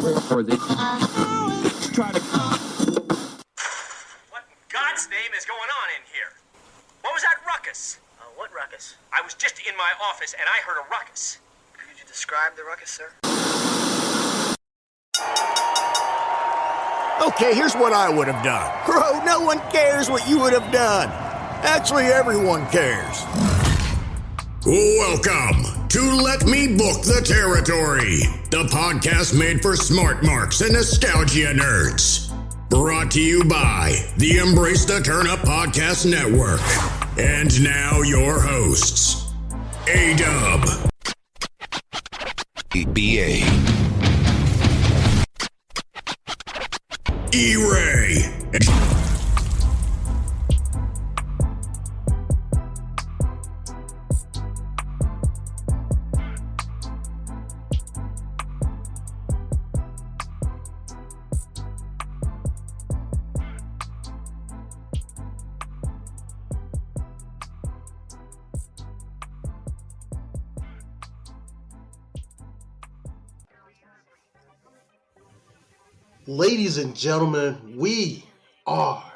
in God's name is going on in here? What was that ruckus? What ruckus? I was just in my office and I heard a ruckus. Could you describe the ruckus, sir? Okay, here's what I would have done. Bro, no one cares what you would have done. Actually, everyone cares. Welcome to Let Me Book the Territory, the podcast made for smart marks and nostalgia nerds. Brought to you by the Embrace the Turn Up Podcast Network. And now your hosts, A-Dub, B.A., E-Ray, Ladies and gentlemen, we are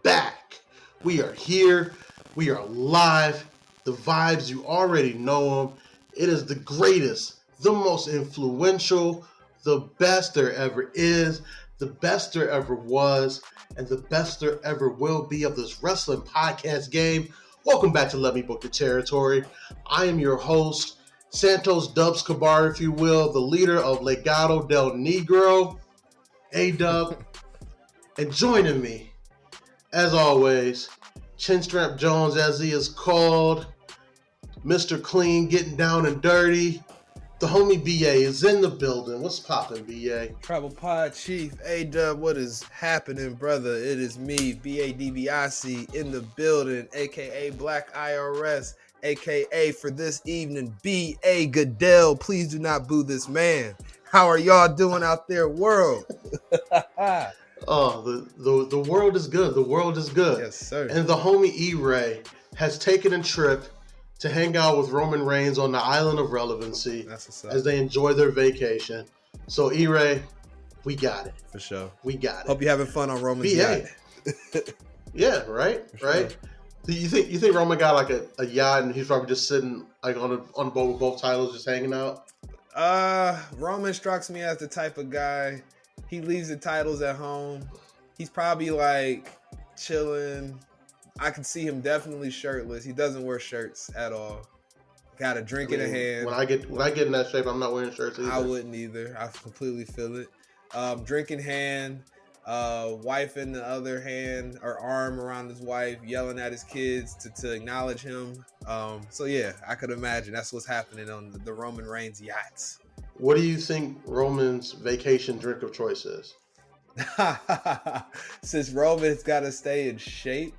back. We are here. We are live. The vibes, you already know them. It is the greatest, the most influential, the best there ever is, the best there ever was, and the best there ever will be of this wrestling podcast game. Welcome back to Let Me Book the Territory. I am your host, Santos Dubs Cabar, if you will, the leader of Legado del Negro. A-Dub, and joining me, as always, Chinstrap Jones, as he is called, Mr. Clean, getting down and dirty. The homie B.A. is in the building. What's poppin', B.A.? Tribal Pod Chief, A-Dub, what is happening, brother? It is me, B-A-D-B-I-C, in the building, a.k.a. Black IRS, a.k.a. for this evening, B.A. Goodell. Please do not boo this man. How are y'all doing out there, world? Oh, the world is good. The world is good. Yes, sir. And the homie E-Ray has taken a trip to hang out with Roman Reigns on the island of relevency. That's what's up. As they enjoy their vacation. So E-Ray, we got it. For sure. We got it. Hope you're having fun on Roman's B.A. yacht. Yeah, right? Sure. Right? Do you think Roman got like a yacht and he's probably just sitting like on a boat with both titles just hanging out? Roman strikes me as the type of guy, he leaves the titles at home. He's probably like chilling. I can see him definitely shirtless. He doesn't wear shirts at all. Got a drink in a hand. When I get in that shape, I'm not wearing shirts either. I wouldn't either. I completely feel it. Drink in hand, wife in the other hand, or arm around his wife, yelling at his kids to acknowledge him. So yeah, I could imagine that's what's happening on the Roman Reigns yachts. What do you think Roman's vacation drink of choice is? Since Roman's got to stay in shape,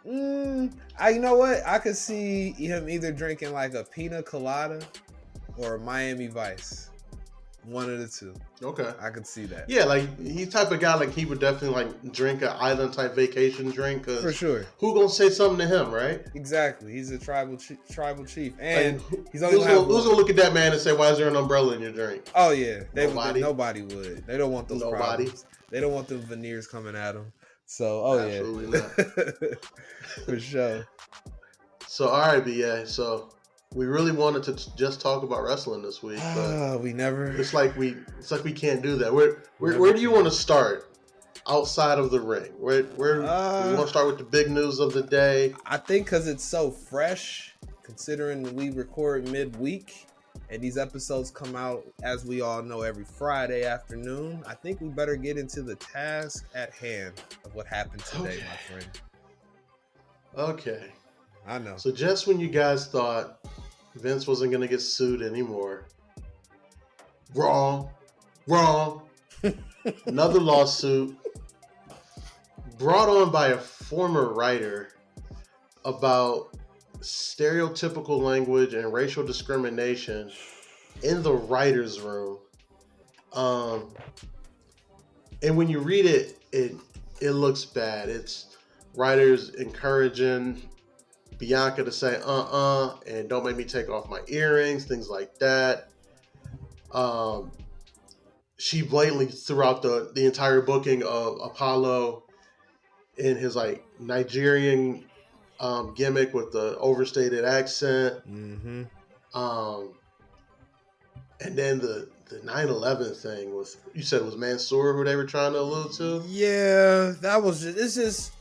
you know what? I could see him either drinking like a pina colada or a Miami Vice. One of the two. Okay. I could see that. Yeah, like he's type of guy like he would definitely like drink an island type vacation drink. For sure. Who gonna say something to him, right? Exactly. He's a tribal chief, and like, he's only who's gonna look at that man and say, "Why is there an umbrella in your drink?" Oh yeah, nobody would. They don't want those Nobody. problems. They don't want them veneers coming at them. So absolutely not. For sure. So all right, BA. So we really wanted to just talk about wrestling this week, but we never. It's like we can't do that. Where do you want to start outside of the ring? Where you want to start with the big news of the day? I think because it's so fresh, considering we record midweek and these episodes come out, as we all know, every Friday afternoon. I think we better get into the task at hand of what happened today, my friend. Okay. I know. So just when you guys thought Vince wasn't going to get sued anymore, wrong. Another lawsuit brought on by a former writer about stereotypical language and racial discrimination in the writer's room. And when you read it, it looks bad. It's writers encouraging Bianca to say and don't make me take off my earrings, things like that. she blatantly throughout the entire booking of Apollo in his like Nigerian gimmick with the overstated accent. Mm-hmm. And then the 9/11 thing with, you said it was Mansoor who they were trying to allude to? Yeah, that was just, it's just,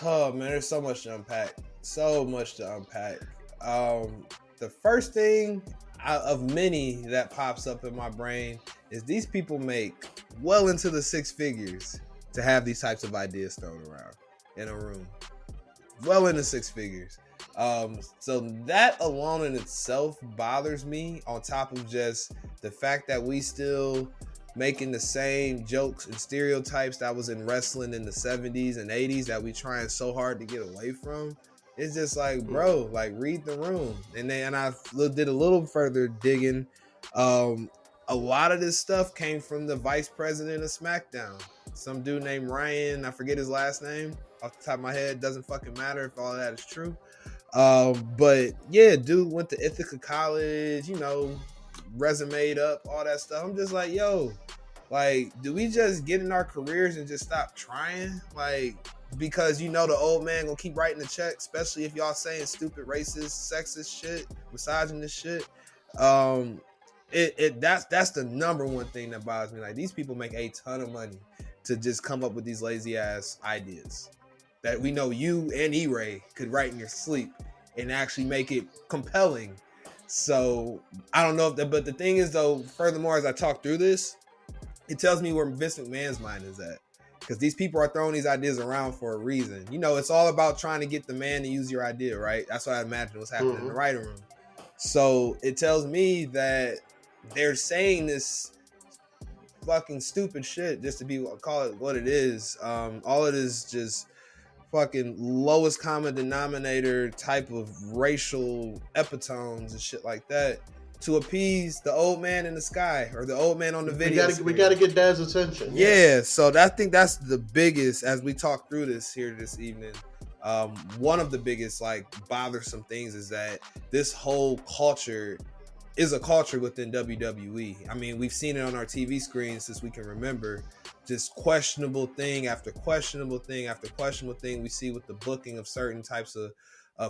oh man, there's so much to unpack. So much to unpack. The first thing of many that pops up in my brain is these people make well into the six figures to have these types of ideas thrown around in a room. Well into six figures. So that alone in itself bothers me, on top of just the fact that we still making the same jokes and stereotypes that was in wrestling in the 70s and 80s that we trying so hard to get away from. It's just like, bro, like, read the room. And I did a little further digging. A lot of this stuff came from the vice president of SmackDown, some dude named Ryan. I forget his last name off the top of my head. Doesn't fucking matter if all of that is true. But yeah, dude went to Ithaca College, you know, resumed up, all that stuff. I'm just like, yo, like, do we just get in our careers and just stop trying? Like, because you know the old man gonna keep writing the check, especially if y'all saying stupid, racist, sexist shit, misogynist shit. That's the number one thing that bothers me. Like, these people make a ton of money to just come up with these lazy ass ideas that we know you and E-Ray could write in your sleep and actually make it compelling. So I don't know if but the thing is though, furthermore, as I talk through this, it tells me where Vince McMahon's mind is at. Because these people are throwing these ideas around for a reason. You know, it's all about trying to get the man to use your idea, right? That's what I imagine was happening in the writing room. So it tells me that they're saying this fucking stupid shit just to be, call it what it is. All it is just fucking lowest common denominator type of racial epitones and shit like that to appease the old man in the sky or the old man on the video. We gotta get Dad's attention. Yeah, so I think that's the biggest, as we talk through this here this evening. One of the biggest like bothersome things is that this whole culture is a culture within WWE. I mean, we've seen it on our TV screens since we can remember. Just questionable thing after questionable thing after questionable thing we see with the booking of certain types of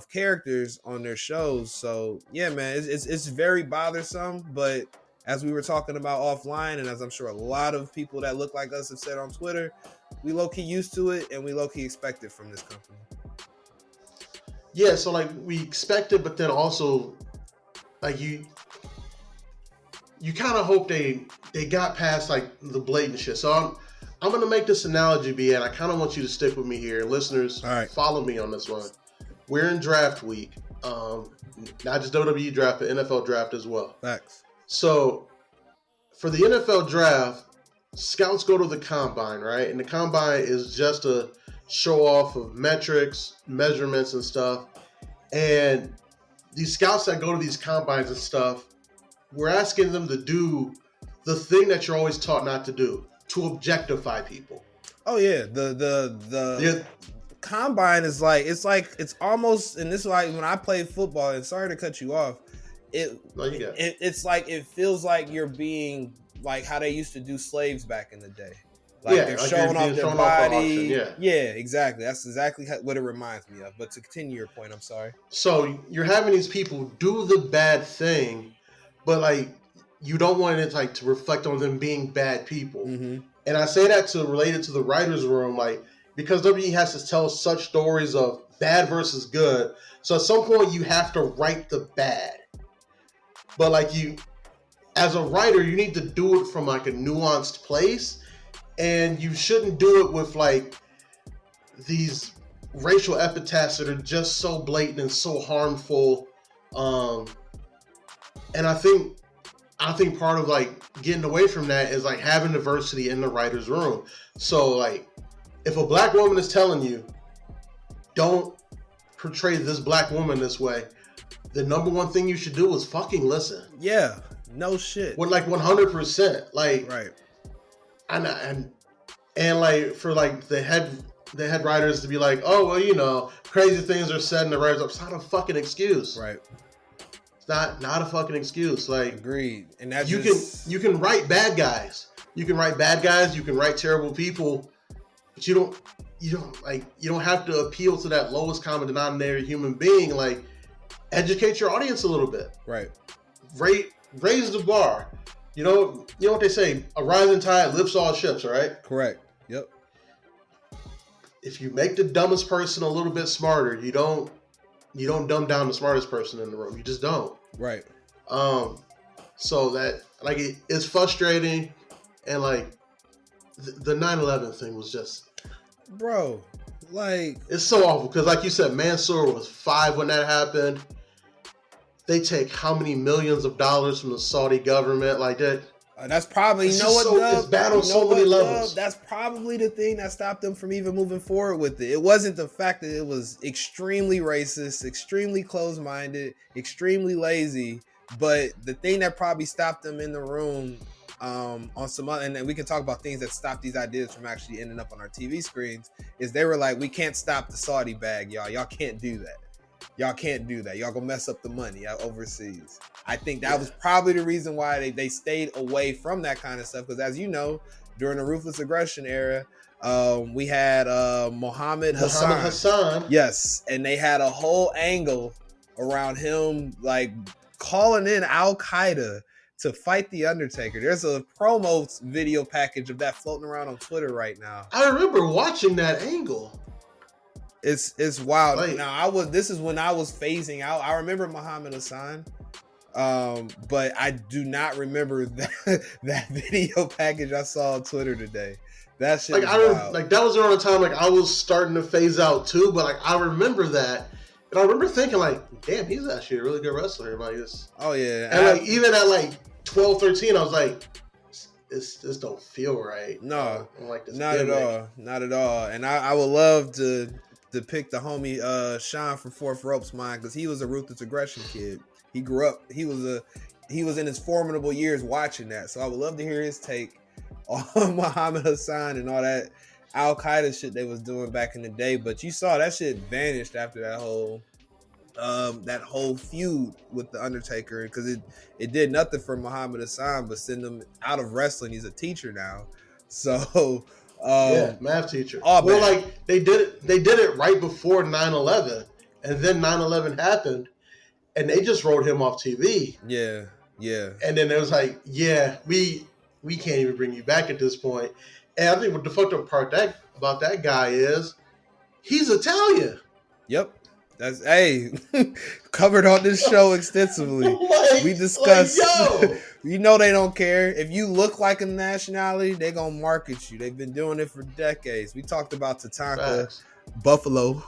characters on their shows. So yeah, man, it's very bothersome. But as we were talking about offline, and as I'm sure a lot of people that look like us have said on Twitter, we low-key used to it and we low-key expect it from this company. Yeah, so like we expect it, but then also like you kind of hope they got past like the blatant shit. So I'm gonna make this analogy, B, and I kind of want you to stick with me here. Listeners, follow me on this one. We're in draft week, not just WWE draft, but NFL draft as well. Facts. So for the NFL draft, scouts go to the combine, right? And the combine is just a show off of metrics, measurements, and stuff. And these scouts that go to these combines and stuff, we're asking them to do the thing that you're always taught not to do, to objectify people. Oh yeah, the combine is like it's almost, and this is like when I played football, and sorry to cut you off, it's like it feels like you're being like how they used to do slaves back in the day. Like they're showing off their body. Yeah, exactly. That's exactly what it reminds me of. But to continue your point, I'm sorry. So you're having these people do the bad thing, but like you don't want it like to reflect on them being bad people. Mm-hmm. And I say that to relate it to the writer's room, like because WWE has to tell such stories of bad versus good. So at some point you have to write the bad. But like you, as a writer, you need to do it from like a nuanced place. And you shouldn't do it with like these racial epithets that are just so blatant and so harmful. And I think part of like getting away from that is like having diversity in the writer's room. So like if a black woman is telling you, don't portray this black woman this way, the number one thing you should do is fucking listen. Yeah, no shit. With like 100%. Like, right. And like for like the head writers to be like, oh well, you know, crazy things are said in the writers' up. It's not a fucking excuse. Right. It's not a fucking excuse. Like, agreed. And that's you can write bad guys, You can write bad guys, you can write terrible people, but you don't have to appeal to that lowest common denominator human being. Like, educate your audience a little bit. Right. Raise the bar. You know what they say, a rising tide lifts all ships, right? Correct. Yep. If you make the dumbest person a little bit smarter, you don't dumb down the smartest person in the room. You just don't. Right. So that, like, it's frustrating, and like the 9/11 thing was just, bro, like, it's so awful because, like you said, Mansour was 5 when that happened. They take how many millions of dollars from the Saudi government, like that. That's probably, it's bad on so many levels. That's probably the thing that stopped them from even moving forward with it. It wasn't the fact that it was extremely racist, extremely closed-minded, extremely lazy, but the thing that probably stopped them in the room on some other, and we can talk about things that stop these ideas from actually ending up on our TV screens, is they were like, we can't stop the Saudi bag, y'all. Y'all can't do that. Y'all can't do that. Y'all gonna mess up the money out overseas. I think that was probably the reason why they stayed away from that kind of stuff. Because as you know, during the ruthless aggression era, we had Mohammed Hassan. Yes, and they had a whole angle around him, like calling in Al Qaeda to fight the Undertaker. There's a promo video package of that floating around on Twitter right now. I remember watching that angle. It's wild. Like, now this is when I was phasing out. I remember Muhammad Hassan, but I do not remember that video package I saw on Twitter today. That shit, like, that was around the time like I was starting to phase out too. But like, I remember that, and I remember thinking like, damn, he's actually a really good wrestler. Like this. Oh yeah. And like, even at like 12, 13, I was like, this don't feel right. No, I don't like this not gimmick. at all. Not at all. And I would love to pick the homie Sean from Fourth Rope's mind, because he was a ruthless aggression kid. He grew up. He was in his formidable years watching that. So I would love to hear his take on Muhammad Hassan and all that Al Qaeda shit they was doing back in the day. But you saw that shit vanished after that whole feud with the Undertaker, because it did nothing for Muhammad Hassan but send him out of wrestling. He's a teacher now. So math teacher. Oh, well, man. like they did it right before 9/11, and then 9/11 happened, and they just wrote him off TV. Yeah. And then it was like, yeah, we can't even bring you back at this point. And I think what the fucked up part about that guy is, he's Italian. Yep. That's covered on this show extensively. We discussed. You know they don't care if you look like a nationality. They gonna market you. They've been doing it for decades. We talked about Tatanka, Buffalo.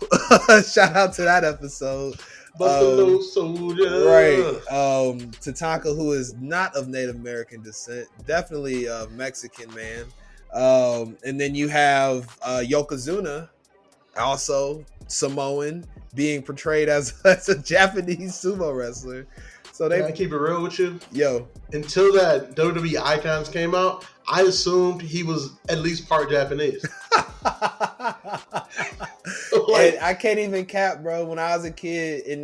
Shout out to that episode. Buffalo Soldier. Right. Tatanka, who is not of Native American descent, definitely a Mexican man. And then you have Yokozuna, also Samoan, being portrayed as a Japanese sumo wrestler. So Can I keep it real with you? Yo. Until that WWE Icons came out, I assumed he was at least part Japanese. And I can't even cap, bro. When I was a kid, I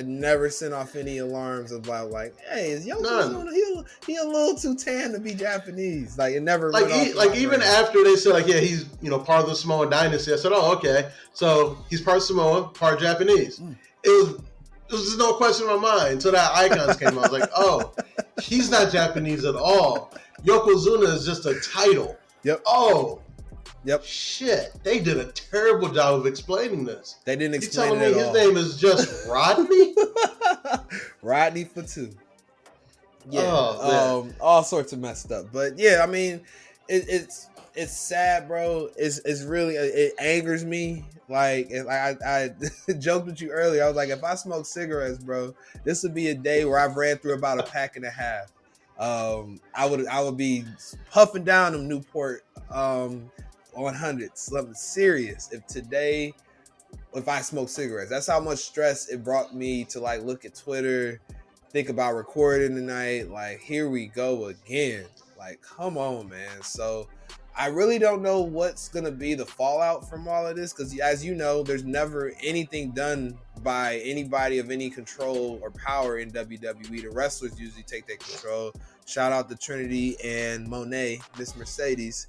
never sent off any alarms about like, hey, is Yokozuna, he a little too tan to be Japanese. Like, it never like even after they said like, yeah, he's part of the Samoan dynasty, I said, oh, okay, so he's part Samoan, part Japanese. It was just no question in my mind until that Icons came out. I was like, oh, he's not Japanese at all. Yokozuna is just a title. Yep. Oh. Yep. Shit, they did a terrible job of explaining this. They didn't explain it at all. You telling me his name is just Rodney? Rodney for two. Yeah. Oh, all sorts of messed up. But yeah, I mean, it's sad, bro. It's really, it angers me. Like I joked with you earlier. I was like, if I smoke cigarettes, bro, this would be a day where I've ran through about a pack and a half. I would be puffing down them Newport 100s, something serious. If I smoke cigarettes, that's how much stress it brought me to like look at Twitter, think about recording tonight. Like, here we go again. Like, come on, man. So I really don't know what's going to be the fallout from all of this, because as you know, there's never anything done by anybody of any control or power in WWE. The wrestlers usually take that control. Shout out to Trinity and Monet, Miss Mercedes,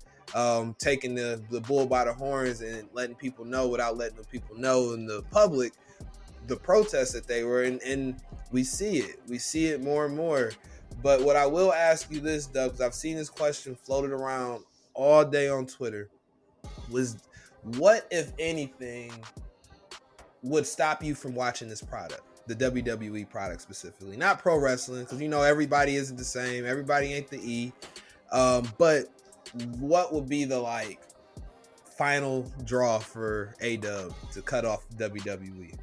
taking the bull by the horns and letting people know without letting the people know in the public the protests that they were in. And we see it more and more. But what I will ask you this, Doug, because I've seen this question floated around all day on Twitter, was what, if anything, would stop you from watching this product, the WWE product specifically? Not pro wrestling, because everybody isn't the same. Everybody ain't the E. But what would be the final draw for A-Dub to cut off WWE?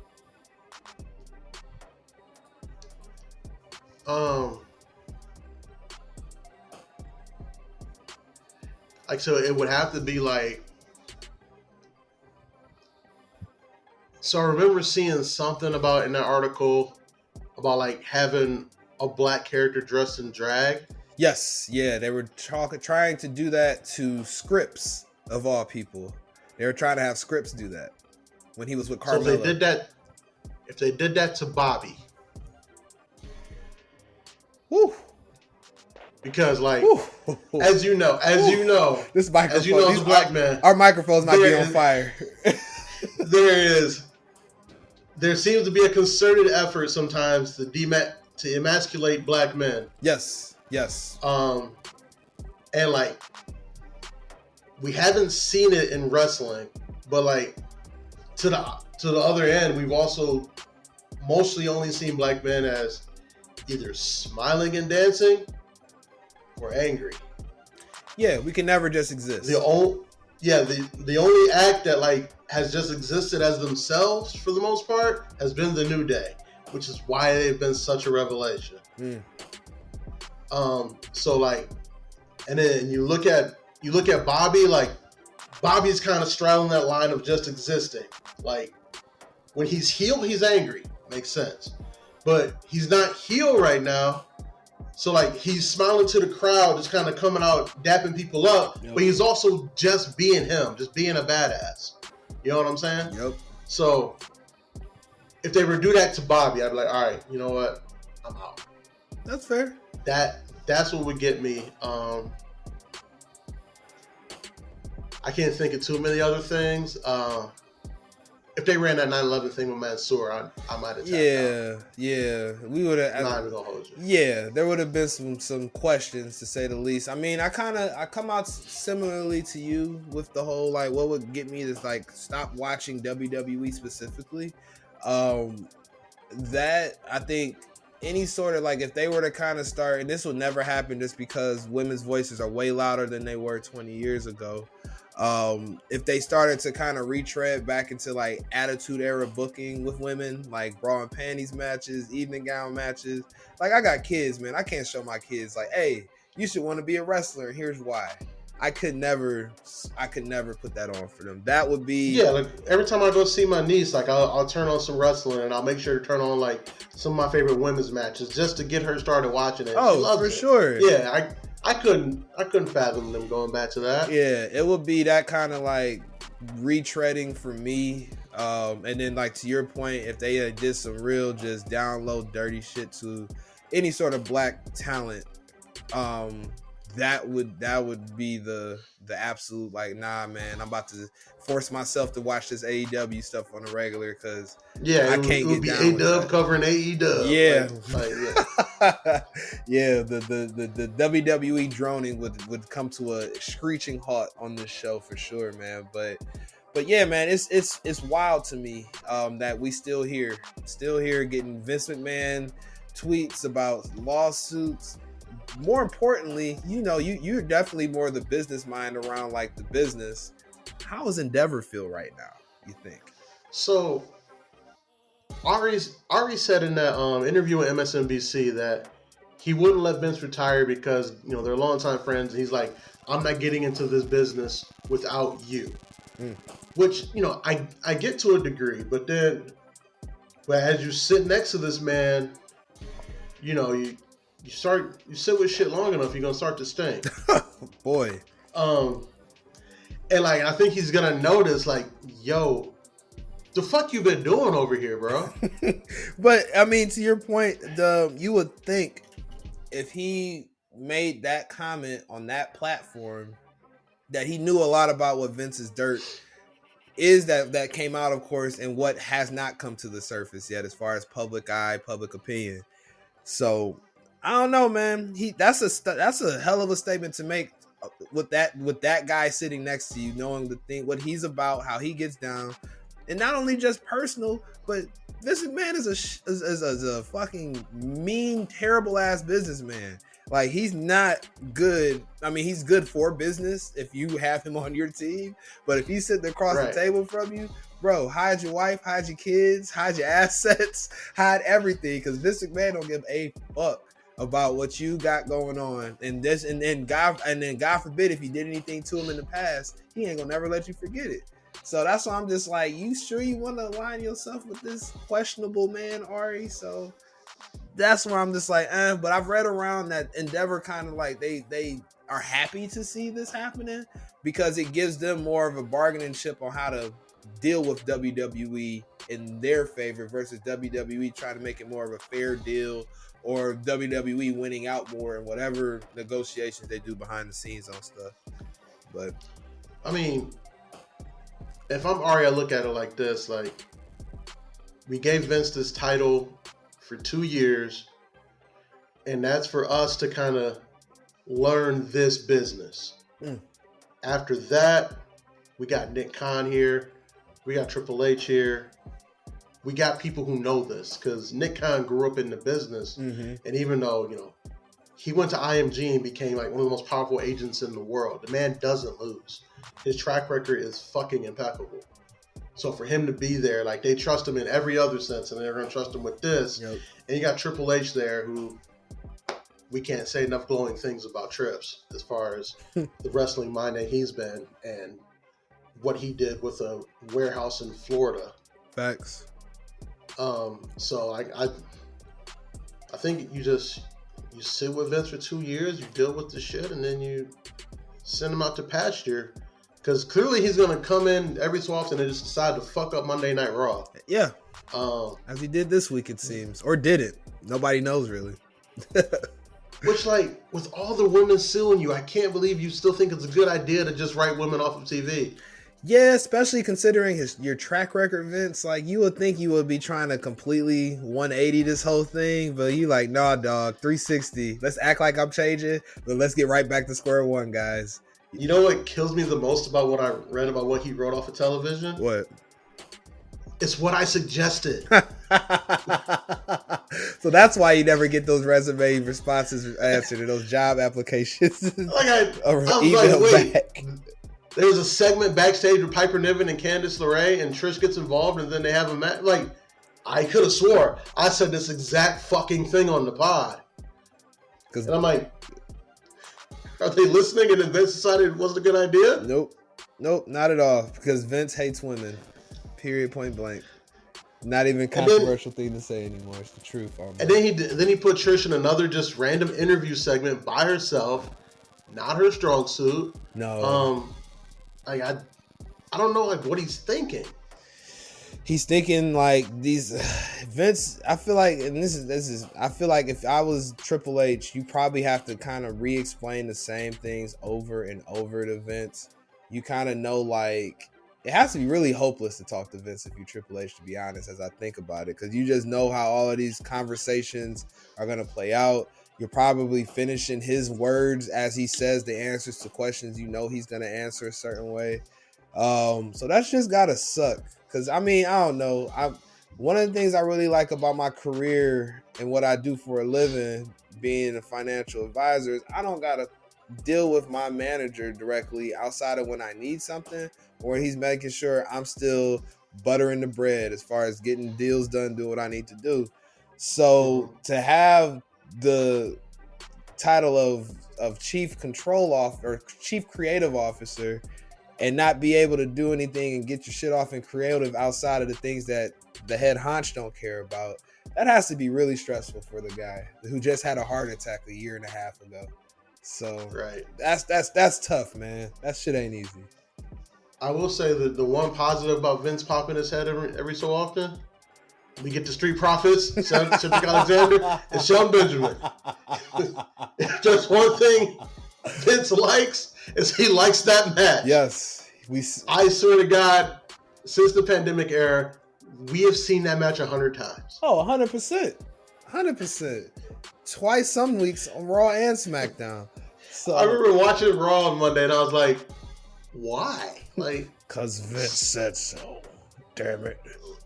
So it would have to be so I remember seeing something about in that article about having a black character dressed in drag. Yes, yeah, they were trying to do that to Scripps of all people. They were trying to have Scripps do that when he was with Carmella. So if they did that to Bobby, woo. Because as you know, this microphone, as you know, as a black man, our microphone's not being on fire. There seems to be a concerted effort sometimes to emasculate black men. Yes. And we haven't seen it in wrestling, but to the other end, we've also mostly only seen black men as either smiling and dancing or angry. Yeah, we can never just exist. The only act that has just existed as themselves for the most part has been the New Day, which is why they've been such a revelation. And then you look at Bobby, Bobby's kind of straddling that line of just existing. When he's heel, he's angry, makes sense, but he's not heel right now. So he's smiling to the crowd, just kind of coming out, dapping people up, but he's also just being him, just being a badass. You know what I'm saying? Yep. So if they were to do that to Bobby, I'd be like, all right, you know what? I'm out. That's fair. That's what would get me. I can't think of too many other things. If they ran that 9/11 thing with Mansoor, I might have tapped out. Yeah. We would have. Not even gonna hold you. Yeah, there would have been some questions, to say the least. I mean, I come out similarly to you with the whole what would get me to stop watching WWE specifically. That I think any sort of if they were to kind of start, and this would never happen just because women's voices are way louder than they were 20 years ago. If they started to kind of retread back into attitude era booking with women, bra and panties matches, evening gown matches. I got kids, man. I can't show my kids hey, you should want to be a wrestler, and here's why. I could never put that on for them. That would be every time I go see my niece, I'll turn on some wrestling, and I'll make sure to turn on some of my favorite women's matches just to get her started watching it. Oh, for sure. Yeah, I couldn't fathom them going back to that. Yeah, it would be that kind of retreading for me. And then to your point, if they did some real just down low dirty shit to any sort of black talent, that would be the absolute nah, man, I'm about to force myself to watch this AEW stuff on the regular because I can't get down. It would be A-Dub covering AEW. Yeah. Yeah, the WWE droning would come to a screeching halt on this show for sure, man. But yeah, man, it's wild to me that we still here getting Vince McMahon tweets about lawsuits. More importantly, you're definitely more the business mind around the business. How does Endeavor feel right now, you think? So Ari said in that interview with MSNBC that he wouldn't let Vince retire because they're longtime friends, and he's like, I'm not getting into this business without you. Which I get to a degree, but as you sit next to this man, you sit with shit long enough, you're gonna start to stink. Boy. And I think he's gonna notice yo, the fuck you been doing over here, bro? But I mean, to your point, you would think if he made that comment on that platform, that he knew a lot about what Vince's dirt is, that came out, of course, and what has not come to the surface yet as far as public eye, public opinion. So I don't know, man. That's a hell of a statement to make with that guy sitting next to you, knowing what he's about, how he gets down, and not only just personal, but this man is a fucking mean, terrible ass businessman. Like, he's not good. I mean, he's good for business if you have him on your team, but if he's sitting across the table from you, bro, hide your wife, hide your kids, hide your assets, hide everything, because Vince McMahon don't give a fuck about what you got going on. And then God forbid if you did anything to him in the past, he ain't gonna never let you forget it. So that's why I'm just like, you sure you want to align yourself with this questionable man, Ari? So that's why I'm just like, but I've read around that Endeavor kind of like they are happy to see this happening, because it gives them more of a bargaining chip on how to deal with WWE in their favor versus WWE trying to make it more of a fair deal, or WWE winning out more in whatever negotiations they do behind the scenes on stuff. But I mean, if I'm Ari, I look at it like this: like, we gave Vince this title for 2 years, and that's for us to kind of learn this business. After that, we got Nick Khan here, we got Triple H here, we got people who know this, because Nick Khan grew up in the business, and even though, you know, he went to IMG and became like one of the most powerful agents in the world, the man doesn't lose. His track record is fucking impeccable. So for him to be there, like, they trust him in every other sense, and they're going to trust him with this. Yep. And you got Triple H there, who we can't say enough glowing things about Trips as far as the wrestling mind that he's been and what he did with a warehouse in Florida. Facts. So I think you sit with Vince for 2 years, you deal with the shit, and then you send him out to pasture. Because clearly he's going to come in every so often and just decide to fuck up Monday Night Raw. Yeah. As he did this week, it seems. Or didn't. Nobody knows, really. Which, like, with all the women suing you, I can't believe you still think it's a good idea to just write women off of TV. Yeah, especially considering your track record, Vince. Like, you would think you would be trying to completely 180 this whole thing, but you like, nah, dog, 360. Let's act like I'm changing, but let's get right back to square one, guys. You know what kills me the most about what I read about what he wrote off of television? What? It's what I suggested. So that's why you never get those resume responses answered to those job applications. Like I was like, wait. Back. There was a segment backstage with Piper Niven and Candice LeRae, and Trish gets involved, and then they have a match. Like, I could have swore I said this exact fucking thing on the pod. And I'm like, are they listening? And then Vince decided it wasn't a good idea? Nope, not at all. Because Vince hates women. Period, point blank. Not even a controversial thing to say anymore. It's the truth. And then he put Trish in another just random interview segment by herself. Not her strong suit. No. I don't know like what he's thinking. He's thinking like these Vince. I feel like, and this is. I feel like if I was Triple H, you probably have to kind of re-explain the same things over and over to Vince. You kind of know, like, it has to be really hopeless to talk to Vince if you're Triple H, to be honest, as I think about it, because you just know how all of these conversations are gonna play out. You're probably finishing his words as he says the answers to questions you know he's gonna answer a certain way. So that's just gotta suck. Cause I mean, I don't know. One of the things I really like about my career and what I do for a living, being a financial advisor, is I don't gotta deal with my manager directly outside of when I need something, or he's making sure I'm still buttering the bread as far as getting deals done, doing what I need to do. So to have the title of chief control officer or chief creative officer and not be able to do anything and get your shit off in creative outside of the things that the head honch don't care about, that has to be really stressful for the guy who just had a heart attack a year and a half ago. So right. That's tough, man. That shit ain't easy. I will say that the one positive about Vince popping his head every so often, We get the Street Profits, Cedric Alexander, and Shelton Benjamin. Just one thing Vince likes is he likes that match. Yes. I swear to God, since the pandemic era, we have seen that match 100 times. Oh, 100%. 100%. Twice some weeks on Raw and SmackDown. So I remember watching Raw on Monday and I was like, why? Like, because Vince said so. Damn it.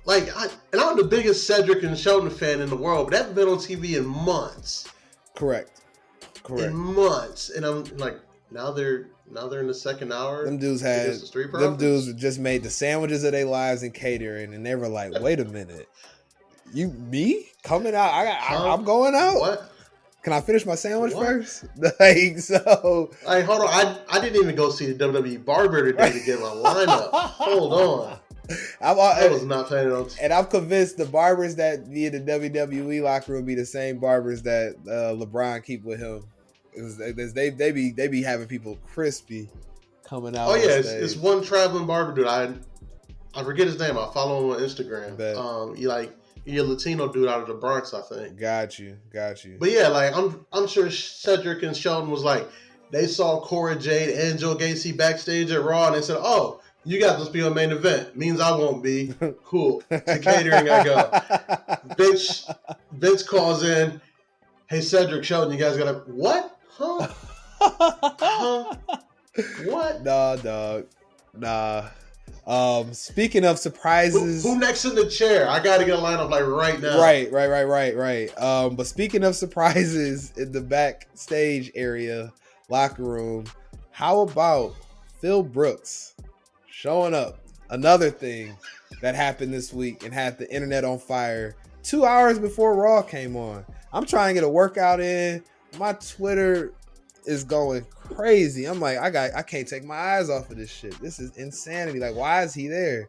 Like, I'm the biggest Cedric and Shelton fan in the world, but they haven't been on TV in months. Correct. In months. And I'm like, now they're in the second hour. Them dudes just made the sandwiches of their lives in catering, and they were like, wait a minute. Me? Coming out? I'm going out? What? Can I finish my sandwich first? Like, so. Like, hold on. I didn't even go see the WWE Barber today to get my lineup. Hold on. I was not planning on. And I'm convinced the barbers that be in the WWE locker room be the same barbers that LeBron keep with him. They be having people crispy coming out. Oh yeah, it's one traveling barber dude. I forget his name. I follow him on Instagram. You're a Latino dude out of the Bronx, I think. Got you. But yeah, like I'm sure Cedric and Sheldon was like, they saw Cora Jade and Joe Gacy backstage at Raw, and they said, "Oh, you got this be on main event. Means I won't be." Cool. To catering I go. Vince calls in. Hey, Cedric, Sheldon, you guys gotta what? Huh? What? Nah, dog. Nah. Speaking of surprises, who next in the chair? I gotta get a lineup like right now. Right. But speaking of surprises in the backstage area, locker room, how about Phil Brooks showing up? Another thing that happened this week and had the internet on fire 2 hours before Raw came on. I'm trying to get a workout in. My Twitter is going crazy. I'm like, I can't take my eyes off of this shit. This is insanity. Like, why is he there?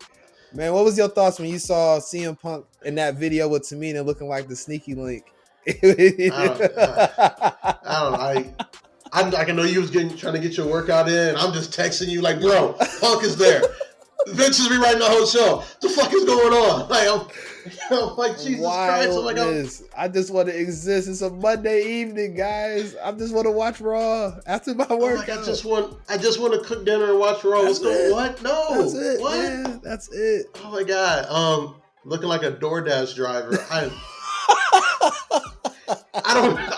Man, what was your thoughts when you saw CM Punk in that video with Tamina looking like the sneaky link? I know you was trying to get your workout in. I'm just texting you like, bro, Punk is there. Vince is rewriting the whole show. The fuck is going on? Like, I'm like, Jesus Christ. I'm like, I just want to exist. It's a Monday evening, guys. I just want to watch Raw after my workout. Like, I just want to cook dinner and watch Raw. What's going? What? No. That's it. What? Man. That's it. Oh my God. Looking like a DoorDash driver. I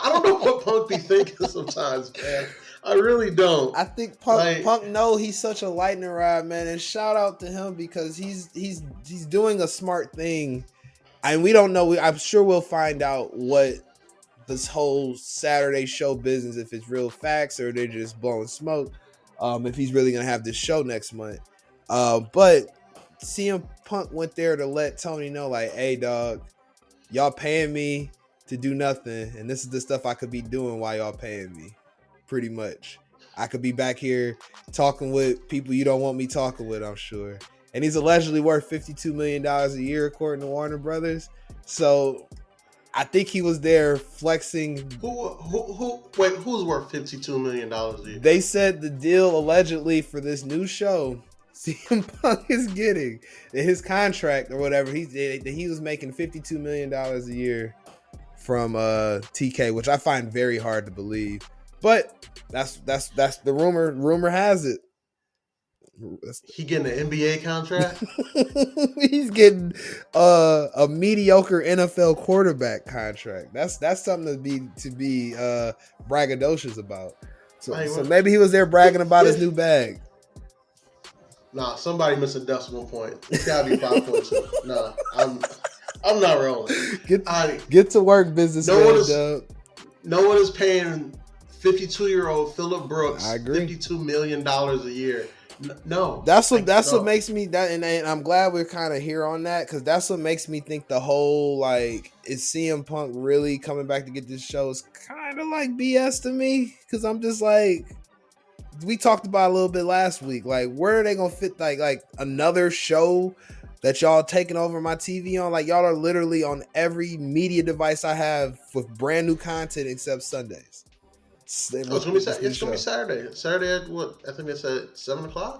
don't know what Punk be thinking sometimes, man. I really don't. I think Punk know he's such a lightning rod, man, and shout out to him because he's doing a smart thing, and we don't know. I'm sure we'll find out what this whole Saturday show business, if it's real facts or they're just blowing smoke. If he's really gonna have this show next month, but CM Punk went there to let Tony know, like, hey, dog, y'all paying me to do nothing, and this is the stuff I could be doing while y'all paying me. Pretty much. I could be back here talking with people you don't want me talking with, I'm sure. And he's allegedly worth $52 million a year, according to Warner Brothers. So I think he was there flexing. Who's worth $52 million a year? They said the deal allegedly for this new show CM Punk is getting, his contract or whatever, he was making $52 million a year from TK, which I find very hard to believe. But that's the rumor. Rumor has it. He getting an NBA contract? He's getting a mediocre NFL quarterback contract. That's something to be braggadocious about. So maybe he was there bragging about his new bag. Nah, somebody missed a decimal point. It's gotta be 5.2. Nah, I'm not rolling. Get to work, businessman. No one is paying 52-year-old Phillip Brooks I agree. $52 million a year. No. That's what makes me that, and I'm glad we're kind of here on that, because that's what makes me think the whole, like, is CM Punk really coming back to get this show is kind of like BS to me, because I'm just like, we talked about a little bit last week, like, where are they gonna fit like another show that y'all taking over my TV on? Like, y'all are literally on every media device I have with brand new content except Sundays. It's gonna be Saturday. Saturday at what? I think it's at 7:00.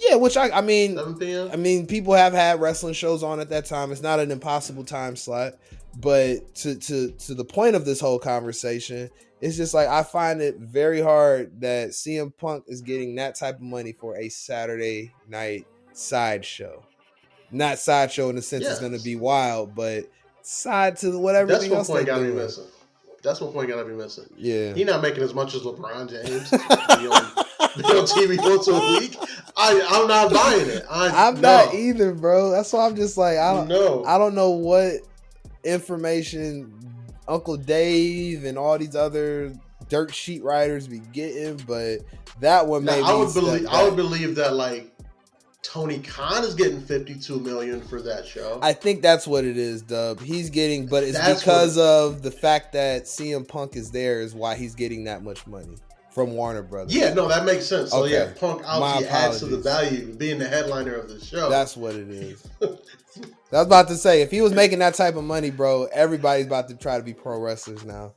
Yeah, which I mean, 7 p.m. I mean, people have had wrestling shows on at that time. It's not an impossible time slot, but to the point of this whole conversation, it's just like I find it very hard that CM Punk is getting that type of money for a Saturday night sideshow. Not sideshow in the sense it's going to be wild, but side to what everything else they gotta doing. be missing. That's what point gotta be missing. Yeah, he not making as much as LeBron James. be on TV once a week. I'm not buying it. I'm not either, bro. That's why I'm just like I don't know what information Uncle Dave and all these other dirt sheet writers be getting, but that one made me. I would believe that like Tony Khan is getting $52 million for that show. I think that's what it is, Dub. He's getting, but it's because of the fact that CM Punk is there is why he's getting that much money from Warner Brothers. Yeah, no, that makes sense. So okay. yeah, Punk obviously adds to the value of being the headliner of the show. That's what it is. I was about to say, if he was making that type of money, bro, everybody's about to try to be pro wrestlers now.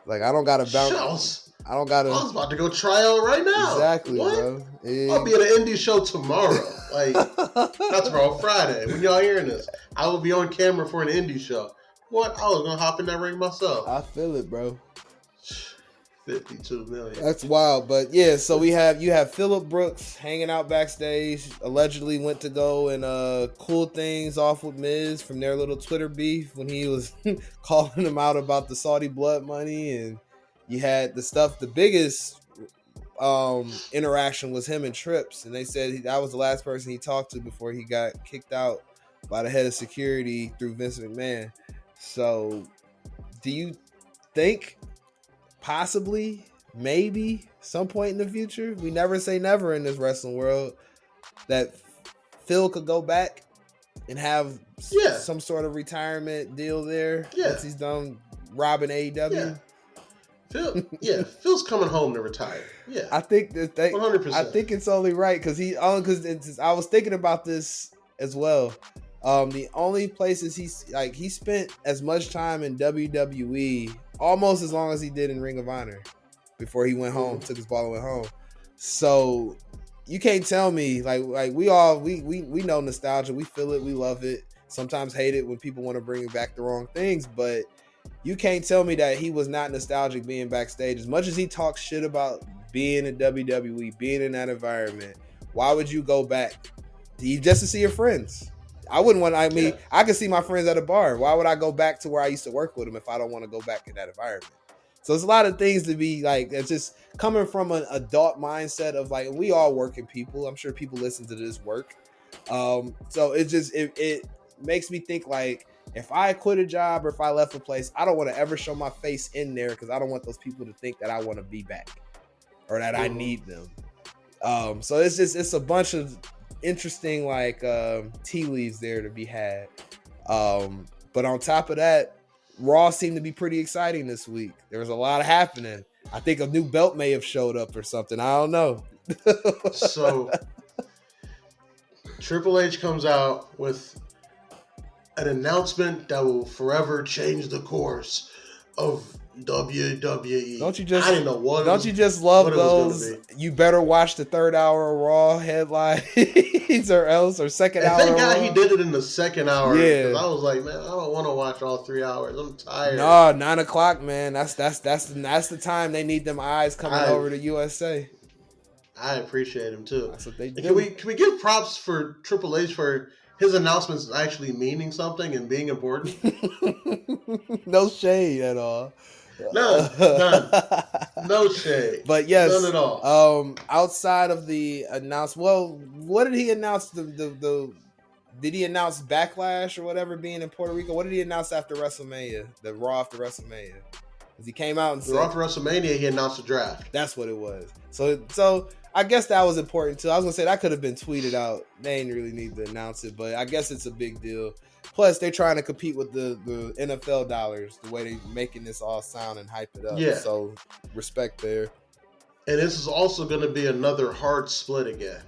Like, I don't got to bounce. I was about to go try out right now. Exactly, what? Bro. I'll be at an indie show tomorrow. Like, that's tomorrow, Friday. When y'all hearing this, I will be on camera for an indie show. What? I was going to hop in that ring myself. I feel it, bro. 52 million. That's wild. But yeah, so you have Phillip Brooks hanging out backstage, allegedly went to go and cool things off with Miz from their little Twitter beef when he was calling him out about the Saudi blood money. And you had the biggest interaction was him and Trips, and they said that was the last person he talked to before he got kicked out by the head of security through Vince McMahon. So do you think possibly, maybe, some point in the future, we never say never in this wrestling world, that Phil could go back and have some sort of retirement deal there once he's done robbing AEW? Phil's coming home to retire. Yeah, I think that 100%. I think it's only right because I was thinking about this as well. The only places he spent as much time in WWE almost as long as he did in Ring of Honor before he went home, took his ball and went home. So you can't tell me like we know nostalgia, we feel it, we love it. Sometimes hate it when people want to bring back the wrong things, but you can't tell me that he was not nostalgic being backstage. As much as he talks shit about being in WWE, being in that environment, why would you go back just to see your friends? I wouldn't want. I mean, I could see my friends at a bar. Why would I go back to where I used to work with them if I don't want to go back in that environment? So it's a lot of things to be like. It's just coming from an adult mindset of like, we all working people. I'm sure people listen to this work. So it makes me think like, if I quit a job or if I left a place, I don't want to ever show my face in there because I don't want those people to think that I want to be back or that I need them. So it's a bunch of interesting like tea leaves there to be had. But on top of that, Raw seemed to be pretty exciting this week. There was a lot of happening. I think a new belt may have showed up or something. I don't know. So Triple H comes out with an announcement that will forever change the course of WWE. Don't you just? I didn't know what. Don't you just love those? You better watch the third hour of Raw headlines, or else, or second hour. Thank God he did it in the second hour. Yeah, because I was like, man, I don't want to watch all 3 hours. I'm tired. No, 9 o'clock, man. That's the time they need them eyes coming over to USA. I appreciate him too. That's what they do. Can we give props for Triple H for his announcements actually meaning something and being important? No shade at all. None. No shade. But yes, none at all. Outside of the what did he announce? Did he announce Backlash or whatever being in Puerto Rico? What did he announce after WrestleMania? The Raw after WrestleMania? Because he came out and said Raw after WrestleMania, he announced the draft. That's what it was. So I guess that was important too. I was gonna say that could have been tweeted out. They didn't really need to announce it, but I guess it's a big deal. Plus, they're trying to compete with the NFL dollars, the way they're making this all sound and hype it up. Yeah. So respect there. And this is also going to be another hard split again.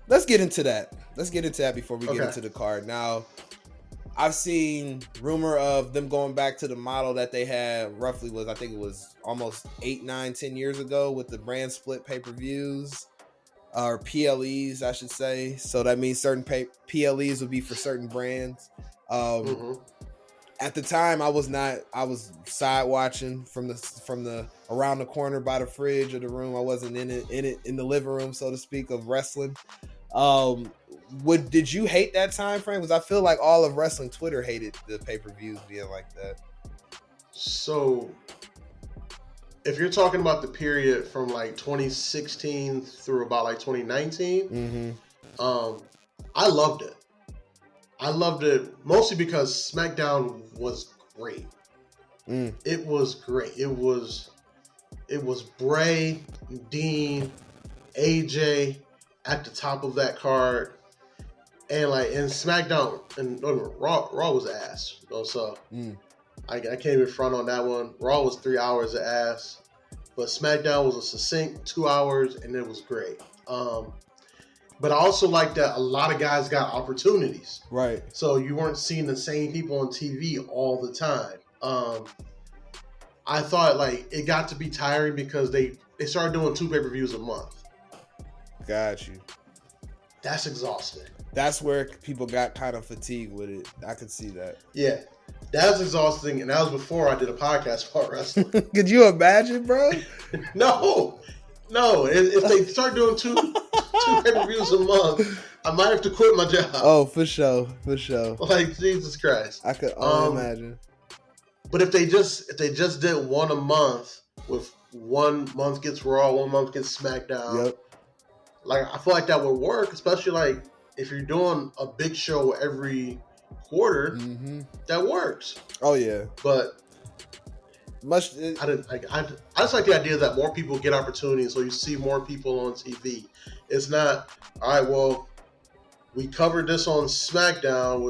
Let's get into that. Before we get into the card. Now, I've seen rumor of them going back to the model that they had roughly I think it was almost 8, 9, 10 years ago with the brand split pay-per-views. or PLEs, I should say. So that means certain PLEs would be for certain brands. At the time, I was side watching from the around the corner by the fridge or the room. I wasn't in the living room, so to speak, of wrestling. Did you hate that time frame? Because I feel like all of wrestling Twitter hated the pay-per-views being like that. So, if you're talking about the period from like 2016 through about like 2019, I loved it. I loved it mostly because SmackDown was great. It was great. It was Bray, Dean, AJ at the top of that card, and SmackDown and Raw was ass. So I came in front on that one. Raw was 3 hours of ass, but SmackDown was a succinct 2 hours, and it was great. But I also like that a lot of guys got opportunities. Right. So you weren't seeing the same people on TV all the time. I thought it got to be tiring because they started doing 2 pay-per-views a month. Got you. That's exhausting. That's where people got kind of fatigued with it. I could see that. Yeah. That was exhausting, and that was before I did a podcast about wrestling. Could you imagine, bro? No. If they start doing two pay-per-views a month, I might have to quit my job. Oh, for sure. Jesus Christ. I could only imagine. But if they just did one a month, with 1 month gets Raw, 1 month gets SmackDown. Yep. I feel like that would work, especially if you're doing a big show every quarter, that works. Oh yeah. But I just like the idea that more people get opportunities, so you see more people on TV. It's not, all right, well, we covered this on SmackDown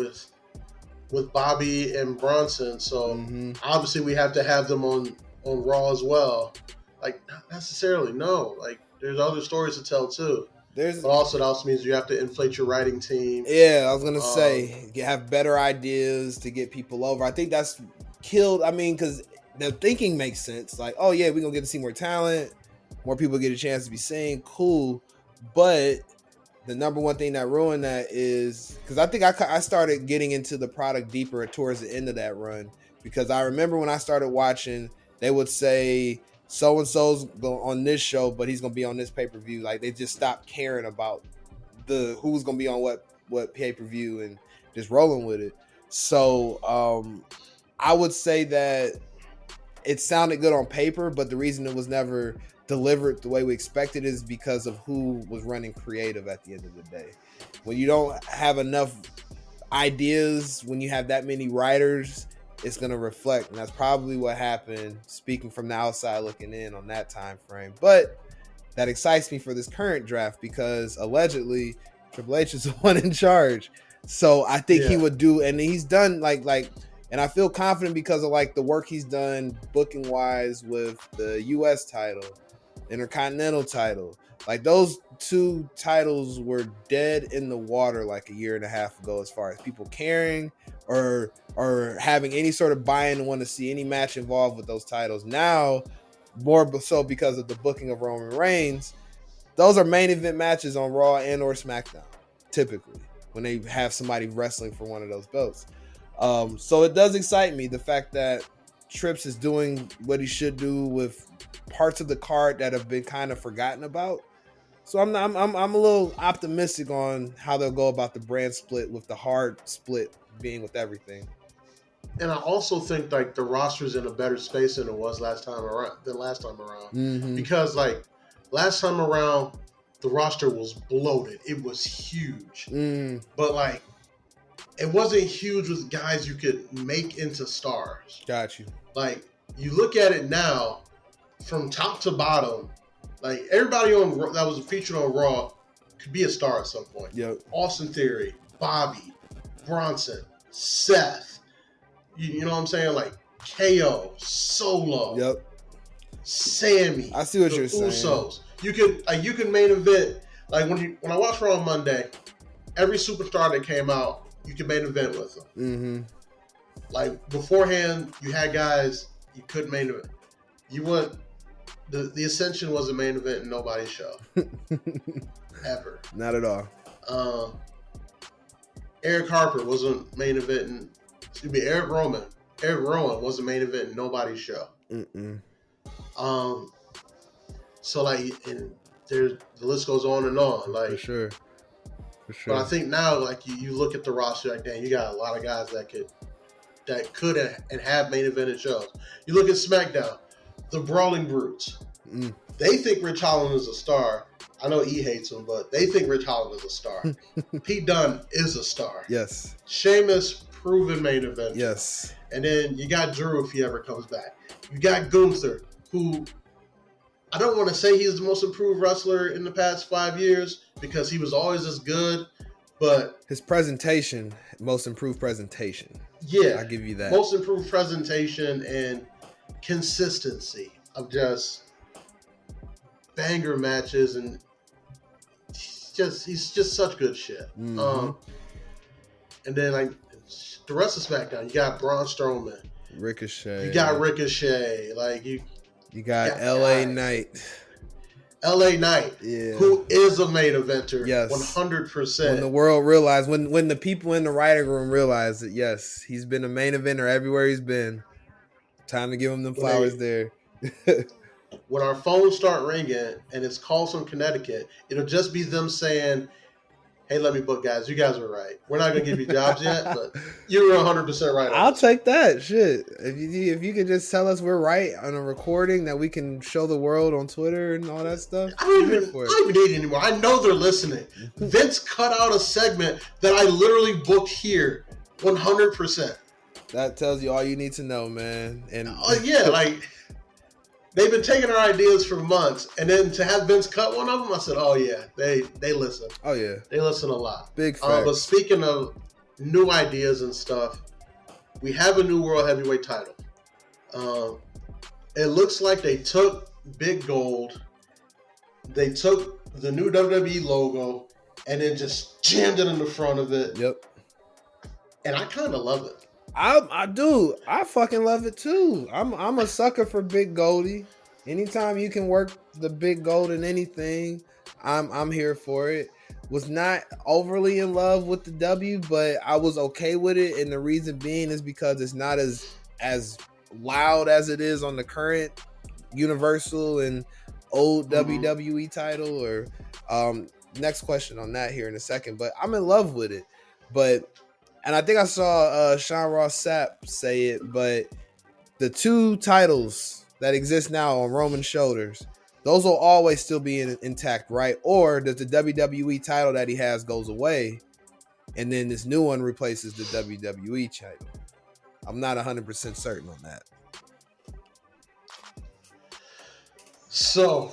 with Bobby and Bronson, so obviously we have to have them on Raw as well. Not necessarily, no. There's other stories to tell too. But also, it also means you have to inflate your writing team. Yeah, I was gonna say you have better ideas to get people over. I think that's killed. I mean, because the thinking makes sense. Oh yeah, we're gonna get to see more talent, more people get a chance to be seen. Cool, but the number one thing that ruined that is because I think I started getting into the product deeper towards the end of that run, because I remember when I started watching, they would say so and so's on this show, but he's gonna be on this pay-per-view. They just stopped caring about who's gonna be on what pay-per-view and just rolling with it. So I would say that it sounded good on paper, but the reason it was never delivered the way we expected is because of who was running creative at the end of the day. When you don't have enough ideas, when you have that many writers, it's going to reflect, and that's probably what happened, speaking from the outside looking in on that time frame. But that excites me for this current draft because allegedly Triple H is the one in charge. So I think he would do, and he's done and I feel confident because of the work he's done booking wise with the US title, Intercontinental title. Those 2 titles were dead in the water a year and a half ago as far as people caring or having any sort of buy-in and want to see any match involved with those titles. Now, more so because of the booking of Roman Reigns, those are main event matches on Raw and or SmackDown, typically, when they have somebody wrestling for one of those belts. So it does excite me, the fact that Trips is doing what he should do with parts of the card that have been kind of forgotten about. So I'm a little optimistic on how they'll go about the brand split, with the hard split being with everything. And I also think the roster's in a better space than it was last time around. Because last time around, the roster was bloated. It was huge, but it wasn't huge with guys you could make into stars. Got you. You look at it now, from top to bottom, everybody that was featured on Raw could be a star at some point. Yep. Austin Theory, Bobby, Bronson, Seth. You know what I'm saying? KO, Solo. Yep. Sammy. I see what you're saying. Usos. You can main event. When I watched Raw on Monday, every superstar that came out, you can main event with them. Beforehand, you had guys you couldn't main event. the Ascension was a main event in nobody's show. Ever. Not at all. Eric Harper wasn't main event in, Eric Rowan was a main event in nobody's show. So like, and the list goes on and on. Like, For sure. But I think now, like, you look at the roster, like, damn, you got a lot of guys that could and have main evented shows. You look at SmackDown, the Brawling Brutes. They think Rich Holland is a star. I know E hates him, but they think Rich Holland is a star. Pete Dunne is a star. Yes. Sheamus, proven main event. Yes. And then you got Drew if he ever comes back. You got Gunther, who I don't want to say he's the most improved wrestler in the past 5 years because he was always as good, but his presentation, most improved presentation. Yeah. I'll give you that. Most improved presentation and consistency of just banger matches, and he's just such good shit. And then like the rest of SmackDown, you got Braun Strowman, Ricochet. you got Ricochet, like you got LA Knight. LA Knight, who is a main eventer, yes, 100%. When the world realized, when the people in the writing room realized that, yes, he's been a main eventer everywhere he's been. Time to give him them flowers there. When our phones start ringing and it's calls from Connecticut, it'll just be them saying, hey, let me book, guys. You guys are right. We're not going to give you jobs yet, but you were 100% right. I'll take that. Shit. If you could just tell us we're right on a recording that we can show the world on Twitter and all that stuff. I don't even need it anymore. I know they're listening. Vince cut out a segment that I literally booked here 100%. That tells you all you need to know, man. And yeah, like they've been taking our ideas for months, and then to have Vince cut one of them, I said, "Oh yeah, they listen. Oh yeah, they listen a lot." Big facts. But speaking of new ideas and stuff, we have a new World Heavyweight title. It looks like they took Big Gold, they took the new WWE logo, and then just jammed it in the front of it. Yep. And I kind of love it. I do. I fucking love it too. I'm a sucker for Big Goldie. Anytime you can work the Big Gold in anything, I'm here for it. Was not overly in love with the W, but I was okay with it, and the reason being is because it's not as loud as it is on the current Universal and old WWE title. Or next question on that here in a second, but I'm in love with it. And I think I saw Sean Ross Sapp say it, but the two titles that exist now on Roman's shoulders, those will always still be intact, right? Or does the WWE title that he has goes away, and then this new one replaces the WWE title? I'm not 100% certain on that. So,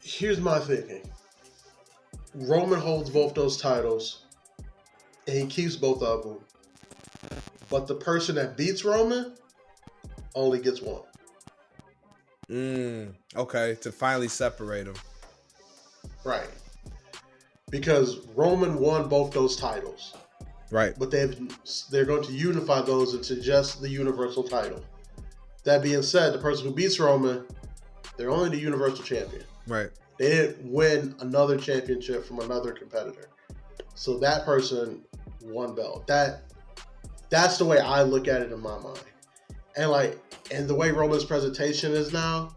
here's my thinking. Roman holds both those titles, and he keeps both of them. But the person that beats Roman only gets one. Okay, to finally separate them. Right. Because Roman won both those titles. Right. But they're going to unify those into just the Universal title. That being said, the person who beats Roman, they're only the Universal Champion. Right. They didn't win another championship from another competitor. So that person won belt. That's the way I look at it in my mind. And the way Roman's presentation is now,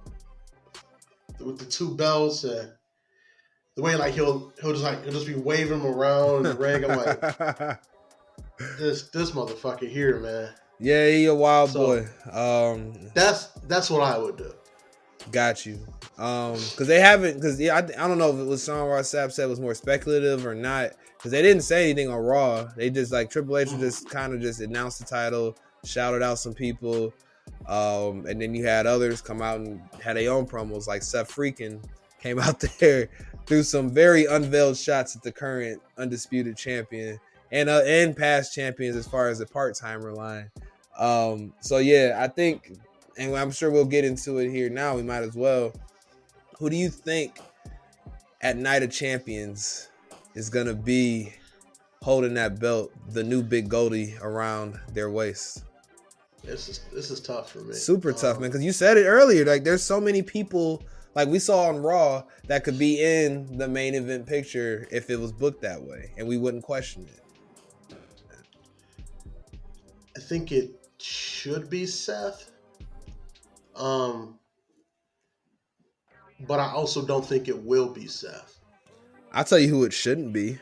with the two belts, and the way he'll just be waving them around in the ring. I'm like, this motherfucker here, man. Yeah, he a wild boy. That's what I would do. Got you. Because I don't know if it was Sean Ross Sapp said was more speculative or not. Because they didn't say anything on Raw. They just Triple H just kind of just announced the title, shouted out some people, and then you had others come out and had their own promos. Like Seth Freakin came out there, threw some very unveiled shots at the current undisputed champion and past champions as far as the part-timer line. So yeah, I think, and I'm sure we'll get into it here now. We might as well. Who do you think at Night of Champions is going to be holding that belt, the new Big Goldie, around their waist? This is tough for me. Super tough, man. Because you said it earlier. Like, there's so many people, like we saw on Raw, that could be in the main event picture if it was booked that way, and we wouldn't question it. I think it should be Seth. But I also don't think it will be Seth. I'll tell you who it shouldn't be.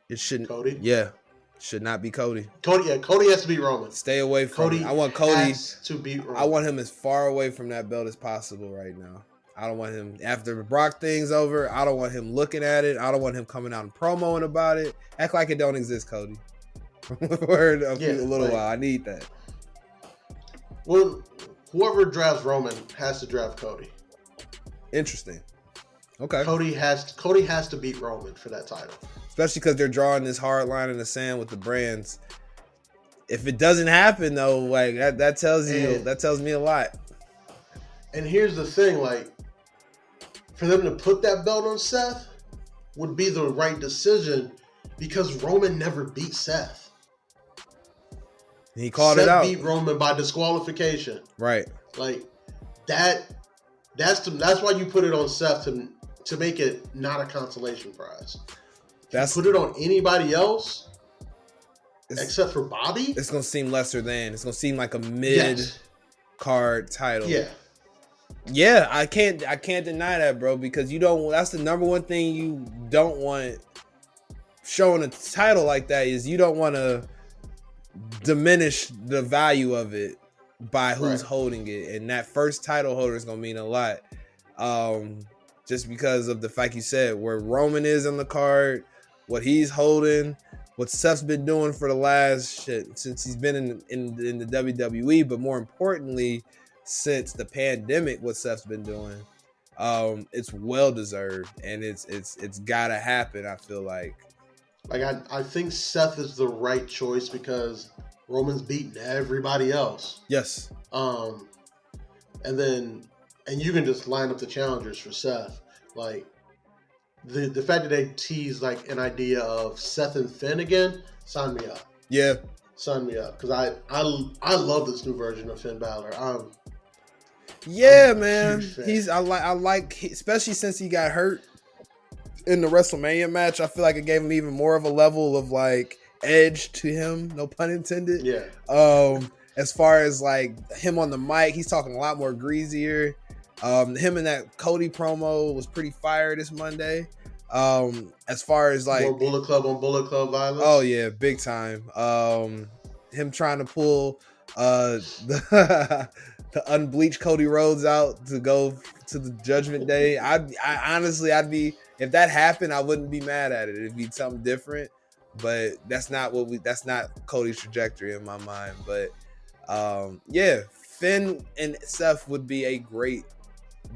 It shouldn't. Cody? Yeah. Should not be Cody. Cody has to beat Roman. Stay away from Cody. it. I want Cody to beat Roman. I want him as far away from that belt as possible right now. I don't want him, after the Brock thing's over, I don't want him looking at it. I don't want him coming out and promoing about it. Act like it don't exist, Cody. For a little while. I need that. Well, whoever drafts Roman has to draft Cody. Interesting. Okay. Cody has to beat Roman for that title. Especially because they're drawing this hard line in the sand with the brands. If it doesn't happen though, like that tells me a lot. And here's the thing, like, for them to put that belt on Seth would be the right decision because Roman never beat Seth. He called it out. Seth beat Roman by disqualification. Right. Like that's why you put it on Seth to make it not a consolation prize. If you put it on anybody else except for Bobby, it's gonna seem lesser than. It's gonna seem like a mid-card title. Yeah. Yeah, I can't deny that, bro, because you don't. That's the number one thing you don't want showing a title like that is you don't want to diminish the value of it by who's holding it, and that first title holder is gonna mean a lot. Just because of the fact you said where Roman is on the card, what he's holding, what Seth's been doing for the last since he's been in the WWE, but more importantly, since the pandemic, what Seth's been doing, it's well deserved, and it's gotta happen. I feel like I think Seth is the right choice because Roman's beaten everybody else. Yes. And you can just line up the challengers for Seth. Like the fact that they tease like an idea of Seth and Finn again, sign me up. Yeah. Sign me up because I love this new version of Finn Balor. I'm man. I like especially since he got hurt in the WrestleMania match. I feel like it gave him even more of a level of like edge to him, no pun intended. Yeah. As far as like him on the mic, he's talking a lot more greasier. Him in that Cody promo was pretty fire this Monday. As far as like more Bullet Club on Bullet Club violence. Oh yeah, big time. Him trying to pull the unbleached Cody Rhodes out to go to the Judgment Day. I honestly, if that happened, I wouldn't be mad at it. It'd be something different, but that's not Cody's trajectory in my mind. But Finn and Seth would be a great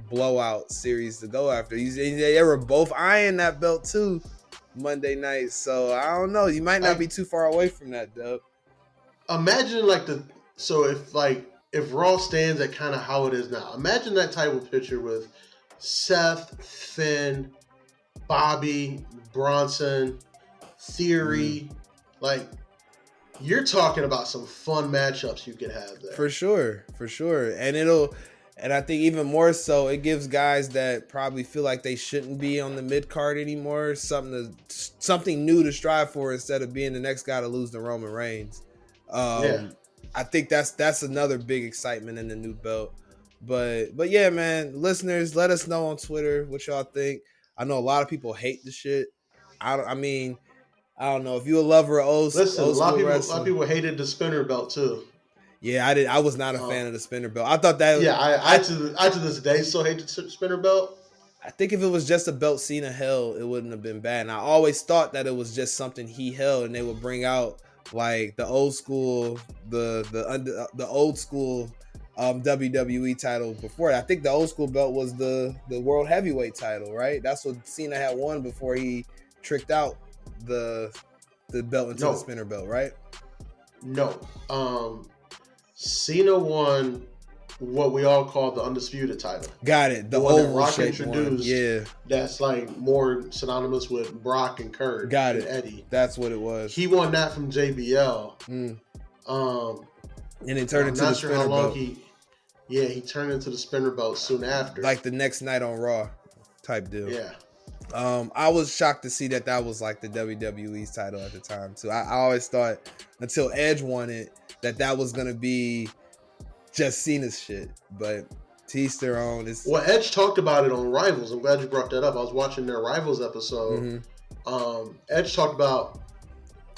blowout series to go after. They were both eyeing that belt too Monday night, so I don't know. You might not be too far away from that, Dub. Imagine if Raw stands at kind of how it is now. Imagine that type of picture with Seth, Finn, Bobby, Bronson, Theory. Like, you're talking about some fun matchups you could have there. For sure. And I think even more so, it gives guys that probably feel like they shouldn't be on the mid card anymore something new to strive for instead of being the next guy to lose to Roman Reigns. I think that's another big excitement in the new belt. But yeah, man, listeners, let us know on Twitter what y'all think. I know a lot of people hate the shit. I don't know if you a lover of old school wrestling. A lot of people hated the spinner belt too. Yeah, I did. I was not a fan of the spinner belt. I thought that. Yeah, I to this day still hate the spinner belt. I think if it was just a belt Cena held, it wouldn't have been bad. And I always thought that it was just something he held, and they would bring out like the old school, the old school WWE title before. I think the old school belt was the World Heavyweight title, right? That's what Cena had won before he tricked out the belt into the spinner belt, right? No. Cena won what we all call the undisputed title. Got it. The one that oval Rock shaped introduced. One. Yeah. That's like more synonymous with Brock and Kurt. Got and it. Eddie. That's what it was. He won that from JBL. And it turned into the spinner belt. He turned into the spinner belt soon after. Like the next night on Raw type deal. Yeah. I was shocked to see that was like the WWE's title at the time too. I always thought until Edge won it that was gonna be just Cena's shit, but to each their own. Well, Edge talked about it on Rivals. I'm glad you brought that up. I was watching their Rivals episode. Mm-hmm. Edge talked about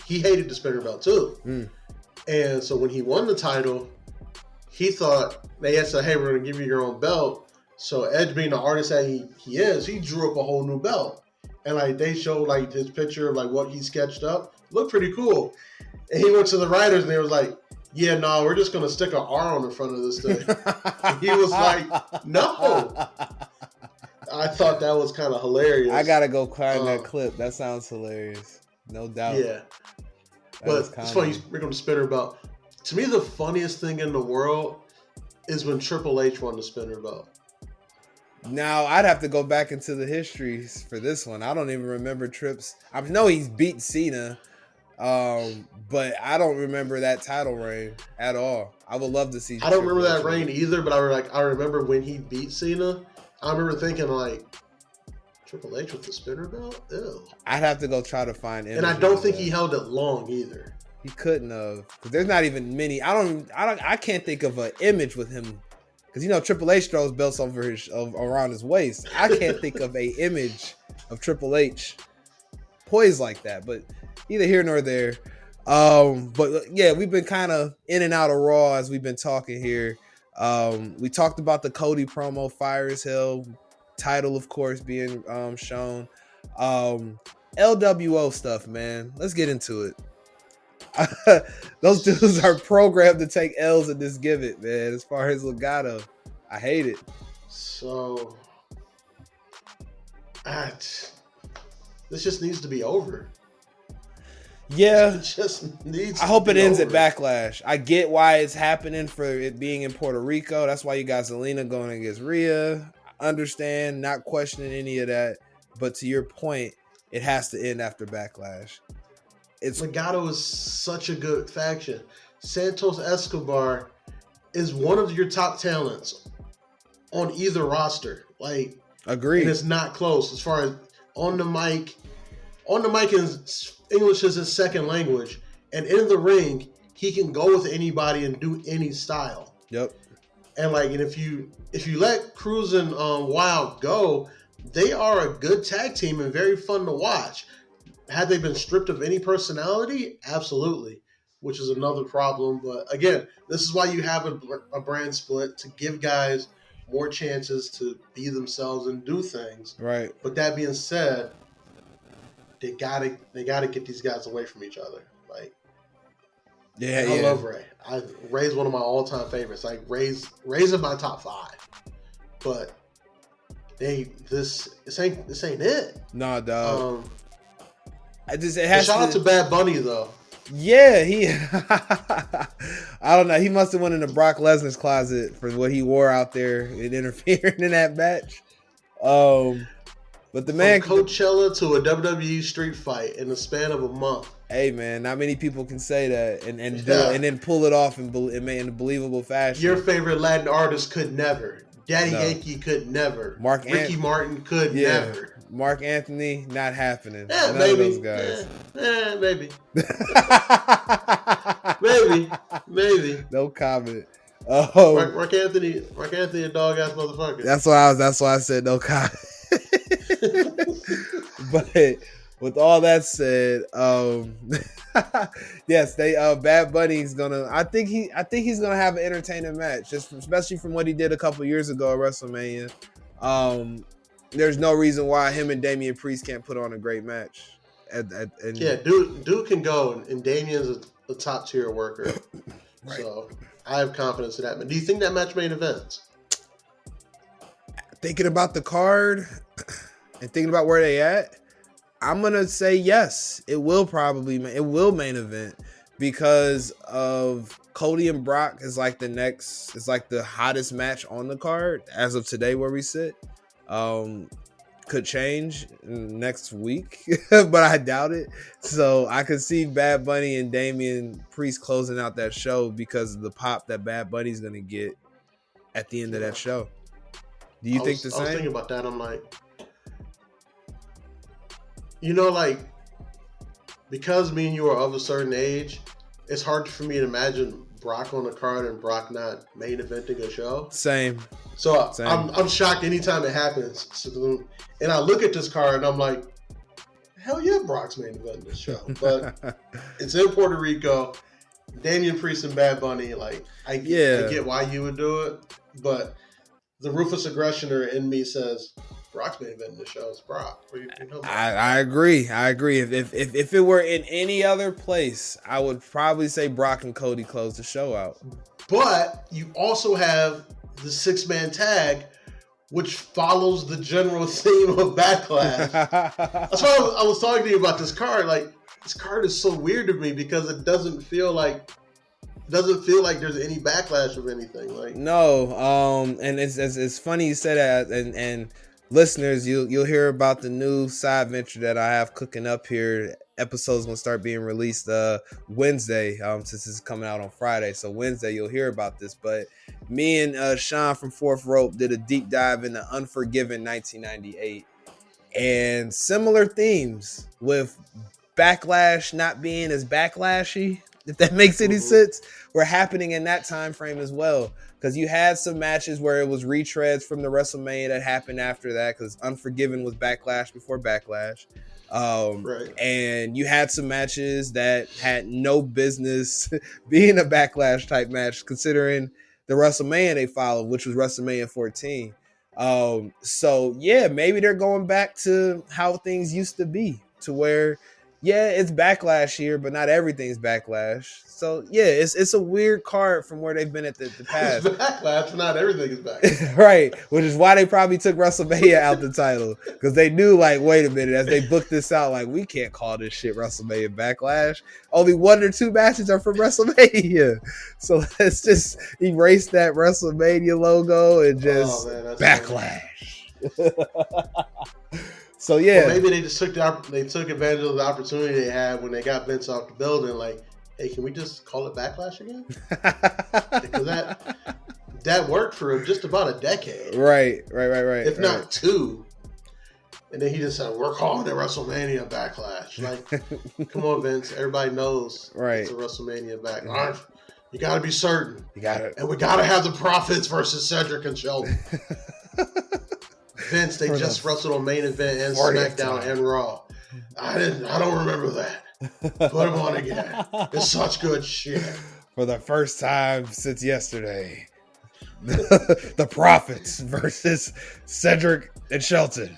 he hated the spinner belt too, and so when he won the title, he thought they had said, "Hey, we're gonna give you your own belt." So Edge, being the artist that he is, he drew up a whole new belt, and like they showed like his picture of like what he sketched up, looked pretty cool. And he went to the writers and they was like, "Yeah, no, we're just gonna stick an R on the front of this thing." And he was like, "No." I thought that was kind of hilarious. I gotta go find that clip. That sounds hilarious, no doubt. Yeah, but it's funny. We're gonna spinner belt. To me, the funniest thing in the world is when Triple H won the spinner belt. Now, I'd have to go back into the histories for this one. I don't even remember Trips. I know he's beat Cena, but I don't remember that title reign at all. I would love to see. I don't remember that reign either, but I remember when he beat Cena. I remember thinking like, Triple H with the spinner belt? Ew. I'd have to go try to find And I don't think he held it long either. He couldn't have. Because there's not even many. I can't think of an image with him. Because, Triple H throws belts around his waist. I can't think of a image of Triple H poised like that. But neither here nor there. But yeah, we've been kind of in and out of Raw as we've been talking here. We talked about the Cody promo, fire as hell. Title, of course, being shown. LWO stuff, man. Let's get into it. Those dudes are programmed to take L's in this gimmick, man. As far as Legato, I hate it. So, this just needs to be over. Yeah, it just needs. I hope it ends at Backlash. I get why it's happening for it being in Puerto Rico. That's why you got Zelina going against Rhea. I understand, not questioning any of that. But to your point, it has to end after Backlash. Legato is such a good faction. Santos Escobar is one of your top talents on either roster. Like, agreed. And it's not close as far as on the mic. On the mic, English is his second language, and in the ring, he can go with anybody and do any style. Yep. And if you let Cruz and Wild go, they are a good tag team and very fun to watch. Had they been stripped of any personality? Absolutely, which is another problem. But again, this is why you have a brand split, to give guys more chances to be themselves and do things. Right. But that being said, they gotta get these guys away from each other. I love Ray. Ray's one of my all-time favorites. Ray's in my top 5. But this ain't it. Nah, dog. Shout out to Bad Bunny though. Yeah, I don't know. He must have went into Brock Lesnar's closet for what he wore out there and interfering in that match. But the man, from Coachella to a WWE street fight in the span of a month. Hey man, not many people can say that and then pull it off in a believable fashion. Your favorite Latin artist could never. Daddy Yankee could never. Ricky Martin could never. Mark Anthony, not happening. Yeah, None maybe. of those guys. Maybe. maybe. No comment. Mark Anthony, a dog ass motherfucker. That's why I said no comment. But with all that said, yes, Bad Bunny's gonna. I think he's gonna have an entertaining match, especially from what he did a couple years ago at WrestleMania. There's no reason why him and Damian Priest can't put on a great match. Dude can go, and Damian's a top tier worker. Right. So I have confidence in that. But do you think that match main events? Thinking about the card and thinking about where they at, I'm gonna say yes. It will main event because of Cody and Brock is the hottest match on the card as of today where we sit. could change next week, but I doubt it. So I could see Bad Bunny and Damian Priest closing out that show because of the pop that Bad Bunny's gonna get at the end of that show. Do you think the same? I was thinking about that. I'm like, you know, like, because me and you are of a certain age, it's hard for me to imagine Brock on the card and Brock not main eventing a show. Same. So Same. I'm shocked anytime it happens. So, and I look at this card and I'm like, hell yeah, Brock's main eventing this show. But it's in Puerto Rico. Damian Priest and Bad Bunny, like, I get why you would do it, but the ruthless aggressioner in me says Brock's main eventing the show is Brock. What do you think of that? I agree. If it were in any other place, I would probably say Brock and Cody close the show out. But you also have the 6-man tag, which follows the general theme of Backlash. That's why I was talking to you about this card. Like, this card is so weird to me because it doesn't feel like there's any backlash of anything. Like, no, and it's funny you said that, and listeners, you'll hear about the new side venture that I have cooking up here. Episodes gonna start being released Wednesday, since it's coming out on Friday. So Wednesday you'll hear about this. But me and Sean from Fourth Rope did a deep dive into Unforgiven 1998, and similar themes with Backlash not being as backlashy, if that makes any sense, were happening in that time frame as well. Because you had some matches where it was retreads from the WrestleMania that happened after that, because Unforgiven was Backlash before Backlash. Right. And you had some matches that had no business being a Backlash type match, considering the WrestleMania they followed, which was WrestleMania 14. So yeah, maybe they're going back to how things used to be, to where, yeah, it's Backlash here, but not everything's Backlash. So yeah, it's a weird card from where they've been at the past. It's Backlash, but not everything is Backlash. Right, which is why they probably took WrestleMania out the title, because they knew, like, wait a minute, as they booked this out, like, we can't call this shit WrestleMania Backlash. Only 1 or 2 matches are from WrestleMania, so let's just erase that WrestleMania logo and just Backlash. So yeah, well, maybe they just took advantage of the opportunity they had when they got Vince off the building. Like, hey, can we just call it Backlash again? Because that worked for just about a decade. Right. If not 2. And then he just said, "We're calling it WrestleMania Backlash." Like, come on, Vince. Everybody knows it's a WrestleMania Backlash. You got to be certain. You got it. And we got to have the Profits versus Cedric and Shelton. Vince, they just wrestled on Main Event and SmackDown and Raw. I don't remember that. Put them on again. It's such good shit. For the first time since yesterday, the Profits versus Cedric and Shelton.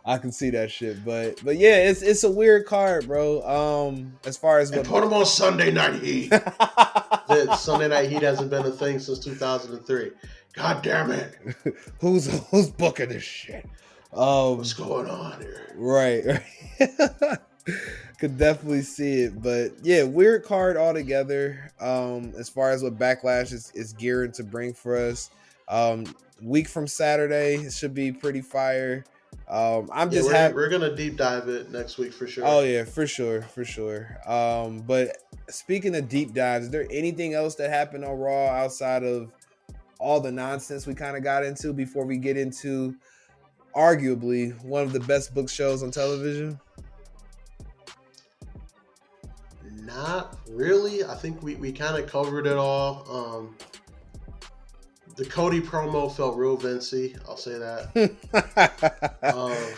I can see that shit, but yeah, it's a weird card, bro. As far as put them on Sunday Night Heat. Sunday Night Heat hasn't been a thing since 2003. God damn it! Who's booking this shit? What's going on here? Right. Could definitely see it, but yeah, weird card altogether. As far as what Backlash is gearing to bring for us, week from Saturday, it should be pretty fire. We're gonna deep dive it next week for sure. Oh yeah, for sure. But speaking of deep dives, is there anything else that happened on Raw outside of all the nonsense we kind of got into before we get into arguably one of the best book shows on television? Not really. I think we kind of covered it all. The Cody promo felt real Vincey. I'll say that.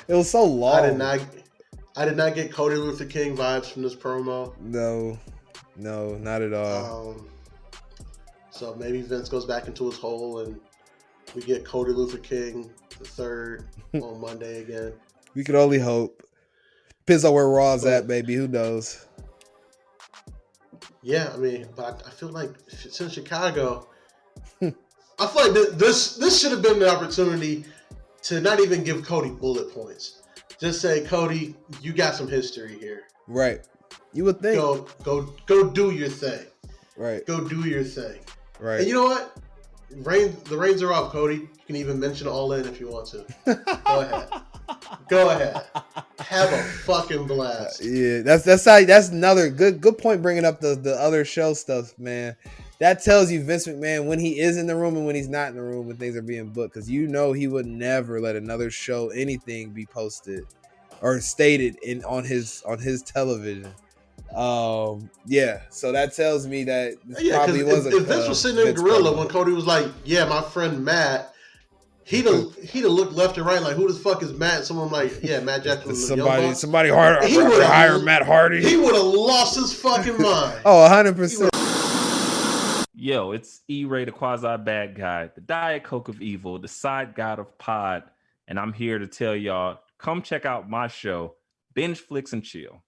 It was so long. I did not get Cody Luther King vibes from this promo. No, not at all. So maybe Vince goes back into his hole and we get Cody Luther King the 3rd on Monday again. We could only hope. Depends on where Raw's at, baby. Who knows? Yeah, I mean, but I feel like it's in Chicago. I feel like this should have been the opportunity to not even give Cody bullet points. Just say, Cody, you got some history here. Right. You would think. Go do your thing. Right. Go do your thing. Right. And you know what? The reins are off, Cody. You can even mention All In if you want to. Go ahead. Have a fucking blast. Yeah, that's another good point. Bringing up the other show stuff, man. That tells you Vince McMahon when he is in the room and when he's not in the room when things are being booked, because you know he would never let another show anything be posted or stated on his television. Yeah, so that tells me that this probably was if Vince was sitting in Gorilla when Cody was like, "Yeah, my friend Matt," he'd have looked left and right like, "Who the fuck is Matt?" Someone like, "Yeah, Matt Jackson." Somebody hire Matt Hardy. He would have lost his fucking mind. Oh, 100%. Yo, it's E-Ray, the quasi-bad guy, the Diet Coke of evil, the side god of pod, and I'm here to tell y'all, come check out my show, Binge Flicks and Chill.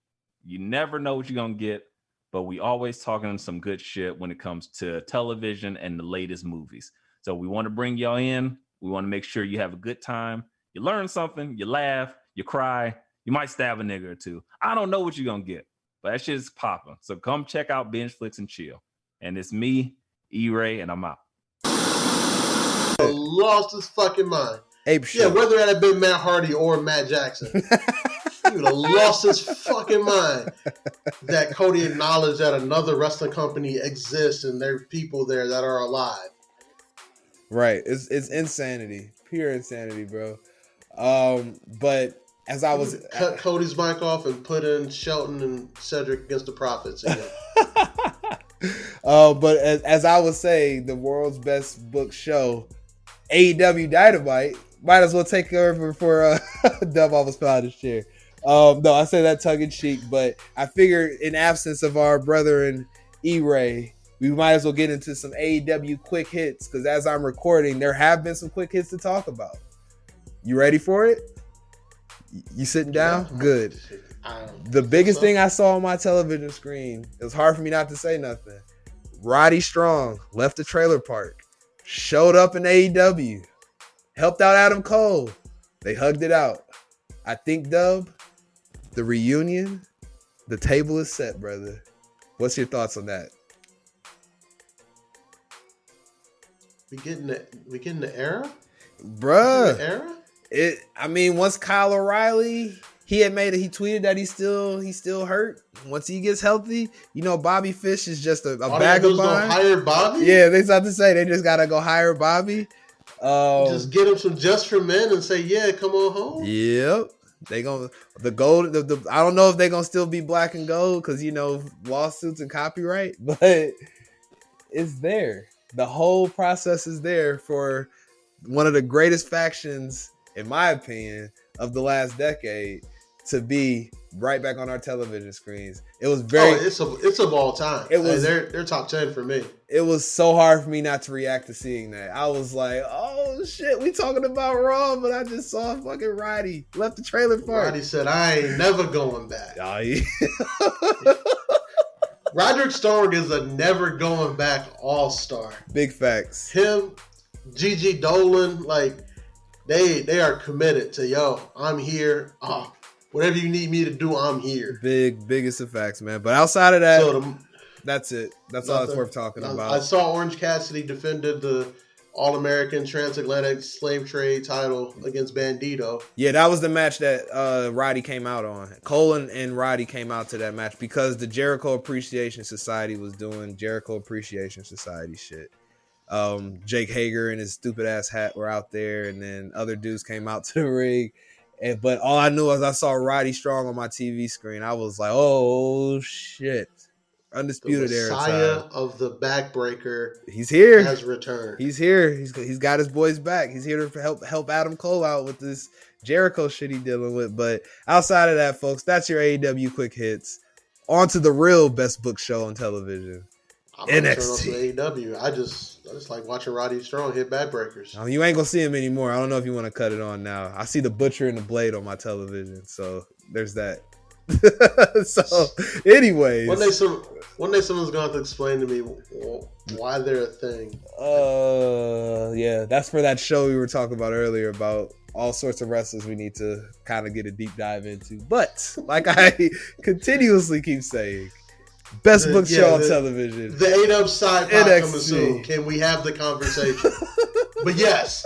You never know what you're going to get, but we always talking some good shit when it comes to television and the latest movies. So we want to bring y'all in. We want to make sure you have a good time. You learn something, you laugh, you cry, you might stab a nigga or two. I don't know what you're going to get, but that shit's popping. So come check out Binge Flicks and Chill. And it's me, E-Ray, and I'm out. Lost his fucking mind. Ape shit. Yeah, whether that had been Matt Hardy or Matt Jackson. He would have lost his fucking mind that Cody acknowledged that another wrestling company exists and there are people there that are alive. Right. It's insanity. Pure insanity, bro. But as I was... Cut Cody's mic off and put in Shelton and Cedric against the Profits again. But as I was saying, the world's best book show, AEW Dynamite, might as well take over for Dub almost fell out of his chair. No, I say that tongue in cheek, but I figure in absence of our brother and E-Ray, we might as well get into some AEW quick hits, because as I'm recording, there have been some quick hits to talk about. You ready for it? You sitting down? Yeah. Good. The biggest thing I saw on my television screen, it was hard for me not to say nothing. Roddy Strong left the trailer park, showed up in AEW, helped out Adam Cole. They hugged it out. I think, Dub, the reunion, the table is set, brother. What's your thoughts on that? We getting the era? Bruh. The era? Once Kyle O'Reilly, he tweeted that he's still hurt. Once he gets healthy, Bobby Fish is just a bag of bones. Hire Bobby? Yeah, they about to say they just gotta go hire Bobby. Just get him some Just for Men and say, yeah, come on home. Yep. They gonna the gold. I don't know if they gonna still be black and gold because lawsuits and copyright, but it's there. The whole process is there for one of the greatest factions, in my opinion, of the last decade to be right back on our television screens. It was very. It's of all time. It was they're top 10 for me. It was so hard for me not to react to seeing that. I was like, "Oh shit, we talking about Raw," but I just saw fucking Roddy left the trailer park. Roddy said, "I ain't never going back." Oh, yeah. Roderick Strong is a never going back all-star. Big facts. Him, Gigi Dolan, they are committed to, I'm here. Whatever you need me to do, I'm here. Biggest of facts, man. But outside of that, that's it. That's all that's worth talking about. I saw Orange Cassidy defended the All-American Transatlantic Slave Trade title against Bandito. Yeah, that was the match that Roddy came out on. Cole and Roddy came out to that match because the Jericho Appreciation Society was doing Jericho Appreciation Society shit. Jake Hager and his stupid ass hat were out there, and then other dudes came out to the ring. But all I knew was I saw Roddy Strong on my TV screen. I was like, oh shit. Undisputed era time. The Messiah of the Backbreaker. He's here. Has returned. He's here. He's got his boys back. He's here to help Adam Cole out with this Jericho shit he's dealing with. But outside of that, folks, that's your AEW quick hits. On to the real best book show on television. I'm NXT. Turn on to AEW. I just like watching Roddy Strong hit backbreakers. Oh, you ain't gonna see him anymore. I don't know if you want to cut it on now. I see the Butcher and the Blade on my television, so there's that. So, anyways, one day someone's gonna have to explain to me why they're a thing. Yeah, that's for that show we were talking about earlier about all sorts of wrestlers we need to kind of get a deep dive into. But like I continuously keep saying, Best book show on television. The 8-up side pod NXT. coming soon. Can we have the conversation? But yes,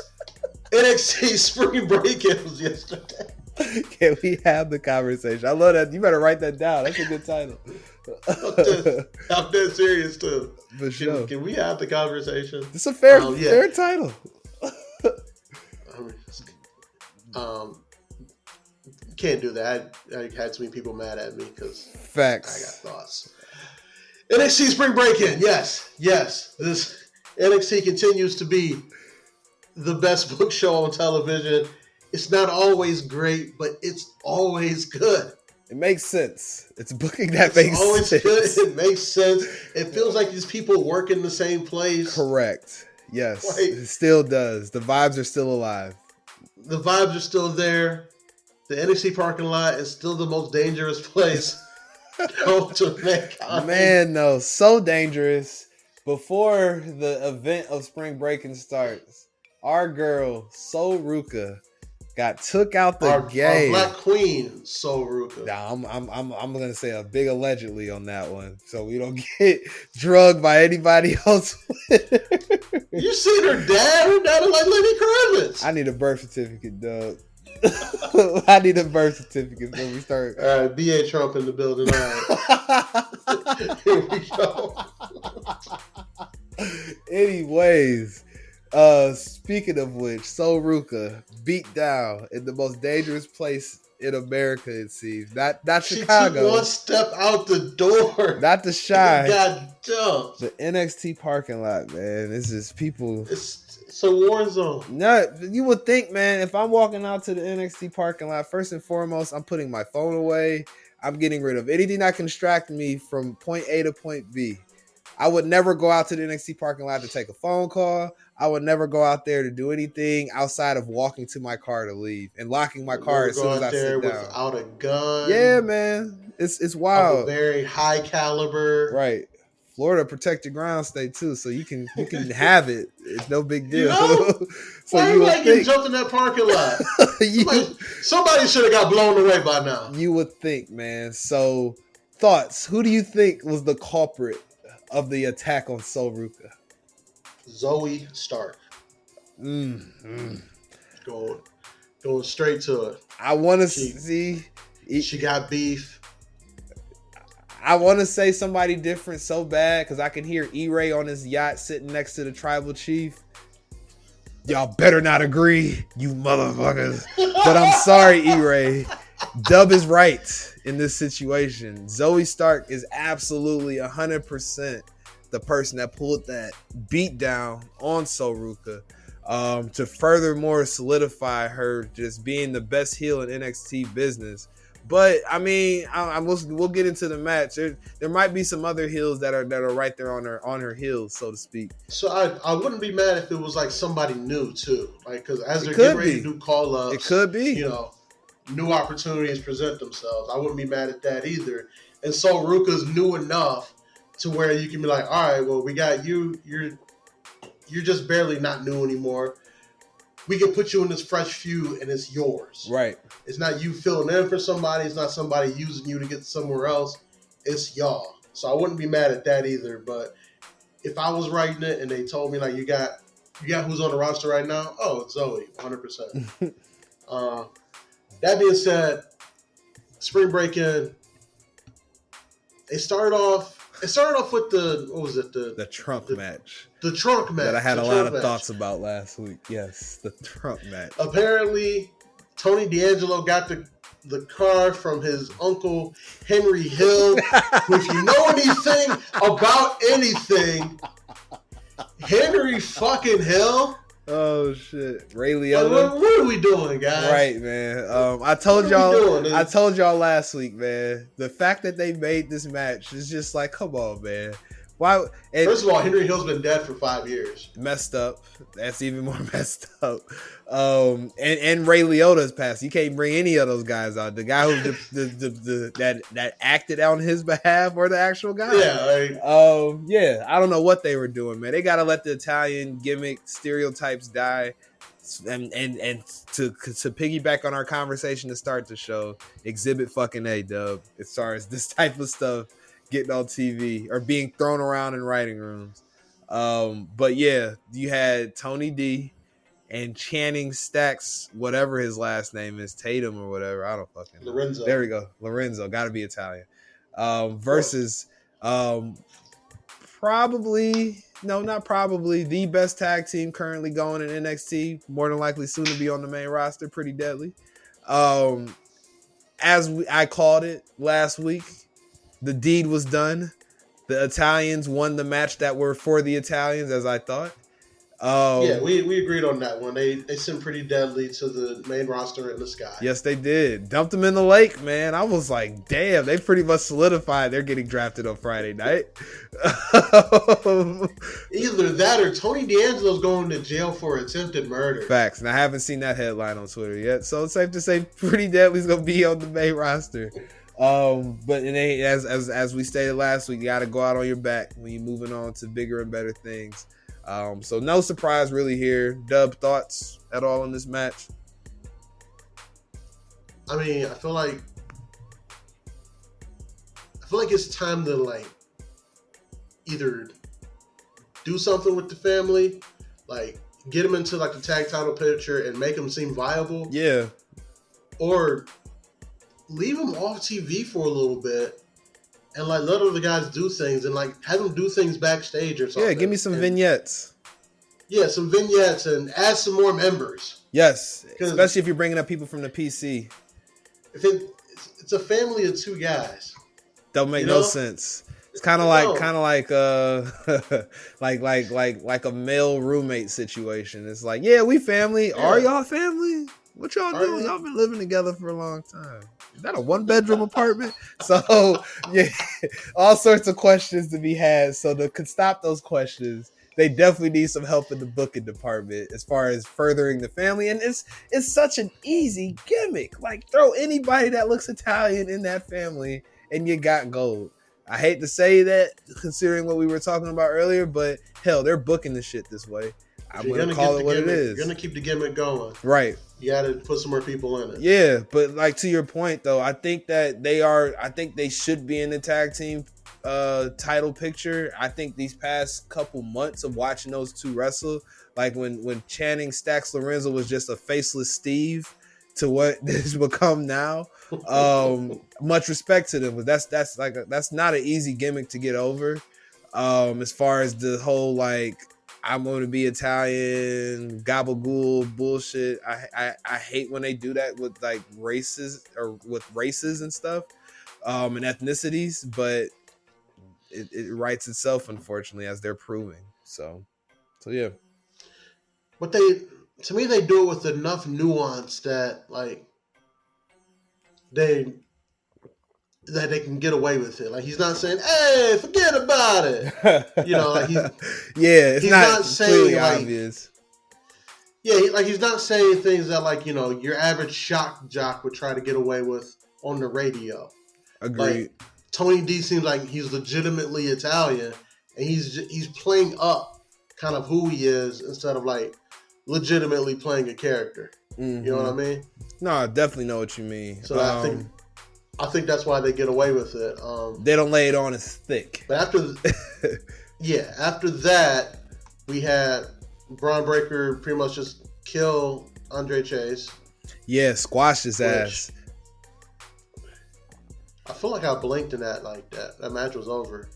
NXT Spring Breakin was yesterday. Can we have the conversation? I love that. You better write that down. That's a good title. I'm dead serious too. For sure. Can we have the conversation? It's a fair title. Can't do that. I had too many people mad at me because Facts. I got thoughts. NXT Spring Breakin. Yes. This NXT continues to be the best book show on television. It's not always great, but it's always good. It makes sense. It's booking that makes sense. Always good. It makes sense. It feels like these people work in the same place. Correct. Yes. Like, it still does. The vibes are still alive. The vibes are still there. The NXT parking lot is still the most dangerous place to make. Man, no, so dangerous. Before the event of Spring Breakin starts, our girl Sol Ruka got took out the game. Our Black Queen Sol Ruka. Nah, I'm gonna say a big allegedly on that one, so we don't get drugged by anybody else. You seen her dad? Her dad is like Lenny Kravitz. I need a birth certificate, Doug. I need a birth certificate before we start. All right, B.A. Trump in the building. All right. Here we go. Anyways, speaking of which, Sol Ruka beat down in the most dangerous place in America, it seems. Not Chicago. She took one step out the door. Not the Shy. Got dumped. The NXT parking lot, man. This is people. It's a war zone. No, you would think, man, if I'm walking out to the NXT parking lot, first and foremost, I'm putting my phone away. I'm getting rid of anything that can distract me from point A to point B. I would never go out to the NXT parking lot to take a phone call. I would never go out there to do anything outside of walking to my car to leave and locking my car as soon as I sit down. Without a gun. Yeah, man. It's wild. Of a very high caliber. Right. Florida protected ground state too, so you can have it. It's no big deal. You know? So why you like getting jumped in that parking lot? Somebody should have got blown away by now. You would think, man. So, thoughts? Who do you think was the culprit of the attack on Sol Ruka? Zoe Stark. Going straight to it. I want to see. She got beef. I want to say somebody different so bad because I can hear E-Ray on his yacht sitting next to the tribal chief. Y'all better not agree, you motherfuckers. But I'm sorry, E-Ray. Dub is right in this situation. Zoe Stark is absolutely 100% the person that pulled that beat down on Sol Ruka to furthermore solidify her just being the best heel in NXT business. But I mean, we'll get into the match. There might be some other heels that are right there on her heels, so to speak. So I wouldn't be mad if it was like somebody new too, like because as they're getting ready to do call ups, it could be. You know, new opportunities present themselves. I wouldn't be mad at that either. And so Ruka's new enough to where you can be like, all right, well, we got you. You're just barely not new anymore. We can put you in this fresh feud and it's yours. Right. It's not you filling in for somebody. It's not somebody using you to get somewhere else. It's y'all. So I wouldn't be mad at that either. But if I was writing it and they told me like you got who's on the roster right now? Oh, it's Zoe, 100%. That being said, Spring Breakin. It started off with the trunk match. The trunk match. That I had a lot of thoughts about last week. Yes, the trunk match. Apparently, Tony D'Angelo got the car from his uncle Henry Hill. If you know anything about anything, Henry fucking Hill. Oh shit, Ray Liotta. What are we doing, guys? Right, man. I told y'all last week, man. The fact that they made this match is just like, come on, man. Why? First of all, Henry Hill's been dead for 5 years. Messed up. That's even more messed up. And Ray Liotta's passed. You can't bring any of those guys out. The guy who that acted on his behalf or the actual guy. Yeah. Yeah. I don't know what they were doing, man. They gotta let the Italian gimmick stereotypes die. And to piggyback on our conversation to start the show, exhibit fucking A, Dub. As far as this type of stuff getting on TV or being thrown around in writing rooms. But yeah, you had Tony D and Channing Stacks, whatever his last name is, Tatum or whatever. I don't fucking know. Lorenzo. There we go. Lorenzo, got to be Italian. Versus probably, no, not probably, the best tag team currently going in NXT. More than likely soon to be on the main roster. Pretty deadly. I called it last week, the deed was done. The Italians won the match that were for the Italians, as I thought. Yeah, we agreed on that one. They sent Pretty Deadly to the main roster in the sky. Yes, they did. Dumped them in the lake, man. I was like, damn, they pretty much solidified they're getting drafted on Friday night. Either that or Tony D'Angelo's going to jail for attempted murder. Facts. And I haven't seen that headline on Twitter yet. So it's safe to say Pretty Deadly's going to be on the main roster. But it ain't, as we stated last week, you got to go out on your back when you're moving on to bigger and better things. So no surprise really here. Dub, thoughts at all on this match? I mean, I feel like it's time to like either do something with the family, like get them into like the tag title picture and make them seem viable. Yeah. Or leave them off TV for a little bit and like let other guys do things and like have them do things backstage or something. Yeah, give me some vignettes. Yeah, some vignettes and add some more members. Yes, especially if you're bringing up people from the PC. If it's a family of two guys, don't make no sense. It's kind of like a male roommate situation. It's like, yeah, we family. Yeah. Are y'all family? What y'all doing? Y'all been living together for a long time. Is that a 1-bedroom apartment? So yeah, all sorts of questions to be had. So to stop those questions, they definitely need some help in the booking department as far as furthering the family. And it's such an easy gimmick. Like, throw anybody that looks Italian in that family and you got gold. I hate to say that considering what we were talking about earlier, but hell, they're booking the shit this way. I'm going to call it what it is. You're going to keep the gimmick going. Right. You got to put some more people in it. Yeah, but like to your point though, I think they should be in the tag team title picture. I think these past couple months of watching those two wrestle, like when Channing Stacks Lorenzo was just a faceless Steve to what this become now. Much respect to them, but that's not an easy gimmick to get over. As far as the whole like I'm going to be Italian gabagool bullshit. I hate when they do that with like races or with races and stuff, and ethnicities, but it writes itself, unfortunately, as they're proving. So yeah. But to me, they do it with enough nuance that like they can get away with it. Like he's not saying, "Hey, forget about it." You know, like it's not saying like, obvious. Yeah, he's not saying things that like your average shock jock would try to get away with on the radio. Agreed. Like, Tony D seems like he's legitimately Italian, and he's playing up kind of who he is instead of like legitimately playing a character. Mm-hmm. You know what I mean? No, I definitely know what you mean. So I think that's why they get away with it. They don't lay it on as thick. But after that, we had Braun Breaker pretty much just kill Andre Chase. Yeah, squash his ass. I feel like I blinked in that, like that match was over.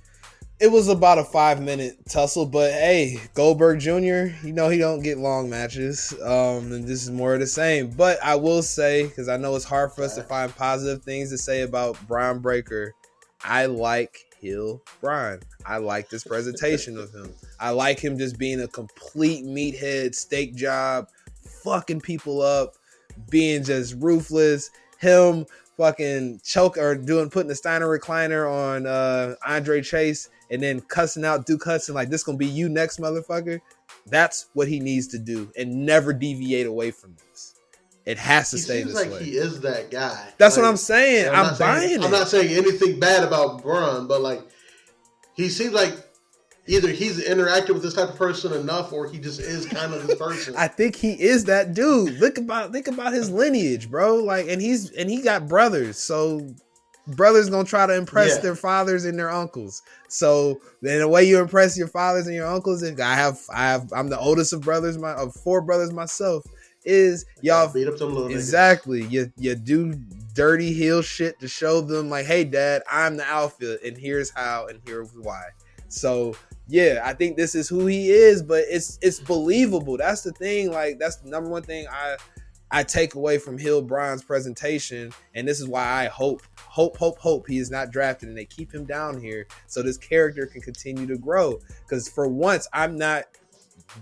It was about a 5-minute tussle, but hey, Goldberg Jr., he don't get long matches. And this is more of the same. But I will say, because I know it's hard for us to find positive things to say about Braun Breaker, I like heel Braun. I like this presentation of him. I like him just being a complete meathead, steak job, fucking people up, being just ruthless. Him fucking choke or putting the Steiner recliner on Andre Chase and then cussing out Duke Hudson like this gonna be you next, motherfucker. That's what he needs to do and never deviate away from this. It has to stay this way. He seems like he is that guy. That's what I'm saying. I'm buying it. I'm not saying anything bad about Braun, but like he seems like either he's interacted with this type of person enough or he just is kind of this person. I think he is that dude. Think about his lineage, bro. Like, and he got brothers, so brothers gonna try to impress Yeah. their fathers and their uncles. So then the way you impress your fathers and your uncles, if I'm the oldest of brothers, of 4 brothers myself, is y'all beat up them little exactly. You do dirty heel shit to show them like, hey dad, I'm the alpha and here's how and here's why. So yeah, I think this is who he is, but it's believable. That's the thing. Like that's the number one thing I take away from Hill Bryan's presentation, and this is why I hope he is not drafted and they keep him down here so this character can continue to grow. Because for once, I'm not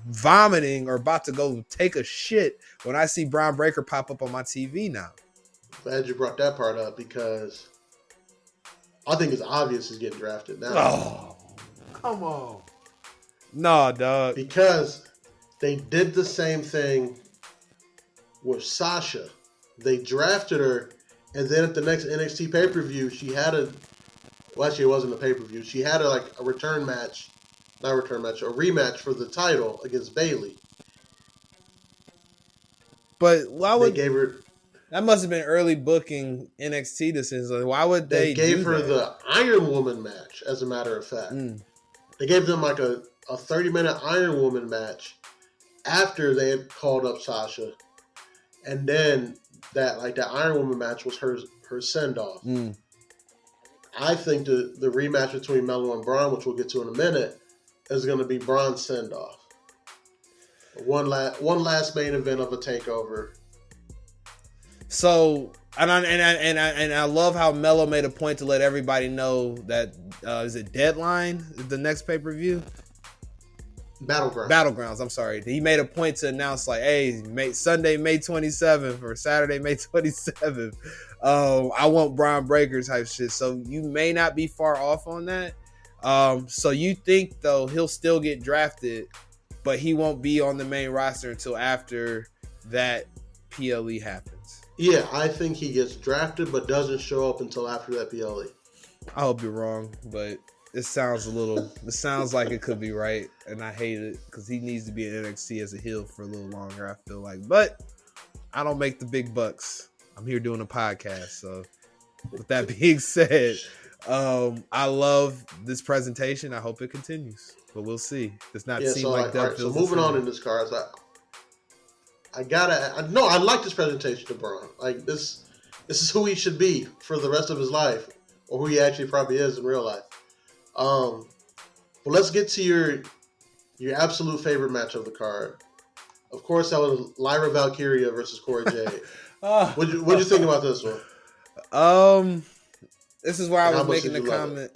vomiting or about to go take a shit when I see Bron Breakker pop up on my TV now. Glad you brought that part up because I think it's obvious he's getting drafted now. Oh, come on. No, dog. Because they did the same thing with Sasha. They drafted her, and then at the next NXT pay-per-view, she had actually it wasn't a pay-per-view. She had a rematch for the title against Bayley. But why would they gave her? That must have been early booking NXT decisions. Like, why would they gave her the Iron Woman match? As a matter of fact, they gave them like a 30-minute Iron Woman match after they had called up Sasha. And then that Iron Woman match was her send-off. I think the rematch between Melo and Braun, which we'll get to in a minute, is going to be Braun's send-off. One last main event of a takeover. So and I love how Melo made a point to let everybody know that is it Deadline, the next pay-per-view? Battlegrounds. I'm sorry. He made a point to announce like, hey, Sunday, May 27th or Saturday, May 27th. I want Bron Breakker type shit. So you may not be far off on that. So you think though he'll still get drafted, but he won't be on the main roster until after that PLE happens. Yeah, I think he gets drafted, but doesn't show up until after that PLE. I hope you're wrong, but it sounds like it could be right, and I hate it because he needs to be in NXT as a heel for a little longer, I feel like. But I don't make the big bucks. I'm here doing a podcast, so with that being said, I love this presentation. I hope it continues, but we'll see. Does not seem like that. Right, so moving on in this card, I like this presentation to Braun. Like this is who he should be for the rest of his life, or who he actually probably is in real life. But let's get to your absolute favorite match of the card. Of course, that was Lyra Valkyria versus Cora Jade. What'd you think about this one? This is where I was making the comment.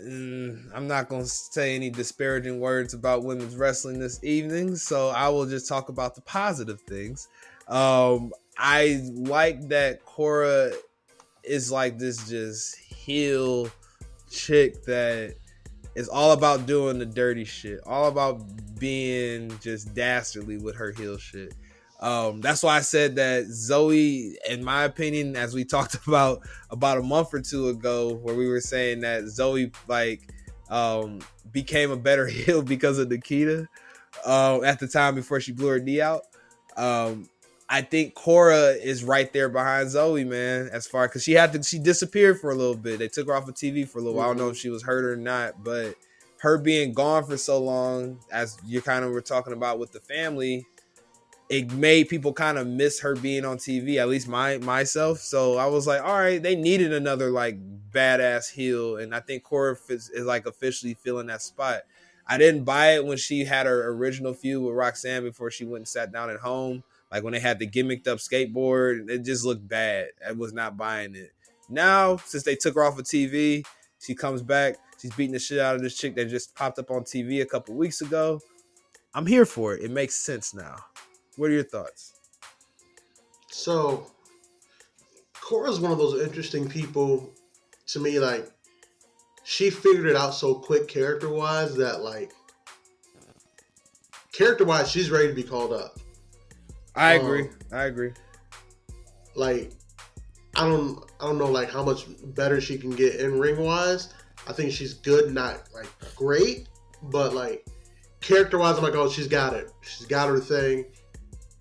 I'm not going to say any disparaging words about women's wrestling this evening, so I will just talk about the positive things. I like that Cora is like this just heel chick that is all about doing the dirty shit, all about being just dastardly with her heel shit. That's why I said that Zoe, in my opinion, as we talked about a month or two ago, where we were saying that Zoe became a better heel because of Nikita at the time before she blew her knee out. I think Cora is right there behind Zoe, man, as far because she disappeared for a little bit. They took her off of TV for a little while. I don't know if she was hurt or not, but her being gone for so long, as you kind of were talking about with the family, it made people kind of miss her being on TV, at least myself. So I was like, all right, they needed another like badass heel, and I think Cora is like officially filling that spot. I didn't buy it when she had her original feud with Roxanne before she went and sat down at home. Like when they had the gimmicked up skateboard, it just looked bad. I was not buying it. Now, since they took her off of TV, she comes back. She's beating the shit out of this chick that just popped up on TV a couple weeks ago. I'm here for it. It makes sense now. What are your thoughts? So, Cora's one of those interesting people to me. Like, she figured it out so quick character-wise that, like, character-wise, she's ready to be called up. I agree. Like, I don't know like how much better she can get in ring wise. I think she's good, not like great, but like character wise, I'm like, oh, she's got it. She's got her thing.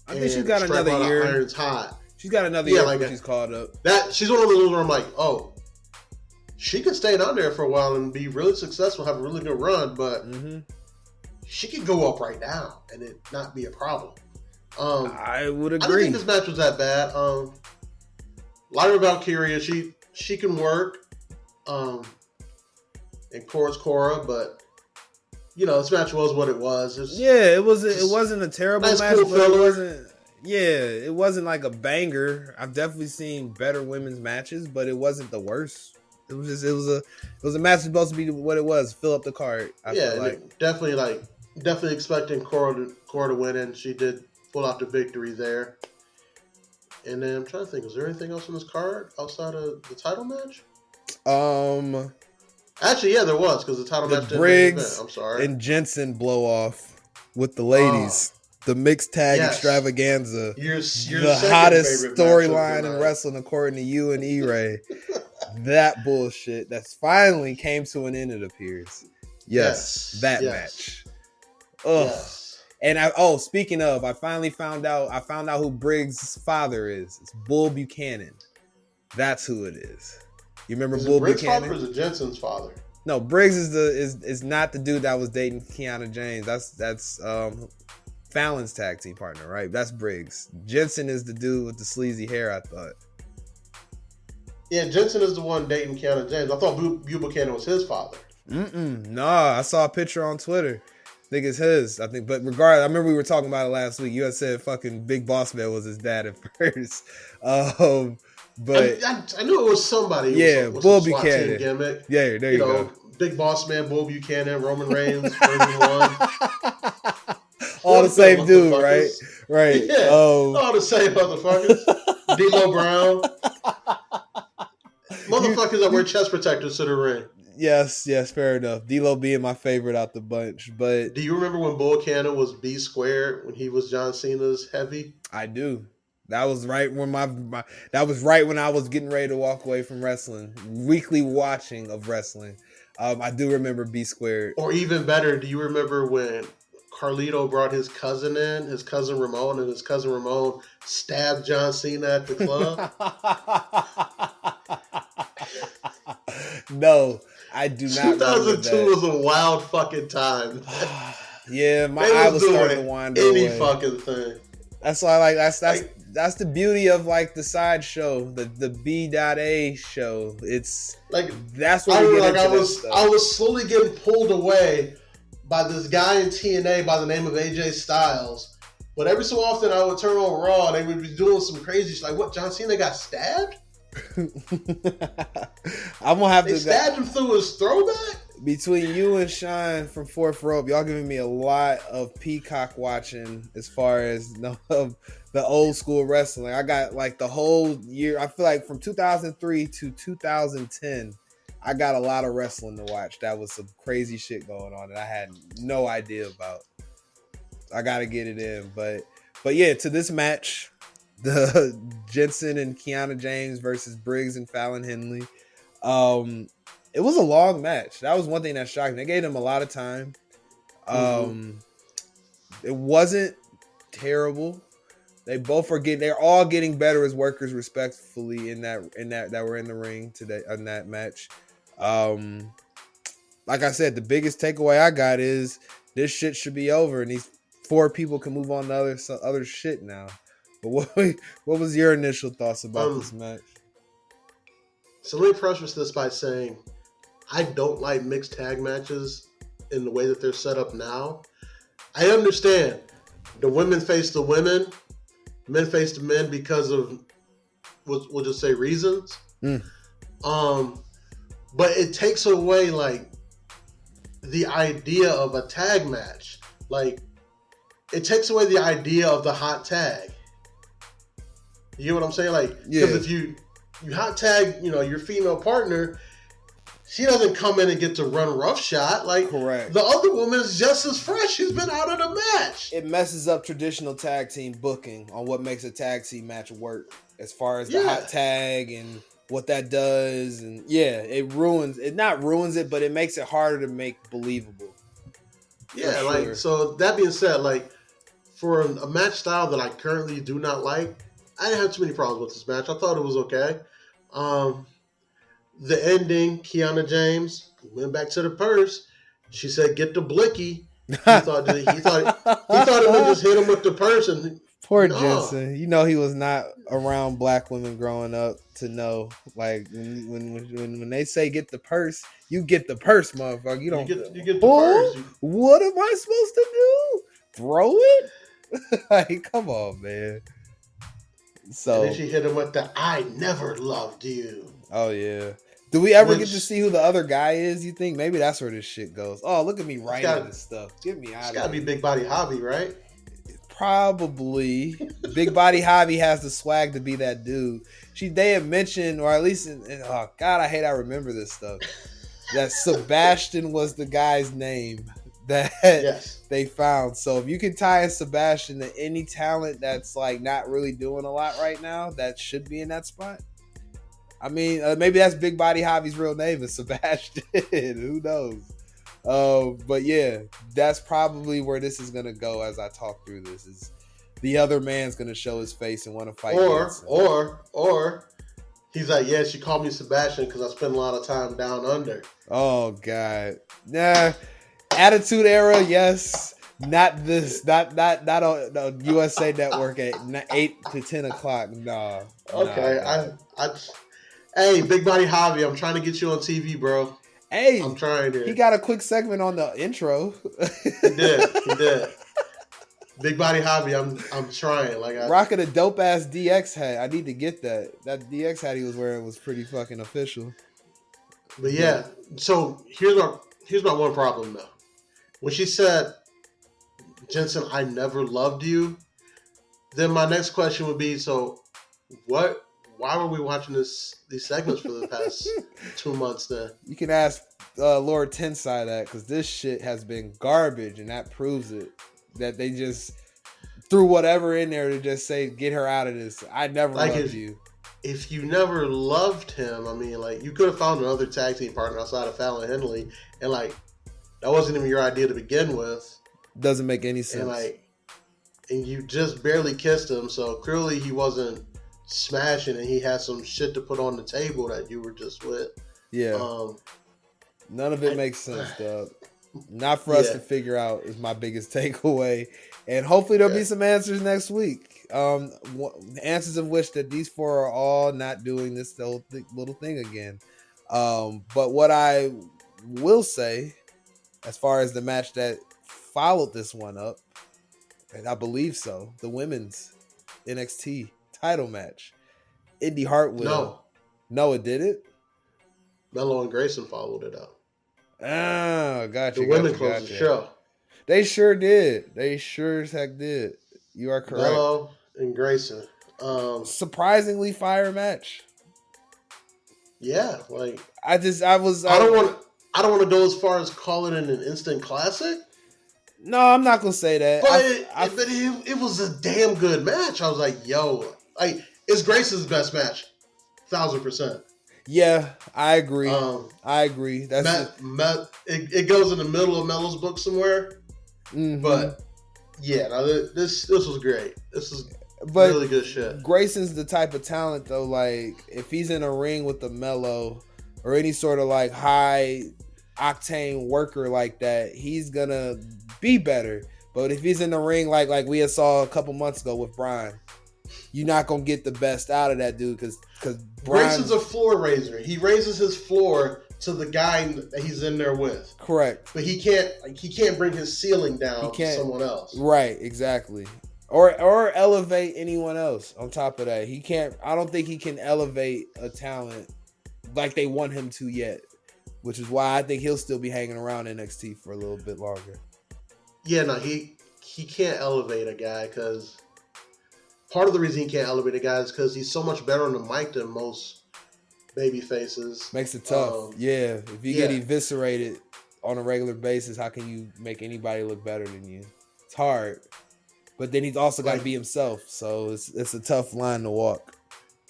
I think she's got another year. Iron's hot. She's got another year before she's called up. That she's one of those where I'm like, oh, she could stay down there for a while and be really successful, have a really good run, but she could go up right now and it not be a problem. I would agree. I don't think this match was that bad. Lyra Valkyria, she can work. And Cora's Cora, but this match was what it was. It wasn't a terrible nice, match, cool but filler. it wasn't like a banger. I've definitely seen better women's matches, but it wasn't the worst. It was a match supposed to be what it was, fill up the card. I feel like. definitely expecting Cora to win, and she did pull out the victory there. And then I'm trying to think, was there anything else on this card outside of the title match? Actually, yeah, there was, because the title match didn't Briggs I'm sorry. and Jensen blow off with the ladies. The mixed tag extravaganza. The hottest storyline in wrestling, according to you and E-Ray. That bullshit that's finally came to an end, it appears. Yes. Match. Ugh. Yes. And speaking of, I found out who Briggs' father is. It's Bull Buchanan. That's who it is. You remember Bull Briggs' Buchanan? father or is it Jensen's father? No, Briggs is not the dude that was dating Kiana James. That's Fallon's tag team partner, right? That's Briggs. Jensen is the dude with the sleazy hair, I thought. Yeah, Jensen is the one dating Kiana James. I thought Bull Buchanan was his father. Nah, I saw a picture on Twitter. I think it's his. I think, but regardless, I remember we were talking about it last week. You had said fucking Big Boss Man was his dad at first. But I knew it was somebody. Yeah, with Bull some SWAT Buchanan. team gimmick. Yeah, there you go. Big Boss Man, Bull Buchanan, Roman Reigns, version 1. All the same dude, right? Right. Yeah, all the same motherfuckers. D'Lo Brown. Motherfuckers that wear chest protectors to the ring. Yes, fair enough. D'Lo being my favorite out the bunch, but do you remember when Bull Cannon was B squared when he was John Cena's heavy? I do. That was right when that was right when I was getting ready to walk away from wrestling, weekly watching of wrestling. I do remember B squared. Or even better, do you remember when Carlito brought his cousin in, his cousin Ramon, and his cousin Ramon stabbed John Cena at the club? No, I do not. 2002 was a wild fucking time. Yeah, my eye was starting to wander away. Any fucking thing. That's why I like. That's the beauty of like the side show, the B.A show. It's like that's what we get into. I was slowly getting pulled away by this guy in TNA by the name of AJ Styles. But every so often I would turn on Raw and they would be doing some crazy shit. Like, what, John Cena got stabbed? I'm gonna have they stabbed him through his throwback? Between you and Sean from Fourth Rope, y'all giving me a lot of Peacock watching as far as the old school wrestling. I got like the whole year. I feel like from 2003 to 2010, I got a lot of wrestling to watch. That was some crazy shit going on that I had no idea about. I got to get it in. But yeah, to this match, the Jensen and Kiana James versus Briggs and Fallon Henley. It was a long match. That was one thing that shocked me. They gave them a lot of time. It wasn't terrible. They're all getting better as workers respectfully in that were in the ring today on that match. Like I said, the biggest takeaway I got is this shit should be over and these 4 people can move on to other shit now. But what was your initial thoughts about this match? So let me preface this by saying I don't like mixed tag matches in the way that they're set up now. I understand the women face the women, men face the men because of, we'll just say reasons. But it takes away like the idea of a tag match. Like it takes away the idea of the hot tag. You get what I'm saying? Like, because if you hot tag, your female partner, she doesn't come in and get to run roughshod. Like, correct. The other woman is just as fresh. She's been out of the match. It messes up traditional tag team booking on what makes a tag team match work as far as the hot tag and what that does. And it not ruins it, but it makes it harder to make believable. Yeah, like, so that being said, like, for a match style that I currently do not like, I didn't have too many problems with this match. I thought it was okay. the ending, Kiana James went back to the purse. She said, "Get the blicky." He thought it would just hit him with the purse, and Poor no. Jensen. You know he was not around black women growing up to know. Like when they say get the purse, you get the purse, motherfucker. You don't you get the purse. What am I supposed to do? Throw it? Like, come on, man. So and then she hit him with the "I never loved you." Oh yeah. Do we ever get to see who the other guy is? You think maybe that's where this shit goes? Oh, look at me writing this stuff. Get me out of here. It's gotta be Big Body Hobby, right? Probably. Big Body Hobby has the swag to be that dude. They had mentioned, or at least oh God, I hate I remember this stuff. That Sebastian was the guy's name that they found. So if you can tie a Sebastian to any talent that's like not really doing a lot right now, that should be in that spot. I mean, maybe that's Big Body Hobby's real name is Sebastian. Who knows? But yeah, that's probably where this is gonna go as I talk through this. Is the other man's gonna show his face and want to fight? Or he's like, yeah, she called me Sebastian because I spend a lot of time down under. Oh God, nah. Attitude Era, yes. Not this. Not on USA Network at 8 to 10 o'clock. Nah. Okay, nah. Hey, Big Body Hobby, I'm trying to get you on TV, bro. Hey, I'm trying to. He got a quick segment on the intro. He did. Big Body Hobby, I'm trying. Rocking a dope ass DX hat. I need to get that. That DX hat he was wearing was pretty fucking official. But yeah, so here's my one problem though. When she said, "Jensen, I never loved you," then my next question would be, so what? Why were we watching these segments for the past 2 months then? You can ask Lord Tensai that, because this shit has been garbage, and that proves it. That they just threw whatever in there to just say, get her out of this. I never loved you. If you never loved him, I mean, like, you could have found another tag team partner outside of Fallon Henley, and like, that wasn't even your idea to begin with. Doesn't make any sense. And you just barely kissed him, so clearly he wasn't smashing, and he had some shit to put on the table that you were just with. Yeah. None of it makes sense, dog. Not for us to figure out is my biggest takeaway. And hopefully there'll be some answers next week. Answers of which that these four are all not doing this little thing again. But what I will say, as far as the match that followed this one up, and I believe so, the women's NXT title match. Indy Hartwell. No, it didn't. Mello and Grayson followed it up. Oh, gotcha. The women closed the show. They sure did. They sure as heck did. You are correct. Mello and Grayson. Surprisingly fire match. Yeah, like I don't want to go as far as calling it an instant classic. No, I'm not gonna say that. But it was a damn good match. I was like, yo, like, it's Grayson's best match, 1,000%. Yeah, I agree. I agree. That's it goes in the middle of Mello's book somewhere. Mm-hmm. But yeah, this was great. This is really good shit. Grayson's the type of talent though. Like, if he's in a ring with the Mello or any sort of like high octane worker like that, he's gonna be better. But if he's in the ring like we had saw a couple months ago with Brian, you're not gonna get the best out of that dude because Grayson's a floor raiser. He raises his floor to the guy that he's in there with. Correct. But he can't bring his ceiling down to someone else. Right, exactly. Or elevate anyone else on top of that. He can't. I don't think he can elevate a talent like they want him to yet, which is why I think he'll still be hanging around NXT for a little bit longer. Yeah, no, he can't elevate a guy because part of the reason he can't elevate a guy is because he's so much better on the mic than most baby faces. Makes it tough. If you get eviscerated on a regular basis, how can you make anybody look better than you? It's hard. But then he's also got to be himself, so it's a tough line to walk.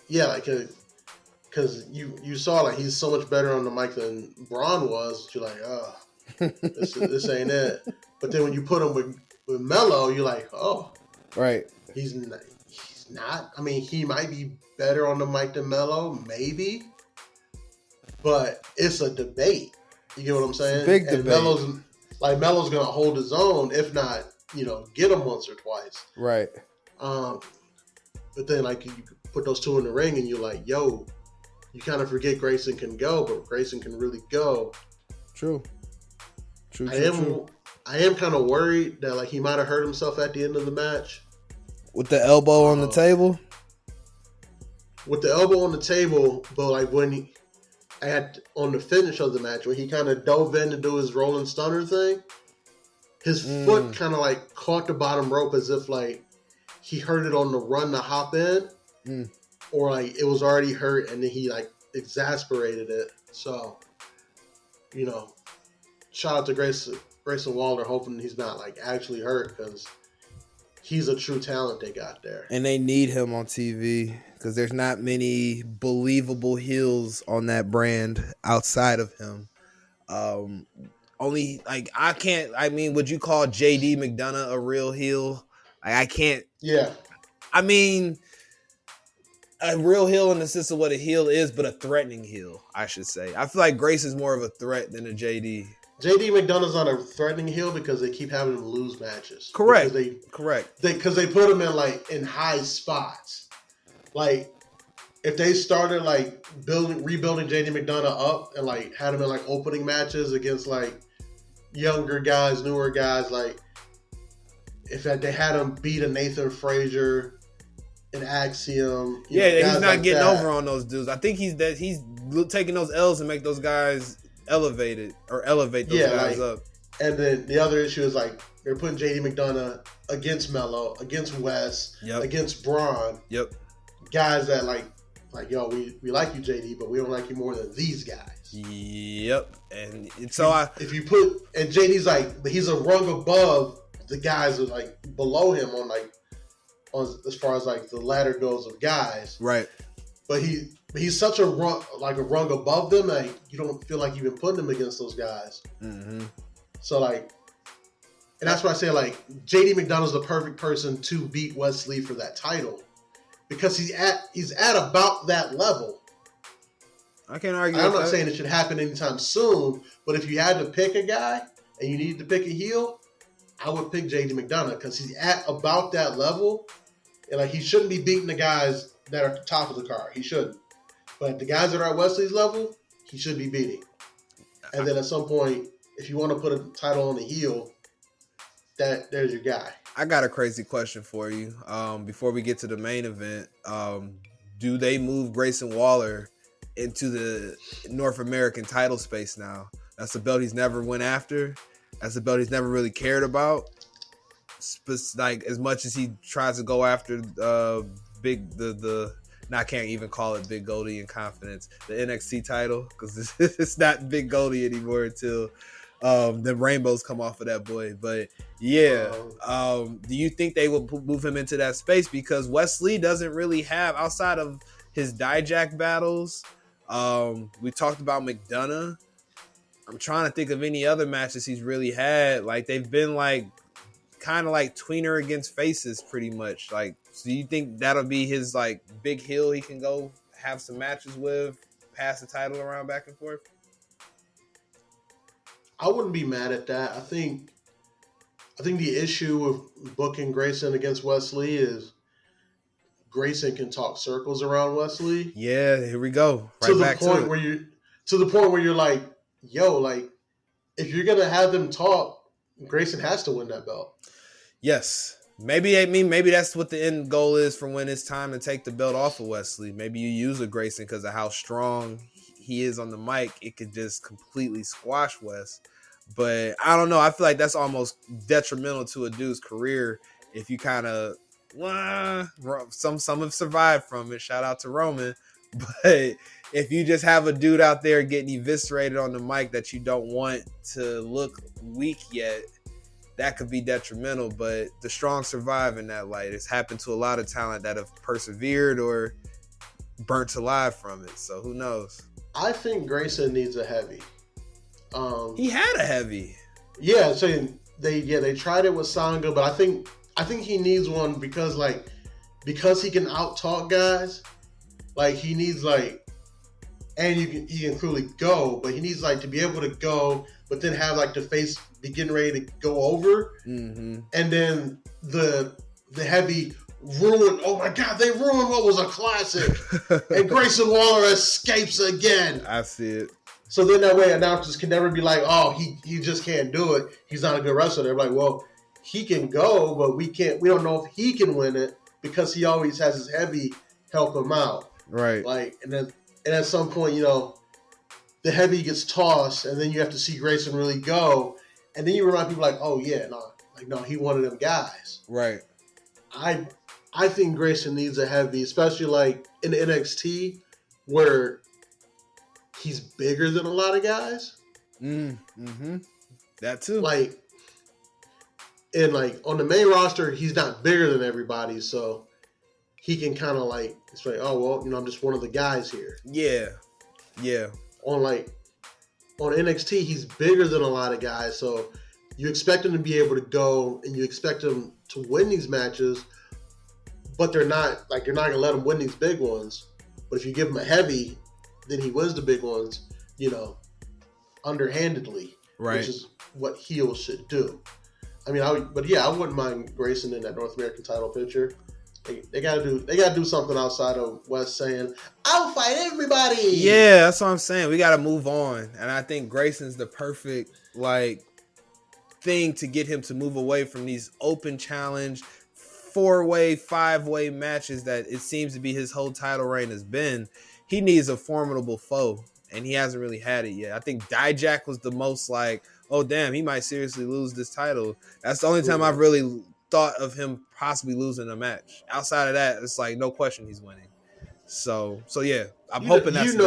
Yeah, like, because you saw, like, he's so much better on the mic than Braun was. You're like, oh, this ain't it. But then when you put him with Mello, you're like, oh, right. He's not. I mean, he might be better on the mic than Mello, maybe. but it's a debate. You get what I'm saying? Big and debate. Melo's gonna hold his own, if not, get him once or twice. Right. But then like you put those two in the ring, and you're like, yo, you kind of forget Grayson can go, but Grayson can really go. True. I am kind of worried that like he might have hurt himself at the end of the match with the elbow on the table. With the elbow on the table, but like when on the finish of the match, when he kind of dove in to do his rolling stunner thing, his foot kind of like caught the bottom rope as if like he heard it on the run to hop in, or like it was already hurt and then he like exasperated it. So, shout out to Grayson Waller, hoping he's not like actually hurt, because he's a true talent they got there. And they need him on TV because there's not many believable heels on that brand outside of him. Only like would you call JD McDonough a real heel? Like, I can't. Yeah. I mean, a real heel in the sense of what a heel is, but a threatening heel, I should say. I feel like Grace is more of a threat than a JD. JD McDonough's not a threatening heel because they keep having him lose matches. Correct. Correct. Because they put him in high spots. Like, if they started like rebuilding JD McDonough up and like had him in like opening matches against like younger guys, newer guys, like if they had him beat a Nathan Frazier, an Axiom, he's not like getting over on those dudes. I think he's taking those L's and make those guys elevate those guys up. And then the other issue is like they're putting JD McDonough against Melo, against Wes, against Braun. Yep. Guys that like yo, we like you, JD, but we don't like you more than these guys. Yep. And so if you put and JD's like he's a rung above the guys that like below him on as far as like the ladder goes of guys. Right. But he's such a rung above them, like you don't feel like you've been putting him against those guys. Mm-hmm. So like, and that's why I say like JD McDonough's the perfect person to beat Wesley for that title, because he's at about that level. I can't argue. I'm not saying it should happen anytime soon, but if you had to pick a guy and you needed to pick a heel, I would pick JD McDonough because he's at about that level, and like he shouldn't be beating the guys that are at the top of the card. He shouldn't. But the guys that are at Wesley's level, he should be beating. And then at some point, if you want to put a title on the heel, there's your guy. I got a crazy question for you. Before we get to the main event, do they move Grayson Waller into the North American title space now? That's a belt he's never went after. That's a belt he's never really cared about. Like as much as he tries to go after I can't even call it Big Goldie in confidence, the NXT title, because it's not Big Goldie anymore until the rainbows come off of that boy. But yeah, do you think they will move him into that space? Because Wesley doesn't really have, outside of his Dijak battles, we talked about McDonough. I'm trying to think of any other matches he's really had. Like they've been like kind of like tweener against faces pretty much. Like, so you think that'll be his like big heel he can go have some matches with, pass the title around back and forth? I wouldn't be mad at that. I think the issue with booking Grayson against Wesley is Grayson can talk circles around Wesley. Yeah, here we go. Right to the back point to the point where you're like, yo, like if you're gonna have them talk, Grayson has to win that belt. Yes. Maybe that's what the end goal is for when it's time to take the belt off of Wesley. Maybe you use a Grayson because of how strong he is on the mic. It could just completely squash Wes. But I don't know. I feel like that's almost detrimental to a dude's career if you kind of some have survived from it. Shout out to Roman. But if you just have a dude out there getting eviscerated on the mic that you don't want to look weak yet, that could be detrimental. But the strong survive in that light. It's happened to a lot of talent that have persevered or burnt alive from it. So who knows? I think Grayson needs a heavy. He had a heavy. Yeah, so they tried it with Sanga, but I think he needs one because he can out talk guys. Like he needs like and he can clearly go, but he needs like to be able to go, but then have like the face be getting ready to go over, and then the heavy ruin. Oh my God, they ruined what was a classic, and Grayson Waller escapes again. I see it. So then that way announcers can never be like, oh, he just can't do it. He's not a good wrestler. They're like, well, he can go, but we don't know if he can win it because he always has his heavy help him out. Right. Like, and at some point, the heavy gets tossed, and then you have to see Grayson really go, and then you remind people like, oh yeah, no, he one of them guys. Right. I think Grayson needs a heavy, especially like in NXT where he's bigger than a lot of guys. That too. Like, and like on the main roster, he's not bigger than everybody, so he can kind of like, it's like, oh well, I'm just one of the guys here. Yeah. On NXT, he's bigger than a lot of guys, so you expect him to be able to go, and you expect him to win these matches, but you're not gonna let him win these big ones. But if you give him a heavy, then he wins the big ones, underhandedly, right? Which is what heels should do. I mean, I wouldn't mind Grayson in that North American title picture. They gotta do something outside of West saying, "I'll fight everybody." Yeah, that's what I'm saying. We gotta move on, and I think Grayson's the perfect thing to get him to move away from these open challenge 4-way, 5-way matches that it seems to be his whole title reign has been. He needs a formidable foe, and he hasn't really had it yet. I think Dijak was the most like, oh damn, he might seriously lose this title. That's the only time I've really thought of him possibly losing a match. Outside of that, it's like no question he's winning. So yeah, I'm hoping that's you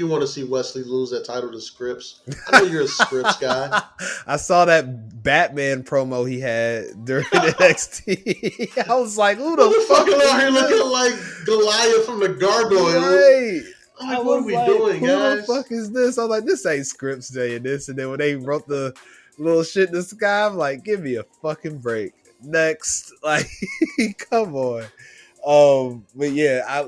want to see Wesley lose that title to Scripps. I know you're a Scripps guy. I saw that Batman promo he had during NXT. I was like, who the fuck is out here looking like Goliath from the Gargoyle? Right. I'm like, what are we doing, who guys? Who the fuck is this? I'm like, this ain't Scripps Day and this. And then when they wrote the little shit in the sky, I'm like, give me a fucking break. Next. Like, come on. But yeah, I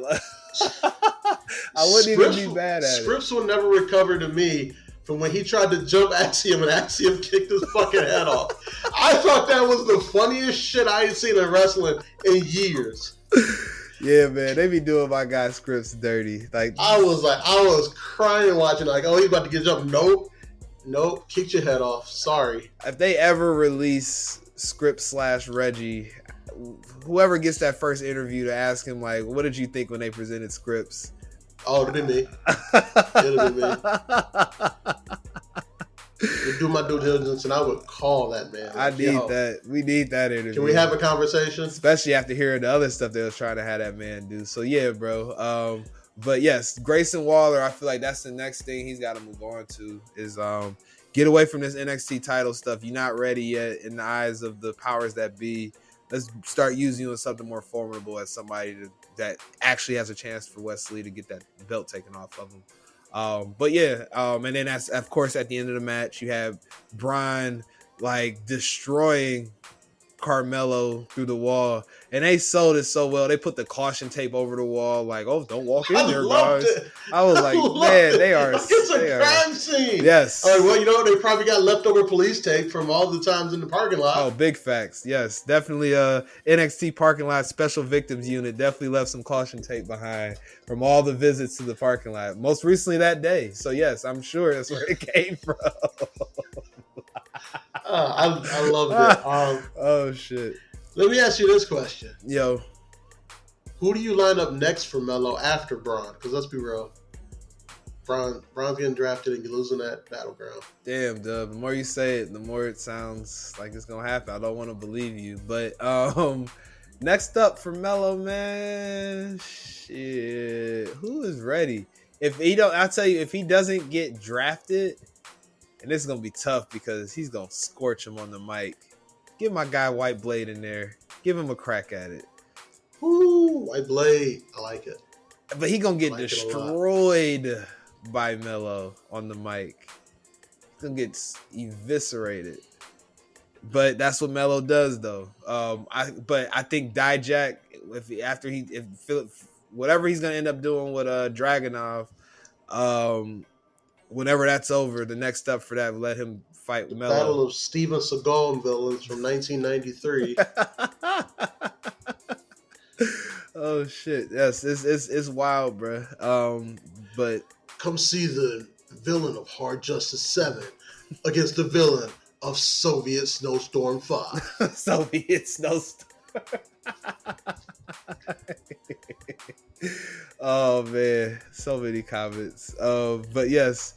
wouldn't even be mad at Scripps will never recover to me from when he tried to jump Axiom and Axiom kicked his fucking head off. I thought that was the funniest shit I had seen in wrestling in years. Yeah, man, they be doing my guy Scripps dirty. Like I was crying watching. Like, oh, he's about to get jumped. Nope, kicked your head off. Sorry. If they ever release Scripps / Reggie, whoever gets that first interview to ask him, like, what did you think when they presented Scripps? Oh, it'd be me. Would do my due diligence, and I would call that man. I need that. We need that interview. Can we have a conversation? Especially after hearing the other stuff they was trying to have that man do. So yeah, bro. But yes, Grayson Waller, I feel like that's the next thing he's got to move on to is get away from this NXT title stuff. You're not ready yet in the eyes of the powers that be. Let's start using you as something more formidable, as somebody that actually has a chance for Wesley to get that belt taken off of him. But yeah, and then that's, of course, at the end of the match, you have Braun like destroying Carmelo through the wall, and they sold it so well. They put the caution tape over the wall, like, "Oh, don't walk in there, guys." I was like, man, they are. It's a crime scene. Yes. All right, well, they probably got leftover police tape from all the times in the parking lot. Oh, big facts. Yes, definitely. NXT parking lot special victims unit definitely left some caution tape behind from all the visits to the parking lot. Most recently that day. So yes, I'm sure that's where it came from. I love it. Oh shit! Let me ask you this question. Yo, who do you line up next for Melo after Braun? Because let's be real, Braun's getting drafted and you're losing that battleground. Damn, Dub. The more you say it, the more it sounds like it's gonna happen. I don't want to believe you, but next up for Melo, man, shit. Who is ready? If he don't, I'll tell you, if he doesn't get drafted. And this is going to be tough because he's going to scorch him on the mic. Give my guy White Blade in there. Give him a crack at it. Ooh, White Blade. I like it. But he going to get destroyed by Melo on the mic. He's going to get eviscerated. But that's what Melo does, though. I think Dijak, whatever he's going to end up doing with Dragunov, Whenever that's over, the next step for that, let him fight Melo. Battle of Steven Seagal villains from 1993. Oh shit! Yes, it's wild, bro. But come see the villain of Hard Justice 7 against the villain of Soviet Snowstorm 5. Soviet Snowstorm. Oh man, so many comments. But yes,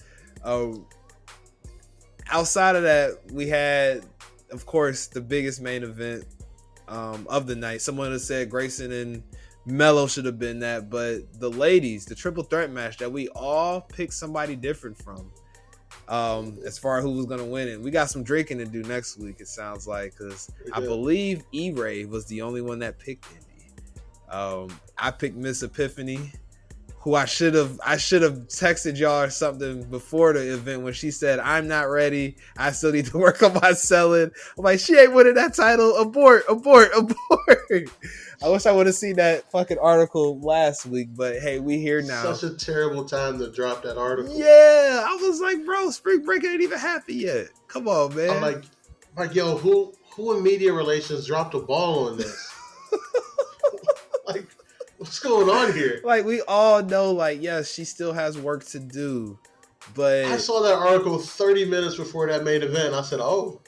outside of that, we had, of course, the biggest main event of the night. Someone has said Grayson and Melo should have been that, but the ladies, the triple threat match that we all picked somebody different from, as far as who was going to win it. We got some drinking to do next week, it sounds like, because I believe E-Ray was the only one that picked Indy. I picked Miss Epiphany, who I should have texted y'all or something before the event when she said, I'm not ready, I still need to work on my selling. I'm like, she ain't winning that title. Abort. I wish I would have seen that fucking article last week, but hey, we here now. Such a terrible time to drop that article. Yeah, I was like, bro, Spring Breakin ain't even happy yet. Come on, man. I'm like, yo, who in media relations dropped a ball on this? Like, what's going on here? Like, we all know, like, yes, she still has work to do, but I saw that article 30 minutes before that main event. I said, oh,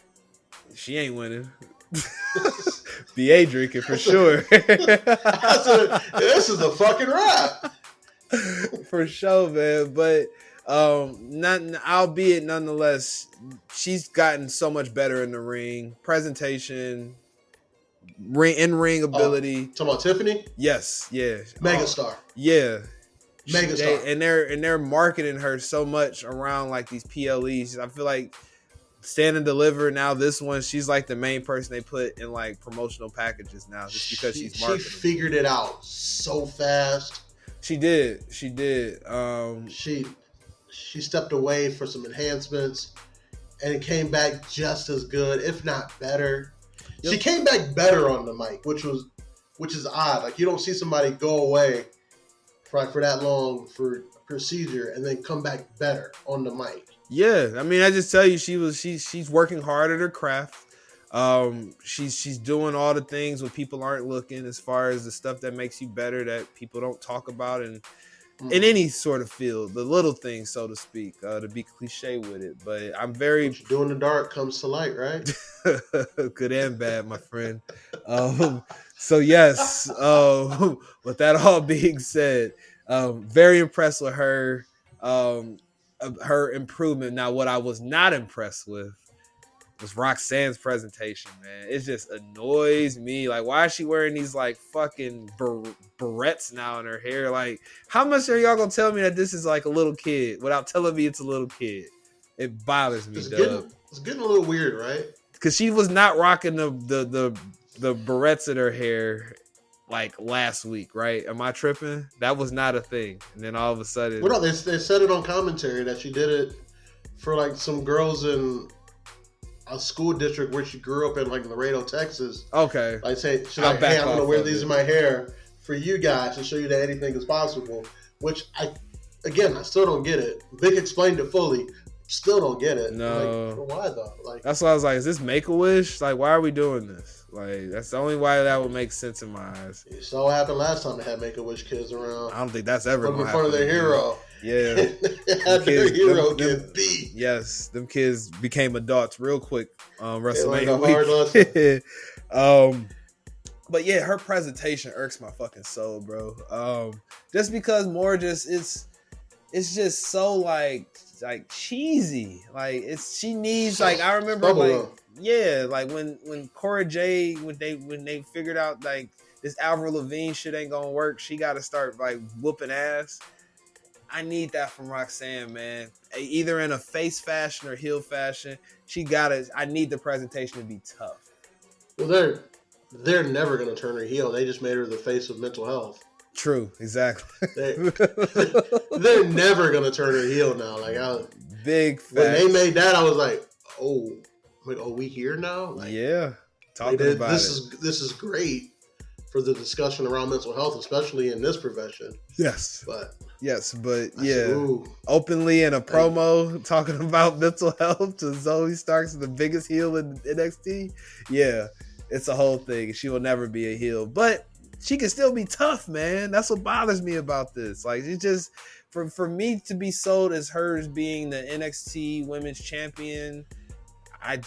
she ain't winning. BA drinking for sure. I said, this is a fucking wrap. For sure, man. But albeit nonetheless, she's gotten so much better in the ring. Presentation, in-ring ability. Talking about Tiffany? Yes, yeah. Megastar. Yeah. Megastar. And they're marketing her so much around like these PLEs. I feel like Stand and Deliver, now this one, she's like the main person they put in like promotional packages now, just because she's marketing. She figured it out so fast. She did. She stepped away for some enhancements and it came back just as good, if not better. Yep. She came back better on the mic, which is odd. Like, you don't see somebody go away for that long for a procedure and then come back better on the mic. Yeah, I mean, I just tell you, she's working hard at her craft. She's doing all the things when people aren't looking, as far as the stuff that makes you better that people don't talk about, and in any sort of field, the little things, so to speak, to be cliche with it. But I'm very what you do in the dark comes to light, right? Good and bad, my friend. So yes, with that all being said, very impressed with her. Her improvement. Now, what I was not impressed with was Roxanne's presentation, man. It just annoys me. Like, why is she wearing these like fucking barrettes now in her hair? Like, how much are y'all gonna tell me that this is like a little kid without telling me it's a little kid? It bothers me, it's getting a little weird, right? Because she was not rocking the barrettes in her hair like last week, right? Am I tripping? That was not a thing. And then all of a sudden, well, no, they said it on commentary that she did it for like some girls in a school district where she grew up in, like Laredo, Texas. Okay. Like, she's like, hey, I'm gonna wear these in my hair for you guys to show you that anything is possible. Which I still don't get it. Vic explained it fully. Still don't get it. No. Like, why though? Like, that's why I was like, is this Make-A-Wish? Like, why are we doing this? Like, that's the only way that would make sense in my eyes. It saw what happened last time they had Make-A-Wish kids around. I don't think that's ever going to happen. In front of their hero. Yeah. Had their hero get beat. Yes, them kids became adults real quick. WrestleMania week. But yeah, her presentation irks my fucking soul, bro. Just because it's just so like cheesy. Like, she needs, like, I remember like when Cora Jade, when they figured out like this Avril Lavigne shit ain't gonna work, she gotta start like whooping ass. I need that from Roxanne, man. Either in a face fashion or heel fashion. I need the presentation to be tough. Well, they're never gonna turn her heel. They just made her the face of mental health. True, exactly. They're never gonna turn her heel now. Like, big facts. When they made that, I was like, oh, we here now? Like, yeah, talking about this is great for the discussion around mental health, especially in this profession. Yes, but Yes, but Ooh. openly in a promo talking about mental health to Zoe Starks, the biggest heel in NXT. Yeah, it's a whole thing. She will never be a heel, but she can still be tough, man. That's what bothers me about this. Like, it's just for me to be sold as her as being the NXT Women's Champion. I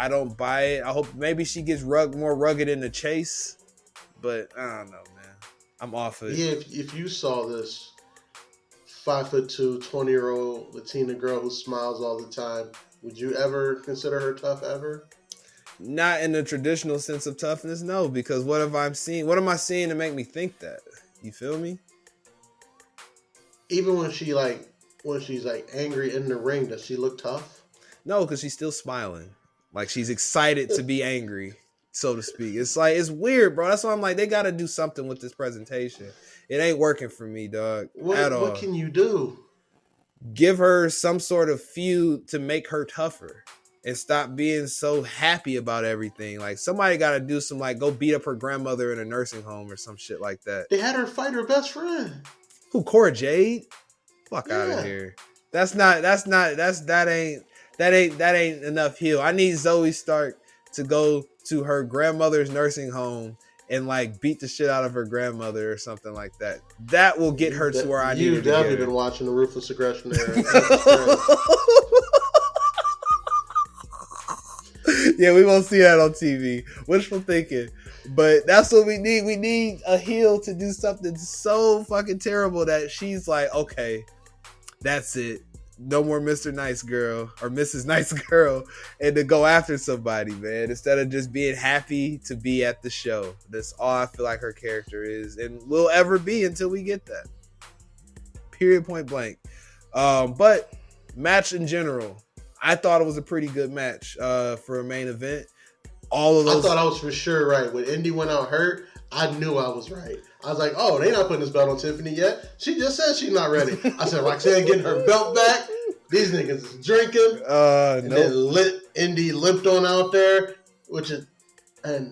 don't buy it. I hope maybe she gets more rugged in the chase, but I don't know, man. I'm off it. Yeah, if you saw this 5'2", 20-year-old Latina girl who smiles all the time, would you ever consider her tough ever? Not in the traditional sense of toughness, no, because what am I seeing to make me think that? You feel me? Even when she's angry in the ring, does she look tough? No, because she's still smiling. Like, she's excited to be angry, so to speak. It's like, it's weird, bro. That's why I'm like, they got to do something with this presentation. It ain't working for me, dog, at all. What can you do? Give her some sort of feud to make her tougher and stop being so happy about everything. Like, somebody got to do some, like, go beat up her grandmother in a nursing home or some shit like that. They had her fight her best friend. Who, Cora Jade? Fuck out of here. That ain't enough heel. I need Zoe Stark to go to her grandmother's nursing home and like beat the shit out of her grandmother or something like that. That will get her to where I need her to get her. You've definitely been watching the Ruthless Aggression era. Yeah, we won't see that on TV. Wishful thinking. But that's what we need. We need a heel to do something so fucking terrible that she's like, okay, that's it. No more Mr. Nice Girl or Mrs. Nice Girl, and to go after somebody, man, instead of just being happy to be at the show. That's all I feel like her character is and will ever be until we get that. Period, point blank. But match in general, I thought it was a pretty good match for a main event. All of those. I thought I was for sure right. When Indy went out hurt, I knew I was right. I was like, oh, they not putting this belt on Tiffany yet. She just said she's not ready. I said, Roxanne getting her belt back. These niggas is drinking. And then Indy limped on out there, I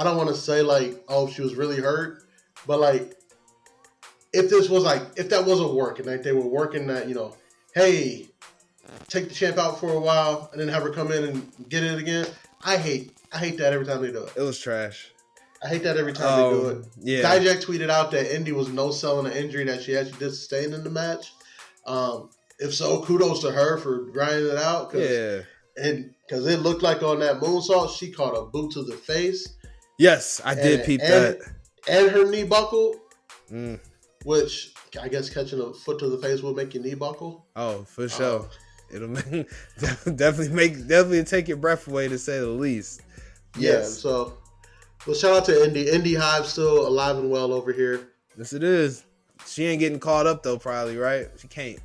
don't want to say like, oh, she was really hurt, but like, if that wasn't working, like they were working that, hey, take the champ out for a while and then have her come in and get it again. I hate that every time they do it. It was trash. I hate that every time they do it. Yeah. Dijak tweeted out that Indy was no-selling an injury that she actually did sustain in the match. If so, kudos to her for grinding it out. Because it looked like on that moonsault, she caught a boot to the face. Yes, I did peep that. And her knee buckle, which I guess catching a foot to the face will make your knee buckle. Oh, for sure. It'll definitely take your breath away, to say the least. Yes. Yeah, well, shout out to Indy. Indy Hive still alive and well over here. Yes, it is. She ain't getting caught up though, probably, right? She can't.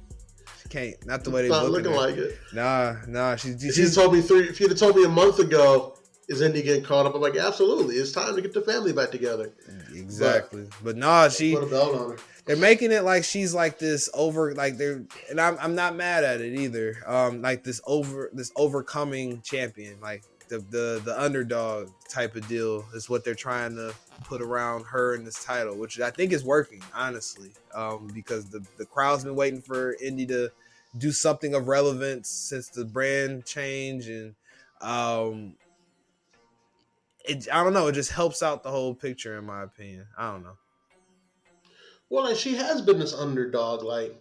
Not the way they not looking like it. Nah. She told me if you'd have told me a month ago, is Indy getting caught up? I'm like, absolutely. It's time to get the family back together. Exactly. But nah, she put a belt on her. They're making it like she's like this and I'm not mad at it either. Like this overcoming champion, like the underdog type of deal is what they're trying to put around her in this title, which I think is working, honestly. Because the crowd's been waiting for Indy to do something of relevance since the brand change, and I don't know, it just helps out the whole picture in my opinion. I don't know. Well, like she has been this underdog, like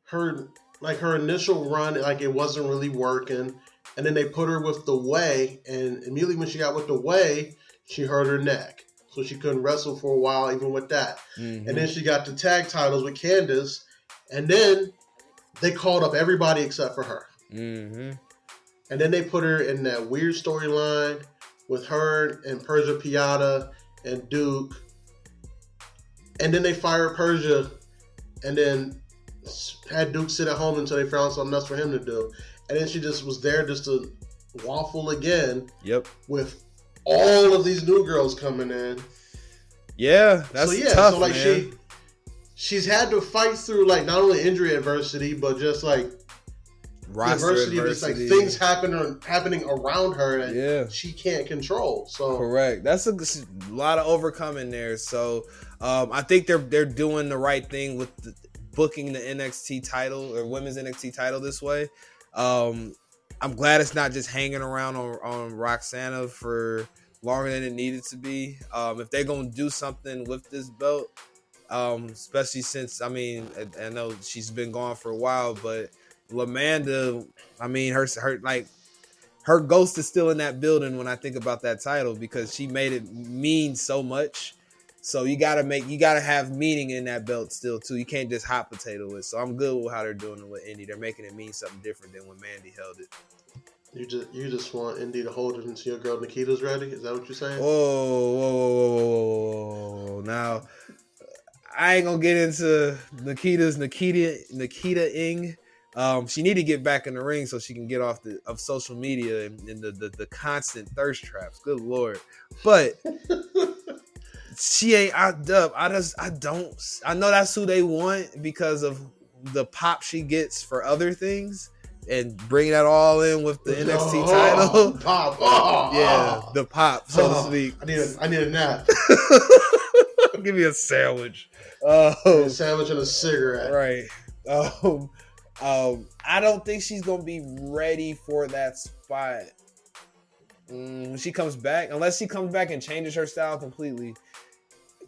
her initial run, like it wasn't really working, and then they put her with the Way, and immediately when she got with the Way, she hurt her neck, so she couldn't wrestle for a while, even with that. Mm-hmm. And then she got the tag titles with Candice, and then they called up everybody except for her. Mm-hmm. And then they put her in that weird storyline with her and Persia Piata and Duke. And then they fired Persia and then had Duke sit at home until they found something else for him to do. And then she just was there just to waffle again. Yep. With all of these new girls coming in. Yeah, that's tough, so like man. She's had to fight through like not only injury adversity, but just like roster adversity. Just like things happening around her that she can't control. So correct. That's a lot of overcoming there. So I think they're doing the right thing with booking the NXT title or women's NXT title this way. I'm glad it's not just hanging around on Roxana for longer than it needed to be. If they're gonna do something with this belt, especially since I know she's been gone for a while, but LaManda, her ghost is still in that building when I think about that title because she made it mean so much. So you gotta have meaning in that belt still too. You can't just hot potato it. So I'm good with how they're doing it with Indy. They're making it mean something different than when Mandy held it. You just want Indy to hold it until your girl Nikita's ready? Is that what you're saying? Whoa. Now, I ain't gonna get into Nikita Ing. She need to get back in the ring so she can get off of social media and the constant thirst traps. Good Lord. But she ain't Dub. I know that's who they want because of the pop she gets for other things. And bring that all in with the NXT title. Pop. The pop, so to speak. I need a nap. Give me a sandwich. A sandwich and a cigarette. Right. I don't think she's gonna be ready for that spot. When she comes back, unless she comes back and changes her style completely.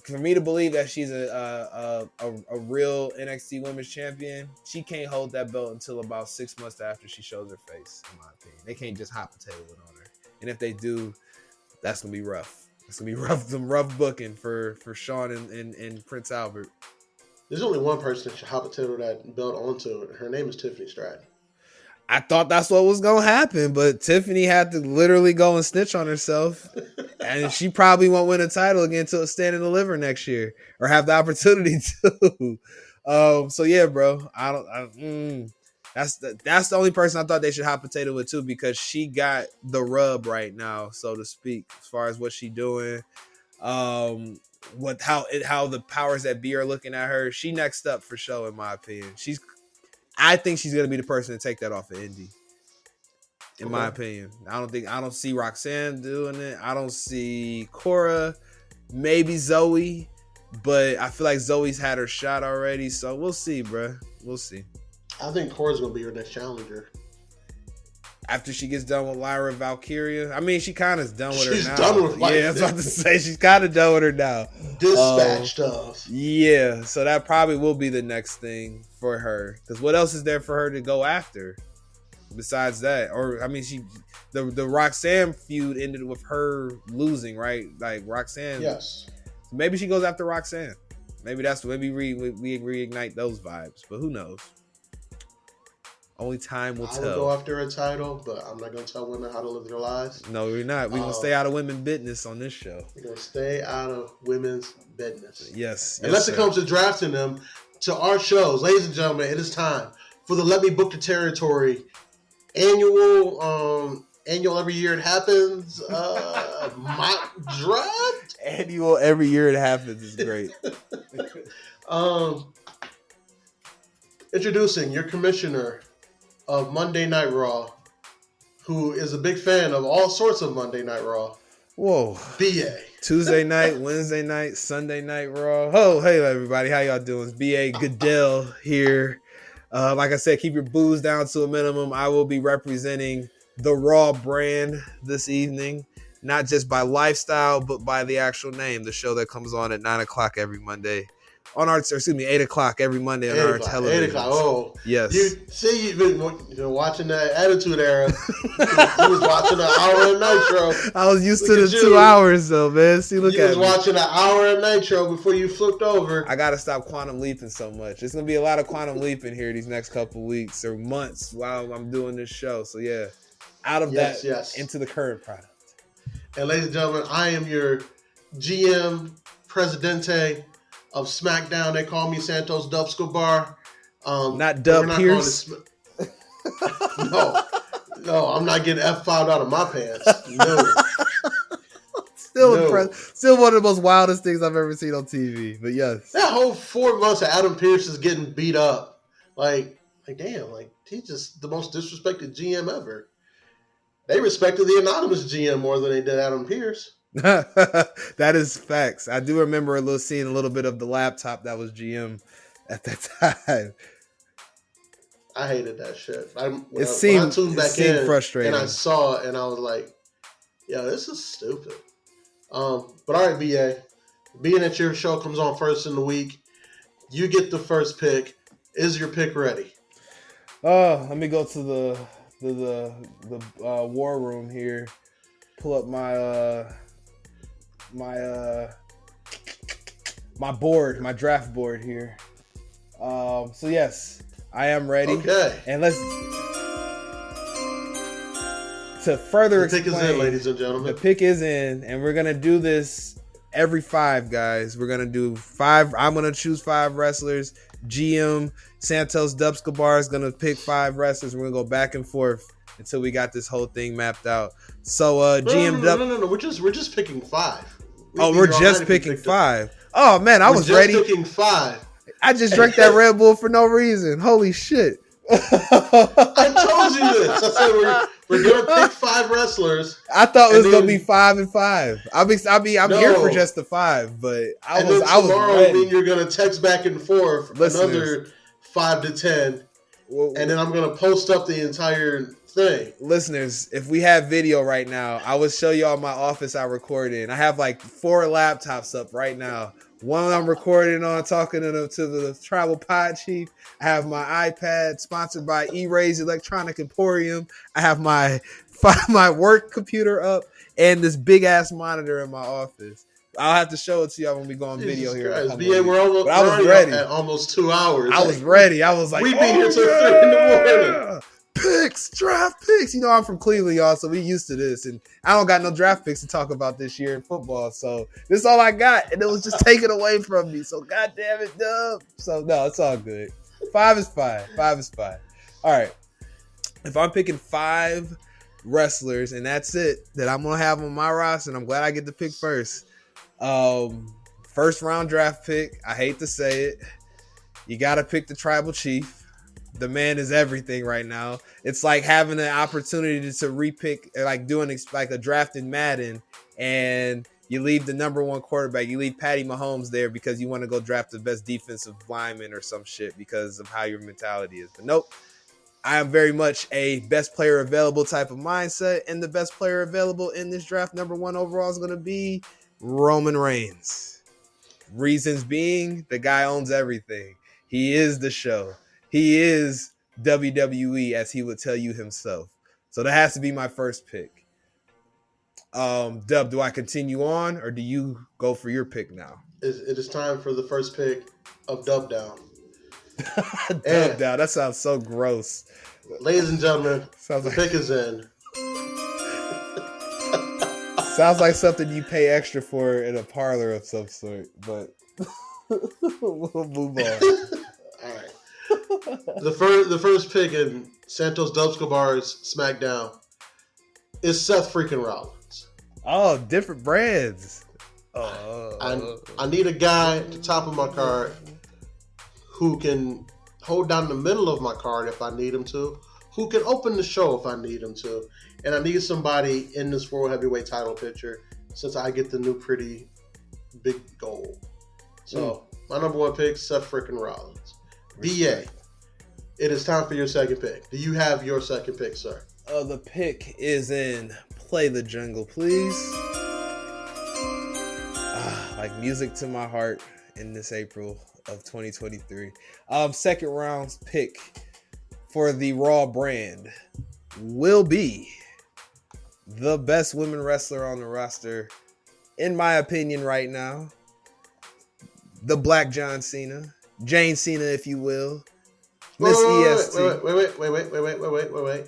For me to believe that she's a real NXT Women's Champion, she can't hold that belt until about 6 months after she shows her face, in my opinion. They can't just hot potato it on her. And if they do, that's going to be rough. It's going to be rough, some rough booking for Sean and Prince Albert. There's only one person that should hot potato that belt onto it. Her name is Tiffany Stratton. I thought that's what was going to happen, but Tiffany had to literally go and snitch on herself. And she probably won't win a title again until Stand and Deliver next year or have the opportunity to. So yeah, bro, that's the only person I thought they should hot potato with too, because she got the rub right now, so to speak, as far as what she doing, how the powers that be are looking at her. She next up for sure, in my opinion. I think she's gonna be the person to take that off of Indy. In my opinion, I don't see Roxanne doing it. I don't see Cora, maybe Zoe, but I feel like Zoe's had her shot already. So we'll see, bro. We'll see. I think Cora's gonna be her next challenger after she gets done with Lyra Valkyria. I mean, she kind of is done with her now. She's done with I was about to say she's kind of done with her now. Dispatch stuff. Yeah, so that probably will be the next thing for her. Because what else is there for her to go after? Besides that, or I mean, the Roxanne feud ended with her losing, right? Like Roxanne. Yes. Maybe she goes after Roxanne. Maybe we reignite those vibes. But who knows? Only time will tell. I would go after a title, but I'm not gonna tell women how to live their lives. No, we're not. We're gonna stay out of women's business on this show. We're gonna stay out of women's business. Yes. Unless it comes to drafting them to our shows, ladies and gentlemen. It is time for the Let Me Book the Territory annual every year it happens mock draft. Annual every year it happens is great. Introducing your commissioner of Monday Night Raw, who is a big fan of all sorts of Monday Night Raw. Whoa. BA. Tuesday night, Wednesday night, Sunday night Raw. Oh, hey everybody, how y'all doing? It's BA Goodell here. Like I said, keep your booze down to a minimum. I will be representing the Raw brand this evening, not just by lifestyle, but by the actual name. The show that comes on at 9 o'clock every Monday on our, 8 o'clock every Monday on our television. 8 o'clock. Oh, yes. You've been watching that Attitude Era. You was watching an hour of Nitro. I was used to the 2 hours though, man. See, look at me. You was watching an hour of Nitro before you flipped over. I gotta stop quantum leaping so much. There's gonna be a lot of quantum leaping here these next couple weeks or months while I'm doing this show. So yeah, out of that into the current product. And ladies and gentlemen, I am your GM Presidente of SmackDown. They call me Santos Dub Escobar. Not Dub Pierce. No, I'm not getting F5'd out of my pants. No. Still impressed. Still one of the most wildest things I've ever seen on TV. But yes, that whole 4 months of Adam Pearce is getting beat up. Like damn, like he's just the most disrespected GM ever. They respected the anonymous GM more than they did Adam Pearce. That is facts. I do remember seeing a little bit of the laptop that was GM at that time. I hated that shit. When I tuned It back seemed in frustrating. and I saw it and I was like, yo, this is stupid. But all right, BA. Being that your show comes on first in the week, you get the first pick. Is your pick ready? Let me go to the war room here. Pull up my board, my draft board here. So yes, I am ready. Okay. And to further the pick explain, is in, ladies and gentlemen. The pick is in, and we're gonna do this every 5, guys. We're gonna do 5. I'm gonna choose 5 wrestlers. GM Santos Dubscabar is gonna pick 5 wrestlers. We're gonna go back and forth until we got this whole thing mapped out. So GM no. We're just picking 5. We're just picking 5. Oh man, I was ready. Picking 5. I just drank that Red Bull for no reason. Holy shit. I told you this. I said we're gonna pick 5 wrestlers. I thought it was gonna be 5 and 5. I'm here for just the 5, but I was ready. Mean you're gonna text back and forth another 5 to 10, and then I'm gonna post up the entire thing. Listeners, if we have video right now, I will show y'all my office I record in. I have like 4 laptops up right now. One I'm recording on, talking to the Tribal Pod Chief. I have my iPad sponsored by E-Ray's Electronic Emporium. I have my work computer up and this big ass monitor in my office. I'll have to show it to y'all when we go on video here. I was ready at almost 2 hours. I was ready. I was like, we've been here till 3 in the morning. Picks, draft picks. You know, I'm from Cleveland, y'all, so we used to this. And I don't got no draft picks to talk about this year in football. So this is all I got. And it was just taken away from me. So God damn it, Dub. So no, it's all good. 5 is 5. 5 is 5. All right. If I'm picking 5 wrestlers and that's it that I'm going to have on my roster, and I'm glad I get to pick first. First round draft pick. I hate to say it. You got to pick the Tribal Chief. The man is everything right now. It's like having an opportunity to repick, like doing like a draft in Madden, and you leave the number 1 quarterback. You leave Patty Mahomes there because you want to go draft the best defensive lineman or some shit because of how your mentality is. But nope, I am very much a best player available type of mindset, and the best player available in this draft, number 1 overall, is going to be Roman Reigns. Reasons being, the guy owns everything. He is the show. He is WWE, as he would tell you himself. So that has to be my first pick. Dub, do I continue on, or do you go for your pick now? It is time for the first pick of DubDown. DubDown, that sounds so gross. Ladies and gentlemen, the pick is in. Sounds like something you pay extra for in a parlor of some sort, but we'll move on. All right. The first pick in Santos Dubscabar's SmackDown is Seth freaking Rollins. Oh, different brands. I need a guy at the top of my card who can hold down the middle of my card if I need him to, who can open the show if I need him to, and I need somebody in this World Heavyweight title picture since I get the new pretty big goal. So my number 1 pick, Seth freaking Rollins. BA, it is time for your second pick. Do you have your second pick, sir? The pick is in Play the Jungle, please. Like music to my heart in this April of 2023. Second round's pick for the Raw brand will be the best women wrestler on the roster, in my opinion right now. The Black John Cena. Jane Cena, if you will. Miss EST. Wait.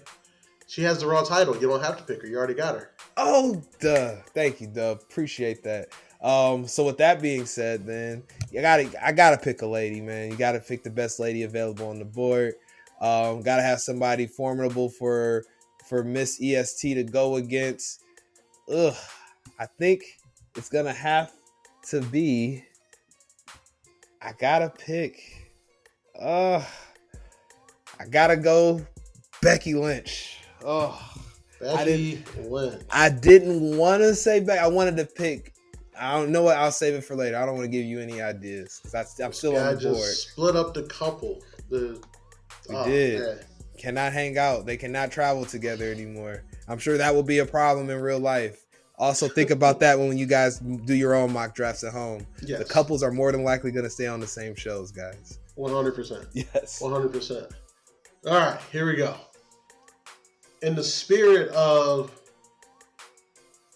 She has the Raw title. You don't have to pick her. You already got her. Oh, duh. Thank you, Dub. Appreciate that. So with that being said, then I gotta pick a lady, man. You gotta pick the best lady available on the board. Gotta have somebody formidable for Miss EST to go against. I think it's gonna have to be. I gotta pick. I gotta go Becky Lynch. Becky wins. I didn't want to say Becky. I wanted to pick. I don't know what. I'll save it for later. I don't want to give you any ideas because I'm still on the board. Just split up the couple. We did. Man. Cannot hang out. They cannot travel together anymore. I'm sure that will be a problem in real life. Also, think about that when you guys do your own mock drafts at home. Yes. The couples are more than likely going to stay on the same shows, guys. 100%. Yes. 100%. All right, here we go. In the spirit of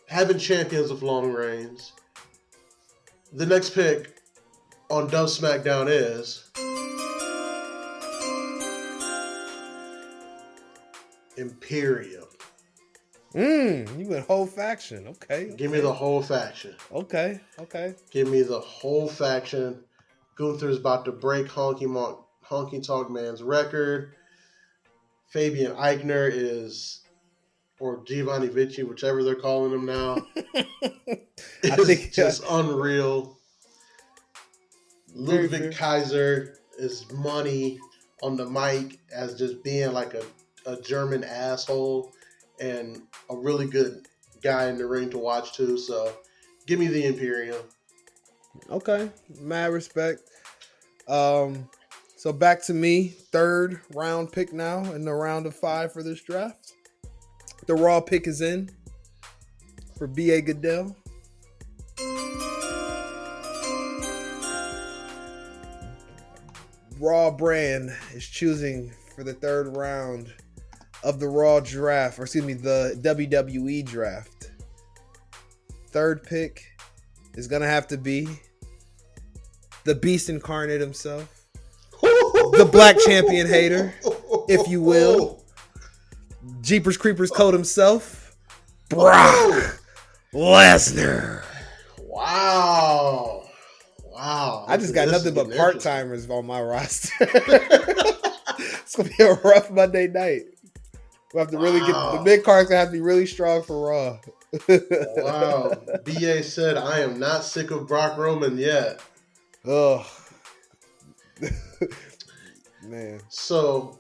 having champions of long reigns, the next pick on Dub SmackDown is Imperium. You went whole faction. Okay. Give me the whole faction. Okay. Give me the whole faction. Gunther's about to break Honky Tonk Man's record. Fabian Eichner is, or Giovanni Vici, whichever they're calling him now, is just unreal. Ludwig Kaiser is money on the mic as just being like a German asshole and a really good guy in the ring to watch too. So give me the Imperium. Okay. Mad respect. So back to me, third round pick now in the round of 5 for this draft. The Raw pick is in for B.A. Goodell. Raw brand is choosing for the third round of the Raw draft, or excuse me, the WWE draft. Third pick is going to have to be the Beast Incarnate himself. The Black Champion Hater, if you will. Jeepers Creepers Code himself. Brock Lesnar. Wow. I just got nothing but part-timers on my roster. It's going to be a rough Monday night. We'll have to really get the mid-card's going to have to be really strong for Raw. Wow. BA said, I am not sick of Brock Roman yet. Oh. Man. So,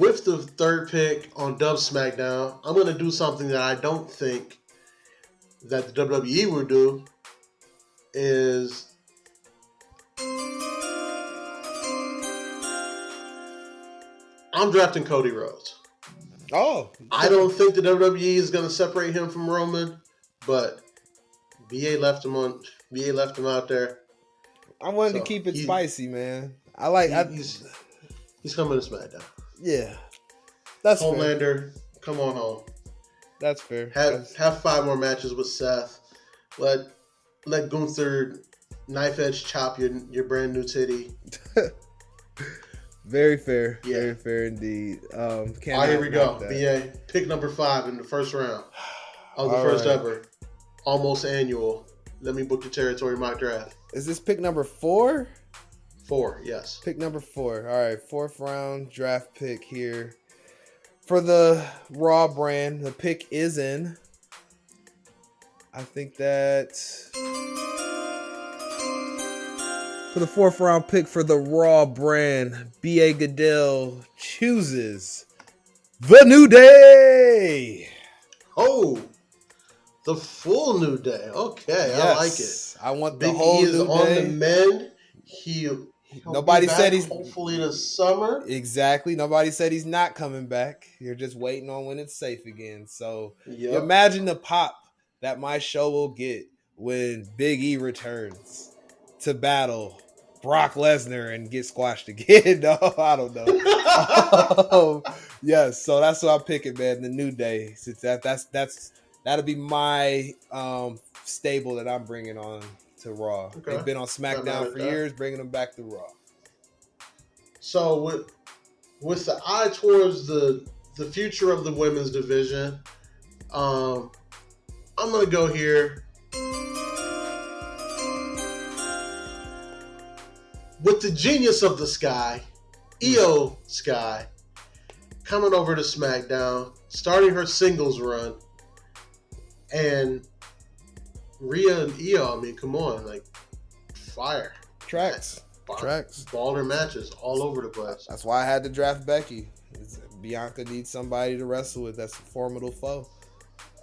with the third pick on Dub SmackDown, I'm going to do something that I don't think that the WWE would do is I'm drafting Cody Rhodes. Oh. I don't think the WWE is going to separate him from Roman, but BA left him out there. I wanted to keep it spicy, man. I like he's coming to SmackDown. Yeah. That's Homelander, fair. Come on home. That's fair. Have 5 more matches with Seth. Let Gunther knife edge chop your brand new titty. Very fair. Yeah. Very fair indeed. All right, here we go. BA, pick number 5 in the first round of the first ever almost annual. Let me book the territory mock draft. Is this pick number 4? 4, yes. Pick number 4. All right, 4th round draft pick here. For the Raw brand, the pick is in. I think that for the 4th round pick for the Raw brand, B.A. Goodell chooses the New Day. Oh, the full New Day. Okay, yes. I like it. I want the Big whole E is New on Day. the mend. Nobody said he's hopefully this summer. Exactly. Nobody said he's not coming back. You're just waiting on when it's safe again. So imagine the pop that my show will get when Big E returns to battle Brock Lesnar and get squashed again. No, I don't know. Yes, so that's what I'm picking, man. The New Day. Since that'll be my stable that I'm bringing on to Raw. Okay. They've been on SmackDown for years, bringing them back to Raw. So with the eye towards the future of the women's division, I'm gonna go here with the genius of the Sky, Io Sky, coming over to SmackDown, starting her singles run, and Rhea and Io, I mean, come on, like, fire. Tracks. Baller matches all over the place. That's why I had to draft Becky. Bianca needs somebody to wrestle with. That's a formidable foe.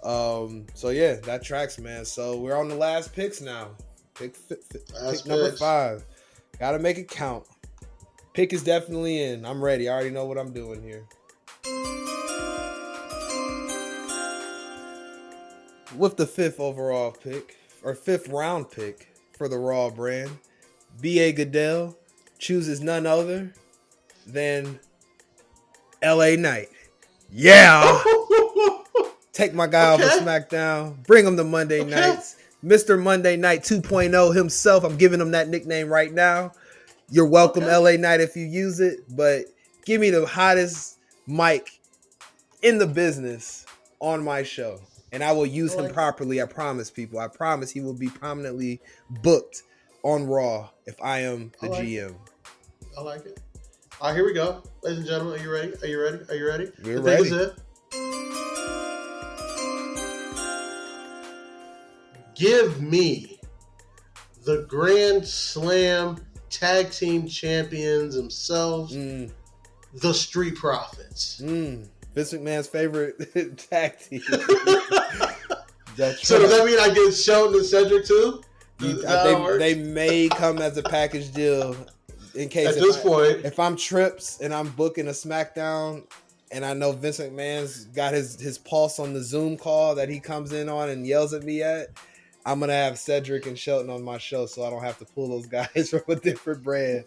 So yeah, that tracks, man. So we're on the last picks now. Pick number 5. Gotta make it count. Pick is definitely in. I'm ready. I already know what I'm doing here. With the 5th overall pick, or 5th round pick for the Raw brand, B.A. Goodell chooses none other than LA Knight. Yeah! Take my guy off of SmackDown. Bring him to Monday nights. Mr. Monday Night 2.0 himself. I'm giving him that nickname right now. You're welcome, LA Knight, if you use it. But give me the hottest mic in the business on my show. And I will use him properly. I promise, people. I promise he will be prominently booked on Raw if I am the GM. I like it. All right, here we go. Ladies and gentlemen, are you ready? Are you ready? Are you ready? We're ready. Give me the Grand Slam Tag Team Champions themselves, the Street Profits. Vince McMahon's favorite tag team. So does that mean I get Shelton and Cedric too? They may come as a package deal in case at this point. If I'm Trips and I'm booking a SmackDown and I know Vince McMahon's got his pulse on the Zoom call that he comes in on and yells at me at, I'm gonna have Cedric and Shelton on my show, so I don't have to pull those guys from a different brand.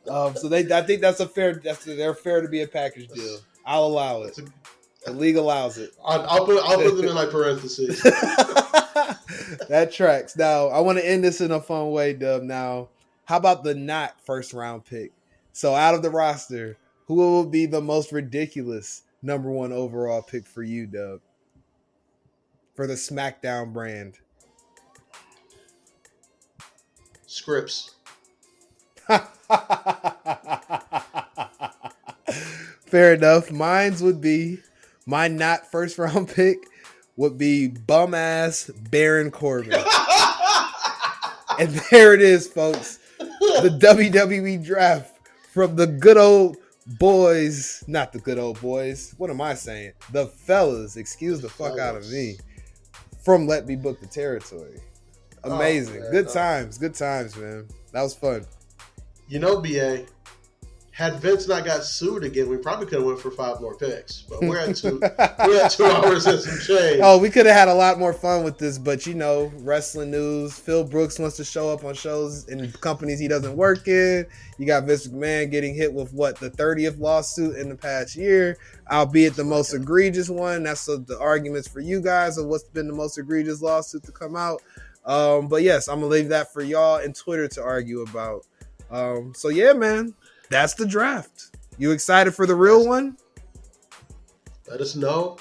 I think they're fair to be a package deal. I'll allow it. The league allows it. I'll put them in like parentheses. That tracks. Now I want to end this in a fun way, Dub. Now, how about the not first round pick? So out of the roster, who will be the most ridiculous number 1 overall pick for you, Dub? For the SmackDown brand. Scripps. Fair enough. My not first round pick would be bum ass Baron Corbin. And there it is, folks. The WWE draft from the good old boys. Not the good old boys. What am I saying? The fellas. Excuse the fuck out of me. From Let Me Book the Territory. Amazing. Good times, man. That was fun. You know, BA, had Vince not got sued again, we probably could have went for 5 more picks. But we're at 2 hours and some change. Oh, we could have had a lot more fun with this, but you know, wrestling news. Phil Brooks wants to show up on shows in companies he doesn't work in. You got Vince McMahon getting hit with the 30th lawsuit in the past year, albeit the most egregious one. That's the arguments for you guys of what's been the most egregious lawsuit to come out. But yes, I'm gonna leave that for y'all and Twitter to argue about. So yeah, man, that's the draft. You excited for the real one? Let us know.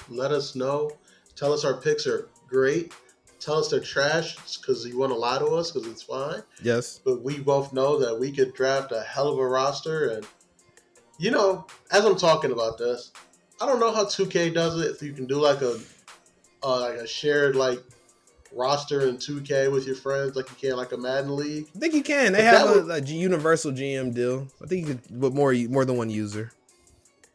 Tell us our picks are great. Tell us they're trash because you want to lie to us because it's fine. Yes. But we both know that we could draft a hell of a roster. And, you know, as I'm talking about this, I don't know how 2K does it. If you can do like a shared roster in 2K with your friends like you can like a Madden League. I think you can. They have a universal GM deal. I think you could, but more than one user.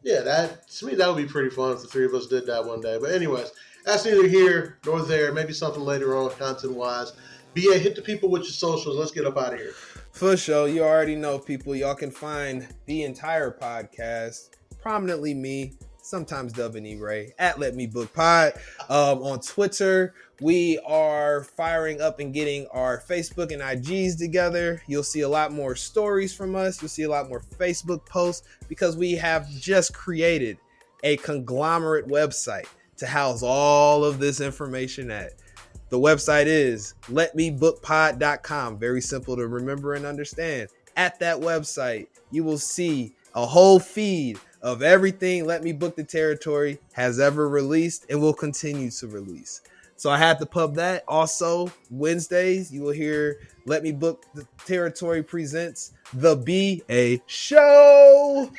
Yeah, to me that would be pretty fun if the 3 of us did that one day. But anyways, that's neither here nor there. Maybe something later on, content-wise. BA, hit the people with your socials. Let's get up out of here. For sure. You already know, people. Y'all can find the entire podcast, prominently me, sometimes Dub and E-Ray, at Let Me Book Pod. On Twitter, we are firing up and getting our Facebook and IGs together. You'll see a lot more stories from us. You'll see a lot more Facebook posts because we have just created a conglomerate website to house all of this information at. The website is letmebookpod.com. Very simple to remember and understand. At that website, you will see a whole feed of everything Let Me Book the Territory has ever released and will continue to release. So I had to pub that. Also, Wednesdays, you will hear Let Me Book the Territory presents The BA Show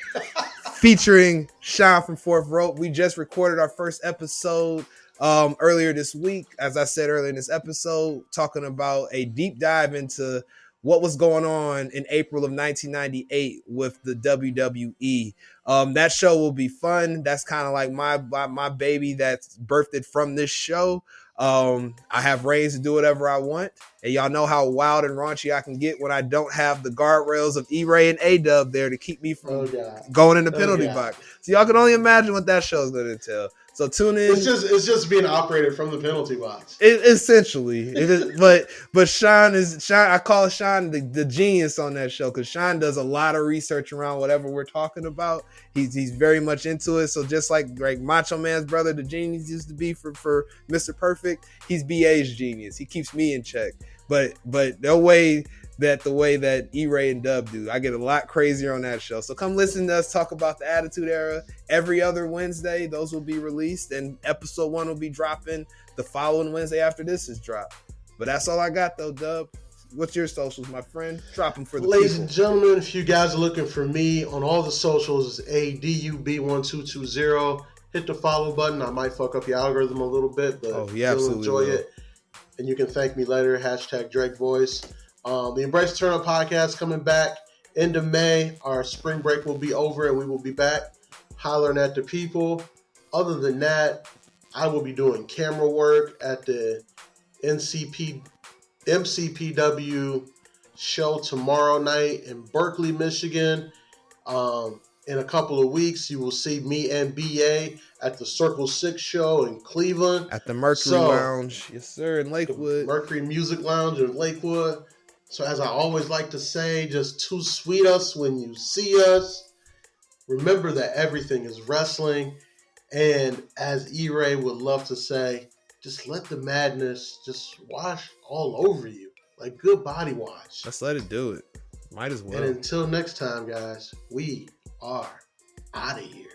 featuring Sean from Fourth Rope. We just recorded our first episode earlier this week. As I said earlier in this episode, talking about a deep dive into what was going on in April of 1998 with the WWE. That show will be fun. That's kind of like my baby that's birthed from this show. I have reigns to do whatever I want. And y'all know how wild and raunchy I can get when I don't have the guardrails of E-Ray and A-Dub there to keep me from going in the penalty box. So y'all can only imagine what that show is going to entail. So tune in. It's just being operated from the penalty box. Essentially, it is. But Sean. I call Sean the genius on that show because Sean does a lot of research around whatever we're talking about. He's very much into it. So just like Macho Man's brother, the genius used to be for Mr. Perfect, he's BA's genius. He keeps me in check. But the way that E-Ray and Dub do, I get a lot crazier on that show. So come listen to us talk about the Attitude Era every other Wednesday. Those will be released, and episode 1 will be dropping the following Wednesday after this is dropped. But that's all I got though, Dub. What's your socials, my friend? Drop them for the Ladies people. and gentlemen, if you guys are looking for me on all the socials, it's ADUB1220. Hit the follow button. I might fuck up your algorithm a little bit, but you'll enjoy it. And you can thank me later. # Drake Voice. The Embrace the Turn Up podcast coming back end of May. Our spring break will be over and we will be back hollering at the people. Other than that, I will be doing camera work at the MCPW show tomorrow night in Berkeley, Michigan. In a couple of weeks, you will see me and BA at the Circle 6 show in Cleveland. At the Mercury Lounge. Yes, sir, in Lakewood. Mercury Music Lounge in Lakewood. So as I always like to say, just to sweet us when you see us. Remember that everything is wrestling. And as E-Ray would love to say, just let the madness just wash all over you. Like good body wash. Let's let it do it. Might as well. And until next time, guys, we are out of here.